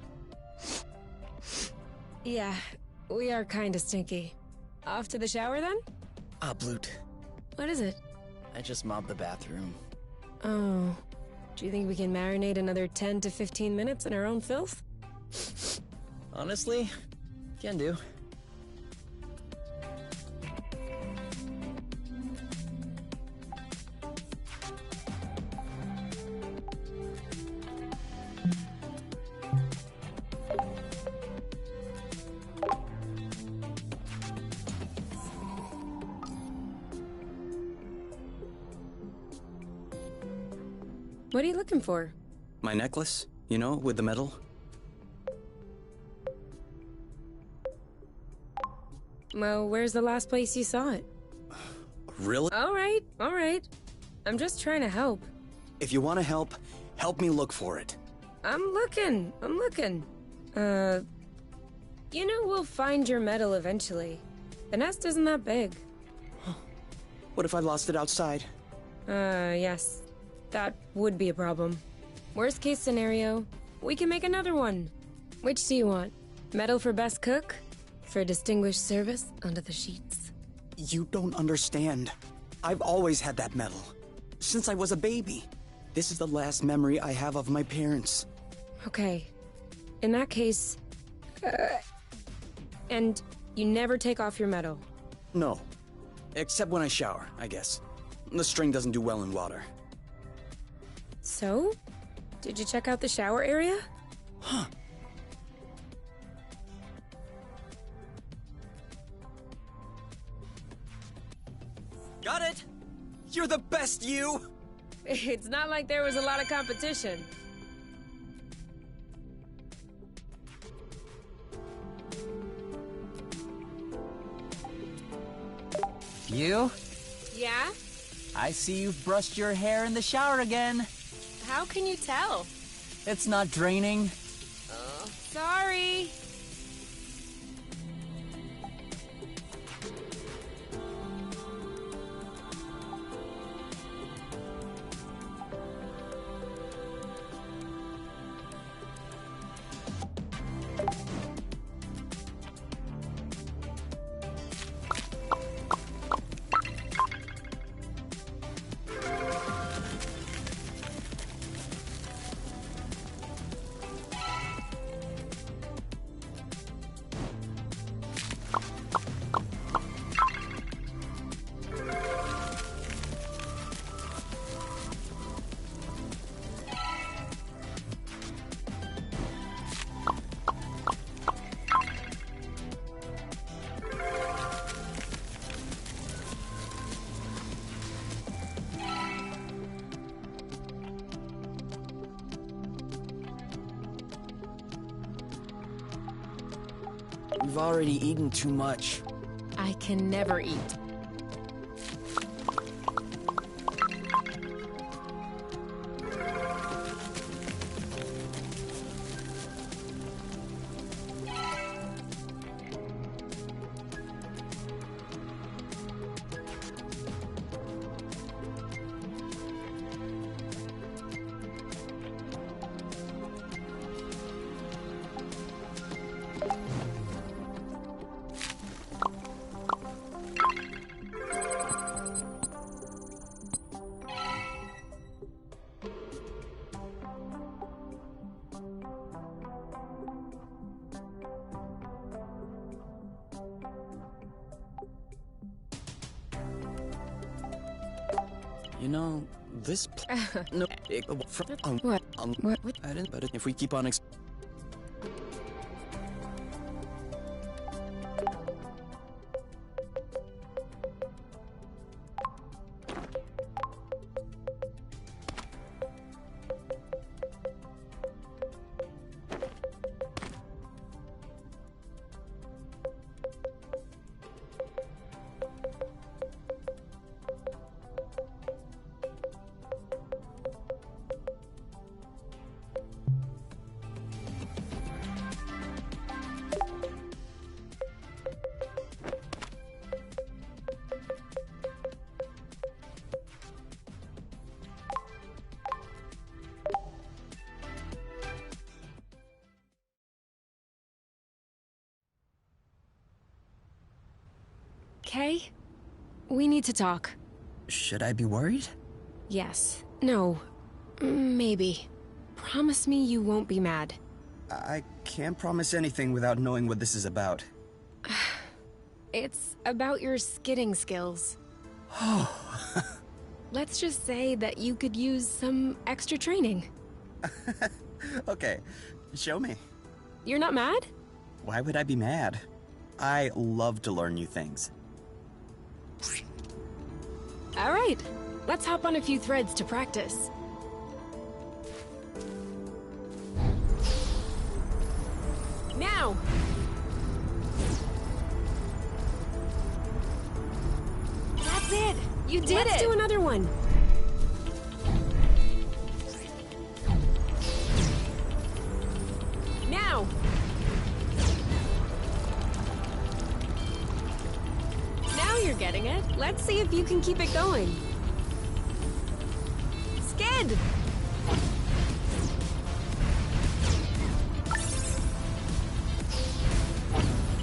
Yeah, we are kinda stinky. Off to the shower then? Ah, Bloot. What is it? I just mobbed the bathroom. Oh. Do you think we can marinate another 10 to 15 minutes in our own filth? Honestly, can do. What are you looking for? My necklace, you know, with the medal. Well, where's the last place you saw it? Really? Alright. I'm just trying to help. If you want to help, help me look for it. I'm looking. You know we'll find your medal eventually. The nest isn't that big. What if I lost it outside? Yes. That would be a problem. Worst case scenario, we can make another one. Which do you want? Medal for best cook? For distinguished service under the sheets? You don't understand. I've always had that medal. Since I was a baby. This is the last memory I have of my parents. Okay. In that case... and you never take off your medal? No. Except when I shower, I guess. The string doesn't do well in water. So? Did you check out the shower area? Huh. Got it! You're the best, you! It's not like there was a lot of competition. You? Yeah? I see you've brushed your hair in the shower again. How can you tell? It's not draining. Sorry. We've already eaten too much. I can never eat. You know, this... no, What? What? I didn't, but if we keep on... Kay? We need to talk. Should I be worried? Yes. No. Maybe. Promise me you won't be mad. I can't promise anything without knowing what this is about. It's about your skidding skills. Let's just say that you could use some extra training. Okay, show me. You're not mad? Why would I be mad? I love to learn new things. All right. Let's hop on a few threads to practice. Now! That's it! You did it! Let's do another one! Now! Now you're getting it. Let's see if you can keep it going. Skid!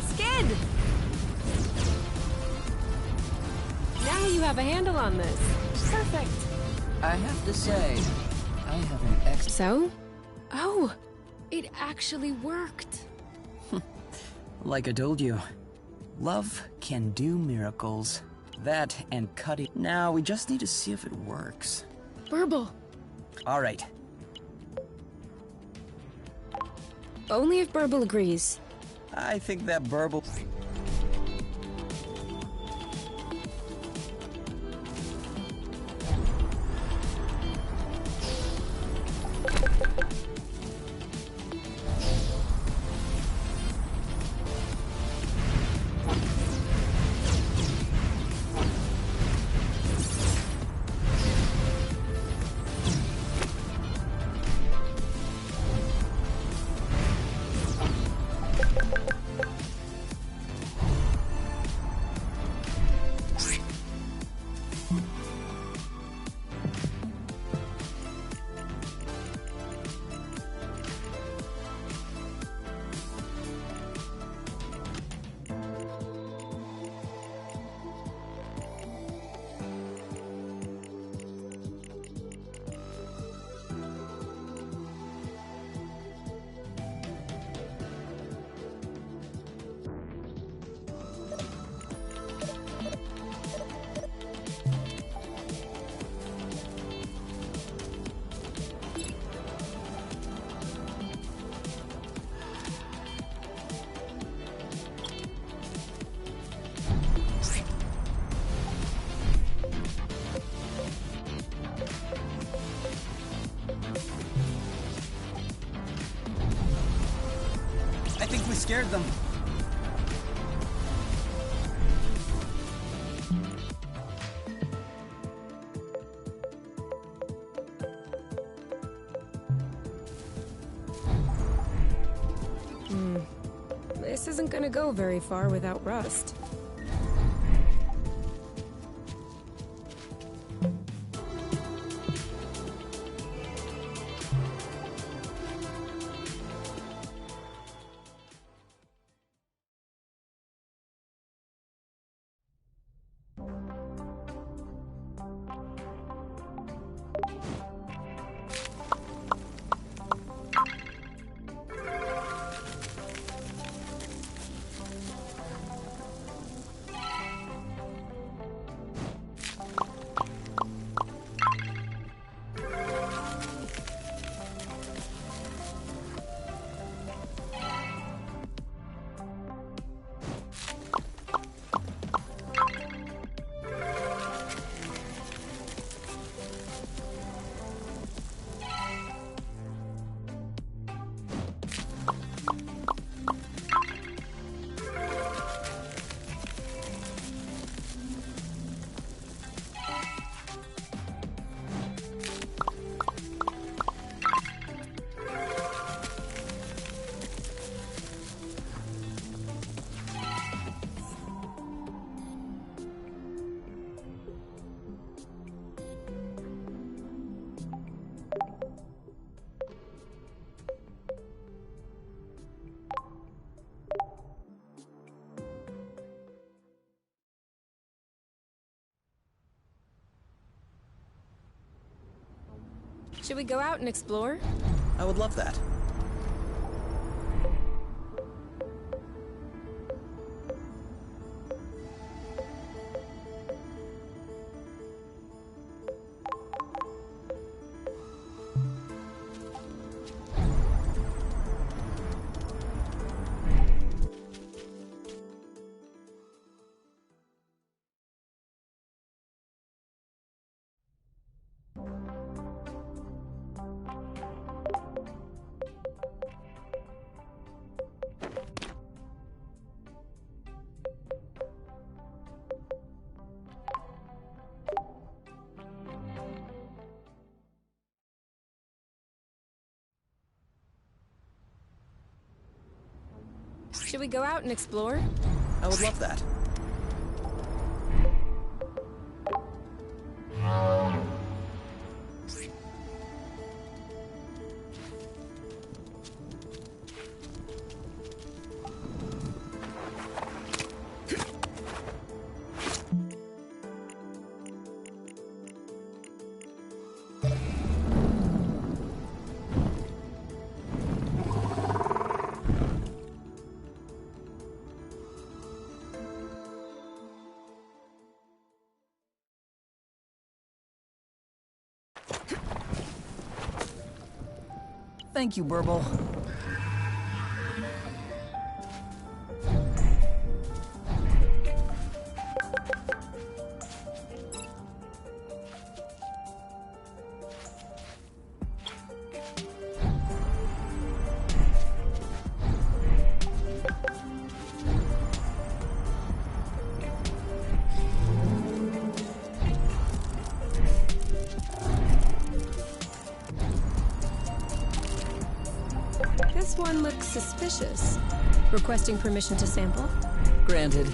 Skid! Now you have a handle on this. Perfect. I have to say, I have an So? Oh, it actually worked. Like I told you, love can do miracles. That and cutting. Now we just need to see if it works. Burble. All right. Only if Burble agrees. I think that burble. I think we scared them. This isn't gonna go very far without Rust. Should we go out and explore? I would love that. Should we go out and explore? I would love that. Thank you, Burble. This one looks suspicious. Requesting permission to sample? Granted.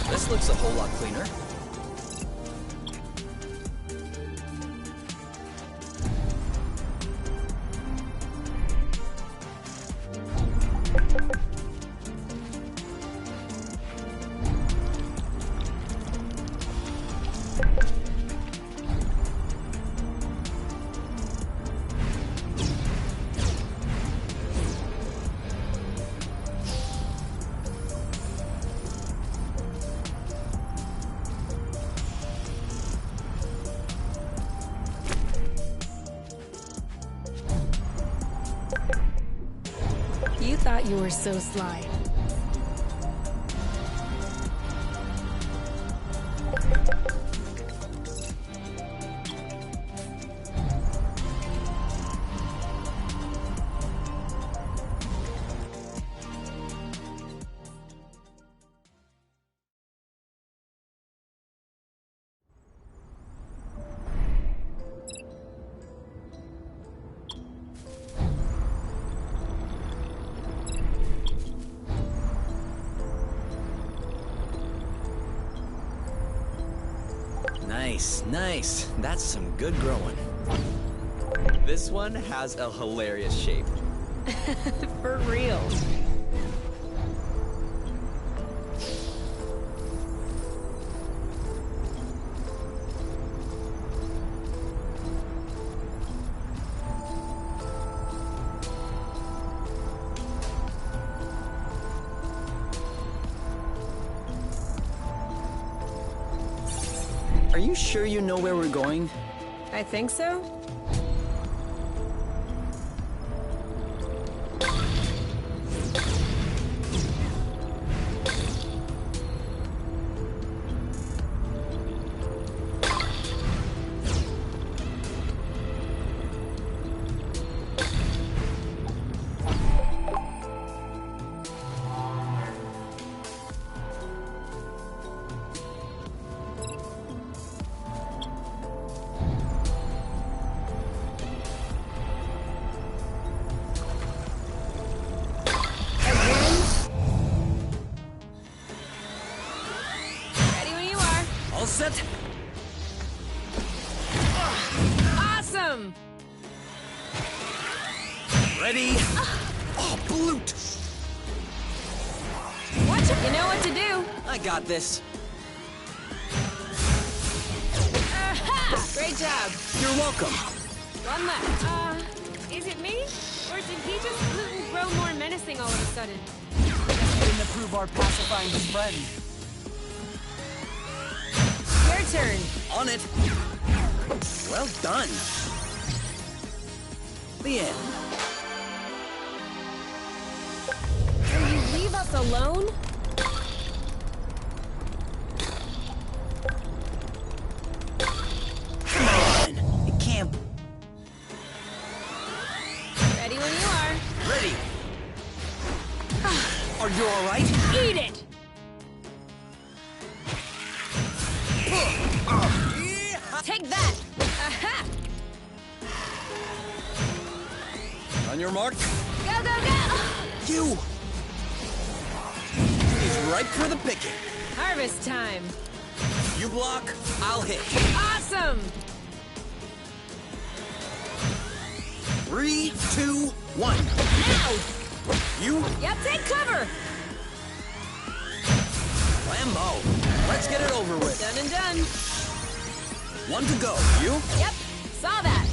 This looks a whole lot cleaner. You thought you were so sly. Nice, nice. That's some good growing. This one has a hilarious shape. For real. Are you sure you know where we're going? I think so. set. Awesome! Ready? Oh, bloot! Watch it. You know what to do. I got this. Aha! Great job. You're welcome. One left. Is it me? Or did he just grow more menacing all of a sudden? Didn't approve our pacifying his friend. Your turn. On it. Well done. The end. Will you leave us alone? Come on. It can't. Ready when you are. Ready. Are you all right? Eat it! Take that! Aha! On your mark. Go, go, go! You. He's ripe for the picking. Harvest time. You block, I'll hit. Awesome! 3, 2, 1. Now! You. Yep, take cover! Lambo. Let's get it over with. Done and done. 1 to go. You. Yep, saw that.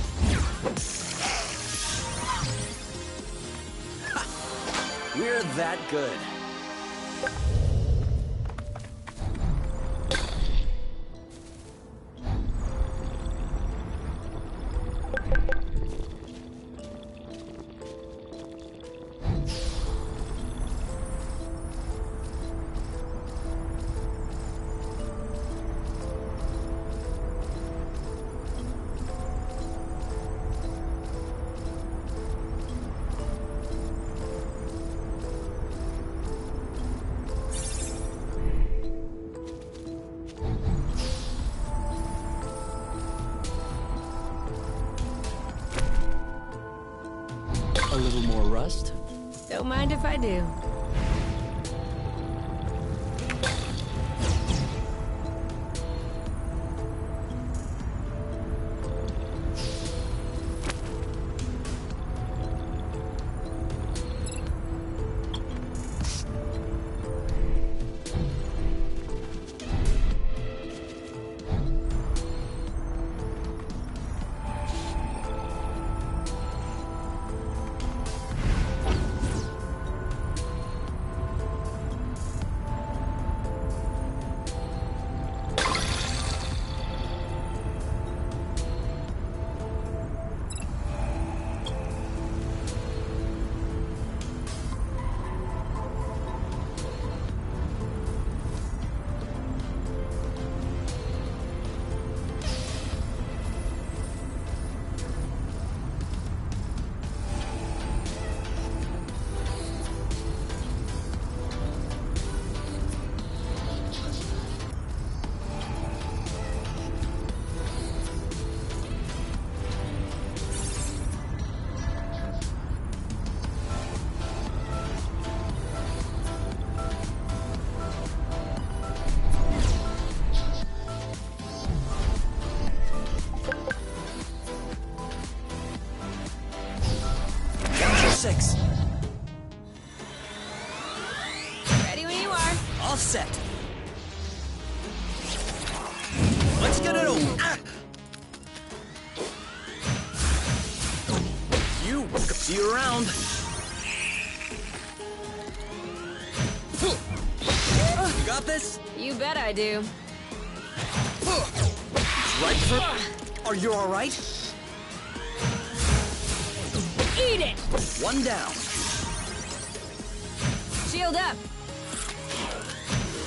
We're that good. A little more rust? Don't mind if I do. Six. Ready when you are. All set. Let's get it over. Ah! You. See you around. You got this? You bet I do. Right for... Are you all right? Eat it! 1 down. Shield up.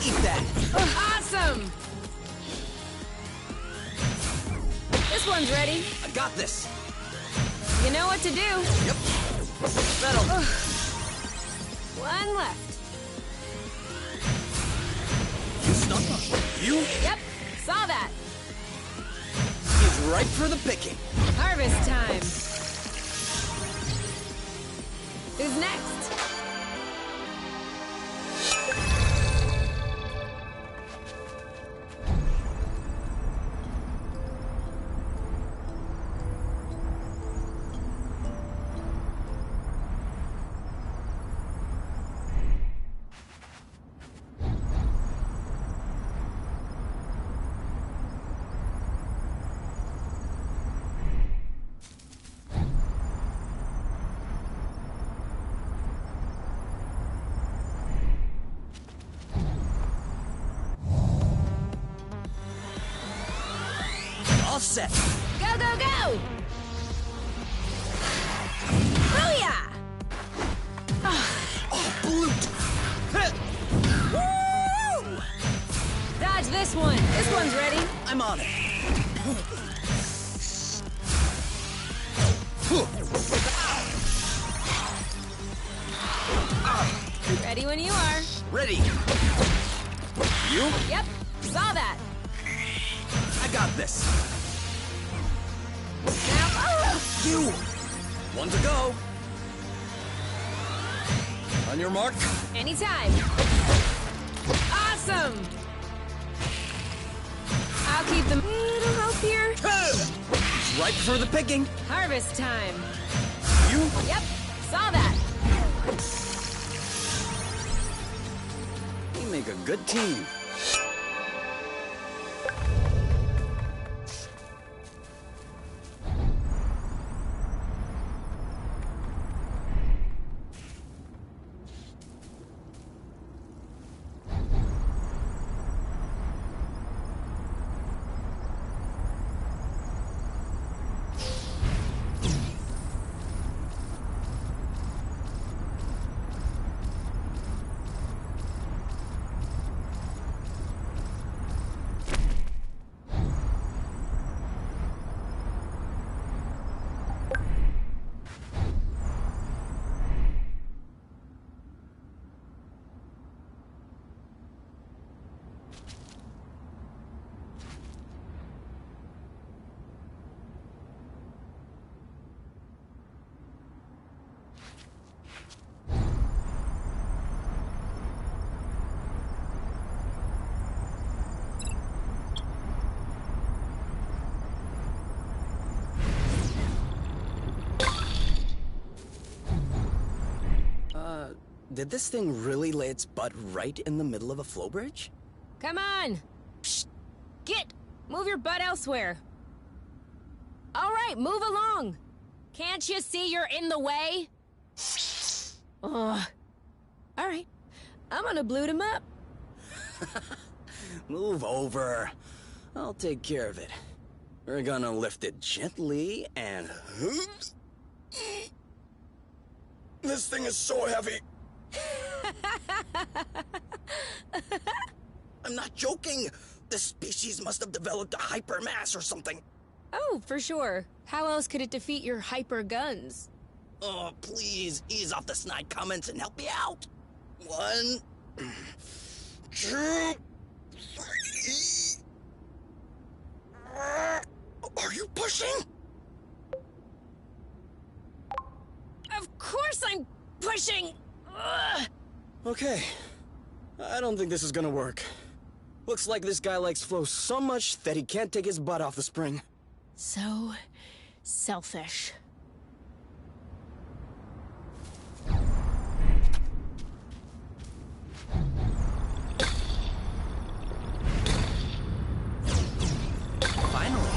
Eat that. Awesome! This one's ready. I got this. You know what to do. Yep. That'll... One left. You stuck. You? Yep, saw that. He's ripe for the picking. Harvest time. Who's next? All set. Go, go, go! Booyah! Oh, Bloot! Woo! Dodge this one. This one's ready. I'm on it. Ready when you are. Ready. You? Yep, saw that. I got this. Now, oh! You! One to go. On your mark. Anytime. Awesome! I'll keep them a little healthier. It's ripe for the picking. Harvest time. You? Yep, saw that. We make a good team. Did this thing really lay its butt right in the middle of a flow bridge? Come on. Psst. Get. Move your butt elsewhere. All right, move along. Can't you see you're in the way? Ugh. All right, I'm gonna bloot him up. Move over. I'll take care of it. We're gonna lift it gently and... This thing is so heavy. I'm not joking. This species must have developed a hypermass or something. Oh, for sure. How else could it defeat your hyper guns? Oh, please, ease off the snide comments and help me out. 1, 2, 3. Are you pushing? Of course I'm pushing! Ugh. Okay. I don't think this is gonna work. Looks like this guy likes flow so much that he can't take his butt off the spring. So selfish. Finally.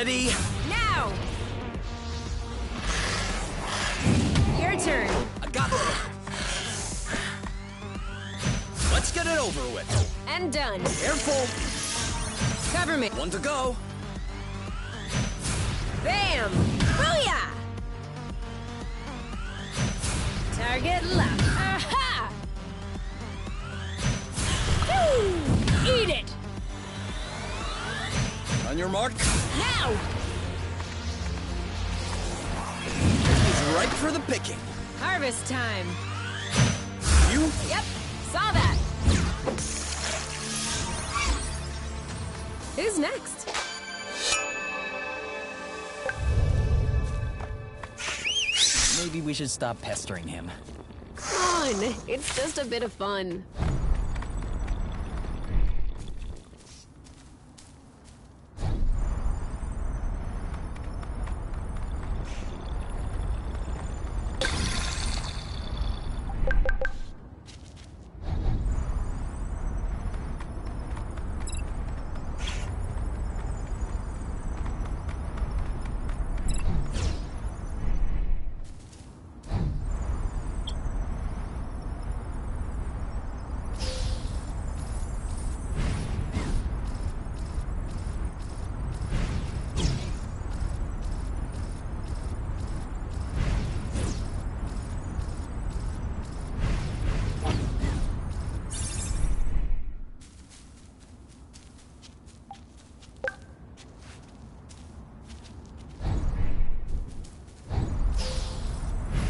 Ready? Now! Your turn. I got this. Let's get it over with. And done. Careful. Cover me. One to go. Bam! Booyah! Target left. Aha! Woo! Eat it! On your mark. Now! He's ripe for the picking. Harvest time. You? Yep, saw that. Who's next? Maybe we should stop pestering him. Come on, it's just a bit of fun.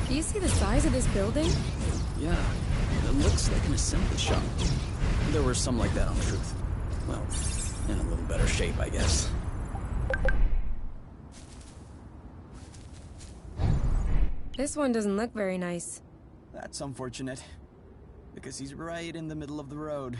Do you see the size of this building? Yeah, it looks like an assembly shop. There were some like that on Truth. Well, in a little better shape, I guess. This one doesn't look very nice. That's unfortunate. Because he's right in the middle of the road.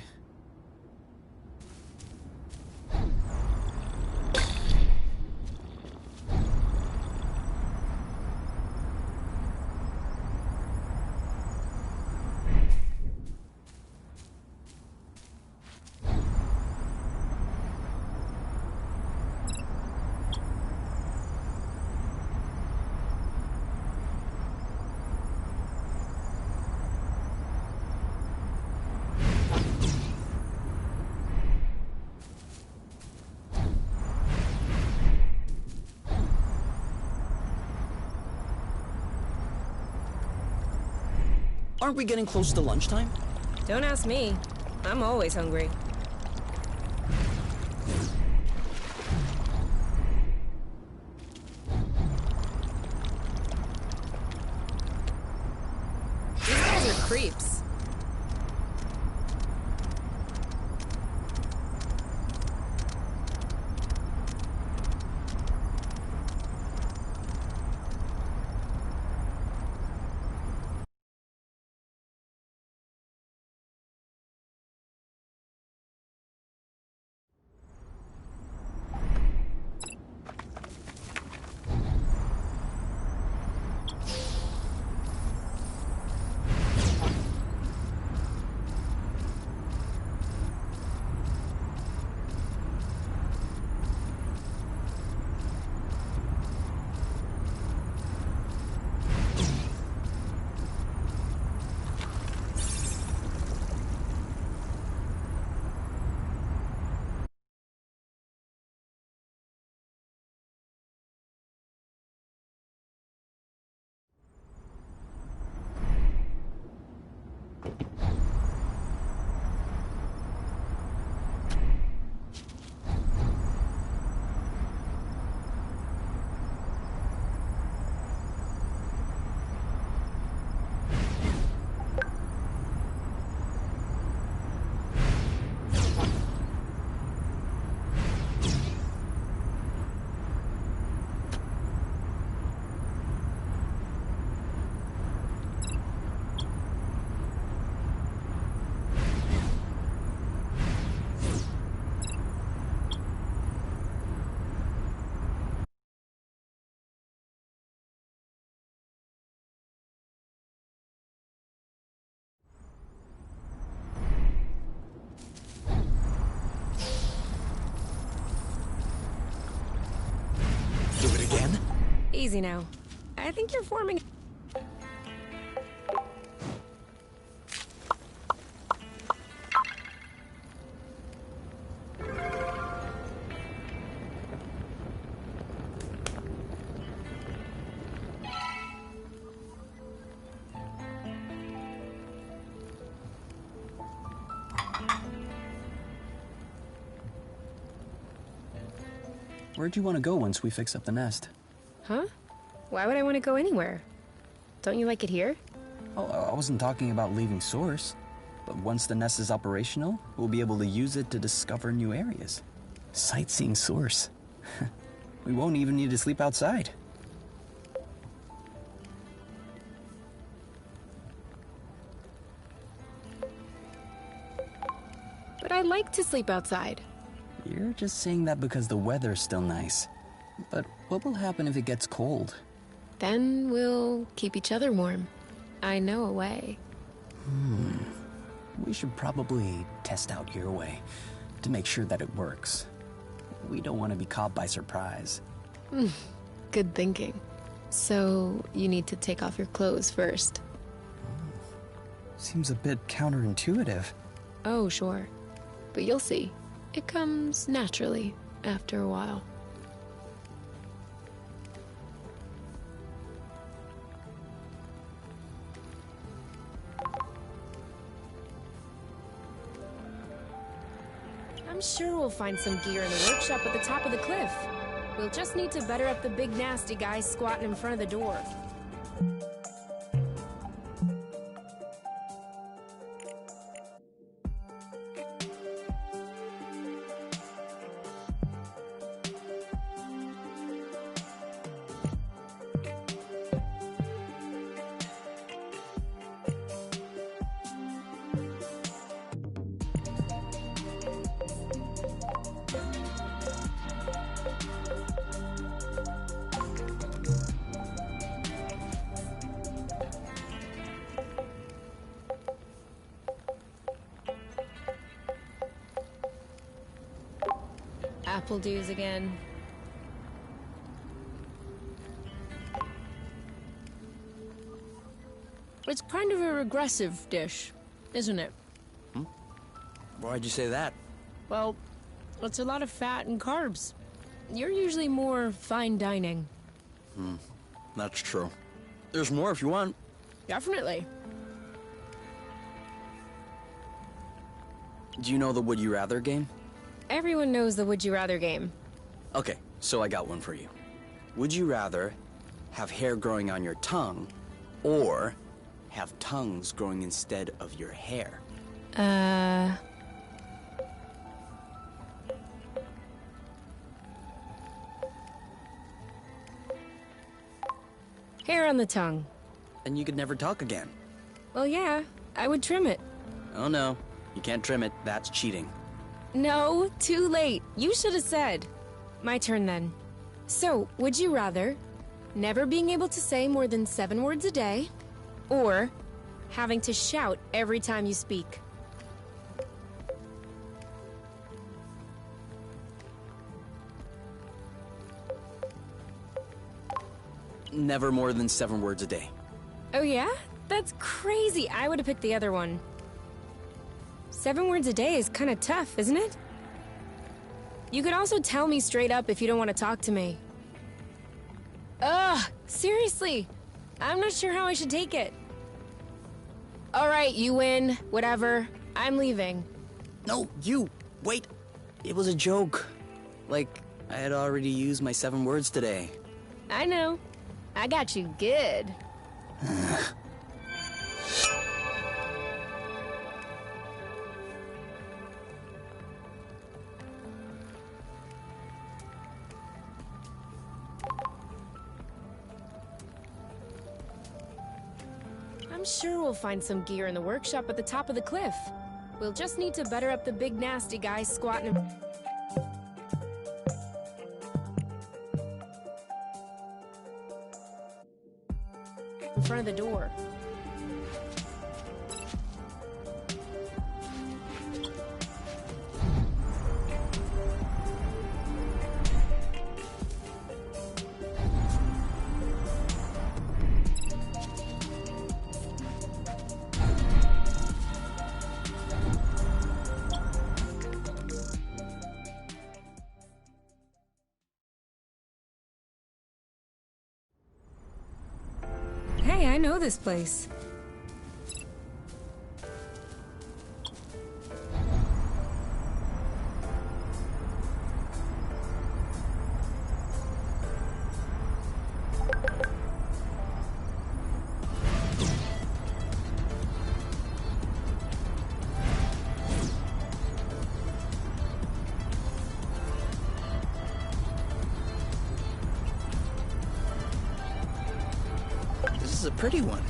Aren't we getting close to lunchtime? Don't ask me. I'm always hungry. These guys are creeps. Easy now. I think you're forming... Where'd you want to go once we fix up the nest? Huh? Why would I want to go anywhere? Don't you like it here? Oh, I wasn't talking about leaving Source. But once the nest is operational, we'll be able to use it to discover new areas. Sightseeing Source. We won't even need to sleep outside. But I like to sleep outside. You're just saying that because the weather's still nice. But what will happen if it gets cold? Then we'll keep each other warm. I know a way. We should probably test out your way to make sure that it works. We don't want to be caught by surprise. Good thinking. So, you need to take off your clothes first. Seems a bit counterintuitive. Oh, sure. But you'll see. It comes naturally after a while. I'm sure we'll find some gear in the workshop at the top of the cliff. We'll just need to better up the big nasty guy squatting in front of the door. Apple dews again. It's kind of a regressive dish, isn't it? Why'd you say that? Well, it's a lot of fat and carbs. You're usually more fine dining. That's true. There's more if you want. Definitely. Do you know the Would You Rather game? Everyone knows the Would You Rather game. Okay, so I got one for you. Would you rather have hair growing on your tongue or have tongues growing instead of your hair? Hair on the tongue. And you could never talk again. Well, yeah, I would trim it. Oh no, you can't trim it. That's cheating. No, too late. You should have said. My turn then. So, would you rather never being able to say more than 7 words a day, or having to shout every time you speak? Never more than 7 words a day. Oh yeah? That's crazy. I would have picked the other one. 7 words a day is kind of tough, isn't it? You could also tell me straight up if you don't want to talk to me. Ugh, seriously. I'm not sure how I should take it. Alright, you win. Whatever. I'm leaving. No, you! Wait! It was a joke. Like, I had already used my 7 words today. I know. I got you good. I'm sure we'll find some gear in the workshop at the top of the cliff. We'll just need to better up the big nasty guy squatting in front of the door. know this place. This is a pretty one.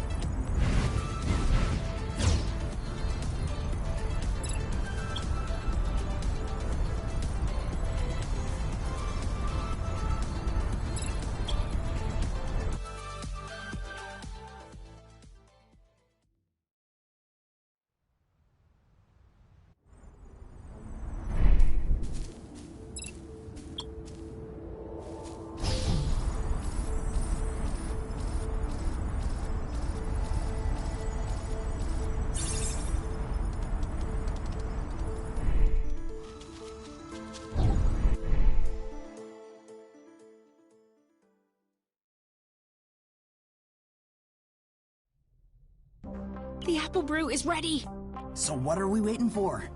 The apple brew is ready! So what are we waiting for?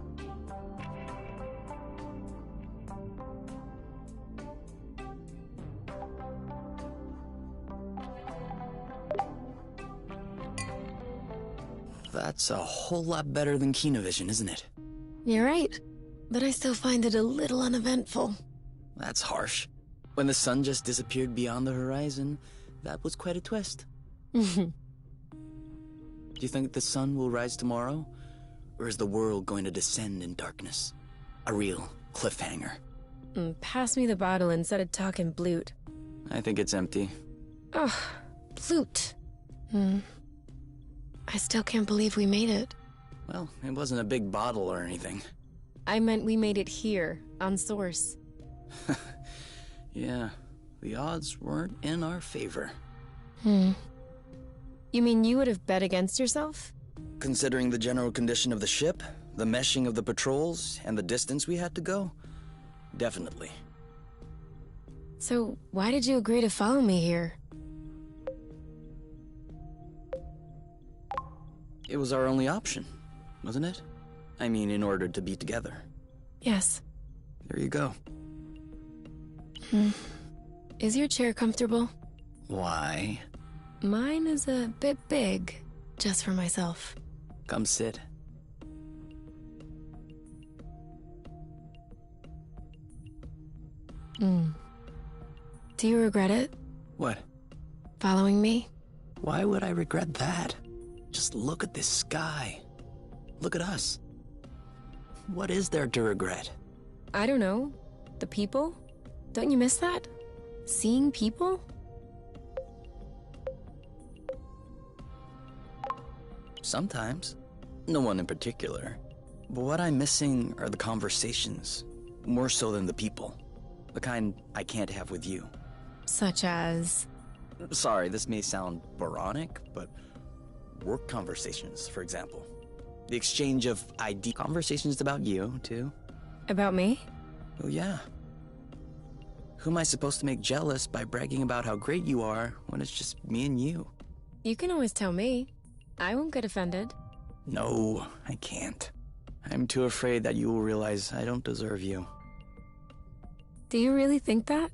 That's a whole lot better than Kinovision, isn't it? You're right, but I still find it a little uneventful. That's harsh. When the sun just disappeared beyond the horizon, that was quite a twist. Do you think the sun will rise tomorrow? Or is the world going to descend in darkness? A real cliffhanger. Pass me the bottle instead of talking blute. I think it's empty. Ugh, blute. I still can't believe we made it. Well, it wasn't a big bottle or anything. I meant we made it here, on Source. Yeah, the odds weren't in our favor. You mean you would have bet against yourself? Considering the general condition of the ship, the meshing of the patrols, and the distance we had to go, definitely. So, why did you agree to follow me here? It was our only option, wasn't it? I mean, in order to be together. Yes. There you go. Is your chair comfortable? Why? Mine is a bit big, just for myself. Come sit. Do you regret it? What? Following me? Why would I regret that? Just look at this sky. Look at us. What is there to regret? I don't know. The people? Don't you miss that? Seeing people? Sometimes. No one in particular. But what I'm missing are the conversations, more so than the people. The kind I can't have with you. Such as... Sorry, this may sound moronic, but work conversations, for example. The exchange of ID conversations about you, too. About me? Oh, yeah. Who am I supposed to make jealous by bragging about how great you are when it's just me and you? You can always tell me. I won't get offended. No, I can't. I'm too afraid that you will realize I don't deserve you. Do you really think that?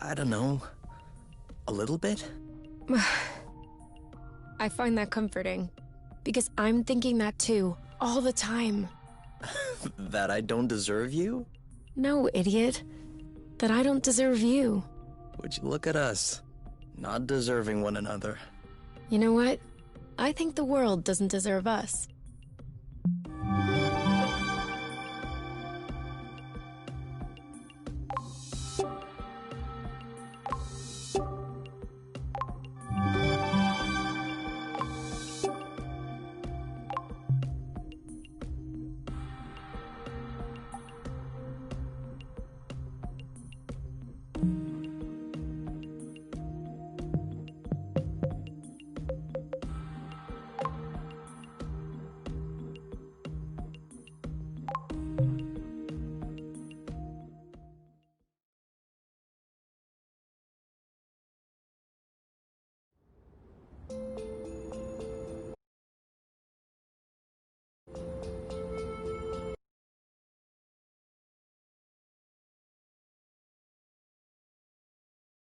I don't know. A little bit? I find that comforting. Because I'm thinking that too, all the time. That I don't deserve you? No, idiot. That I don't deserve you. Would you look at us? Not deserving one another. You know what? I think the world doesn't deserve us.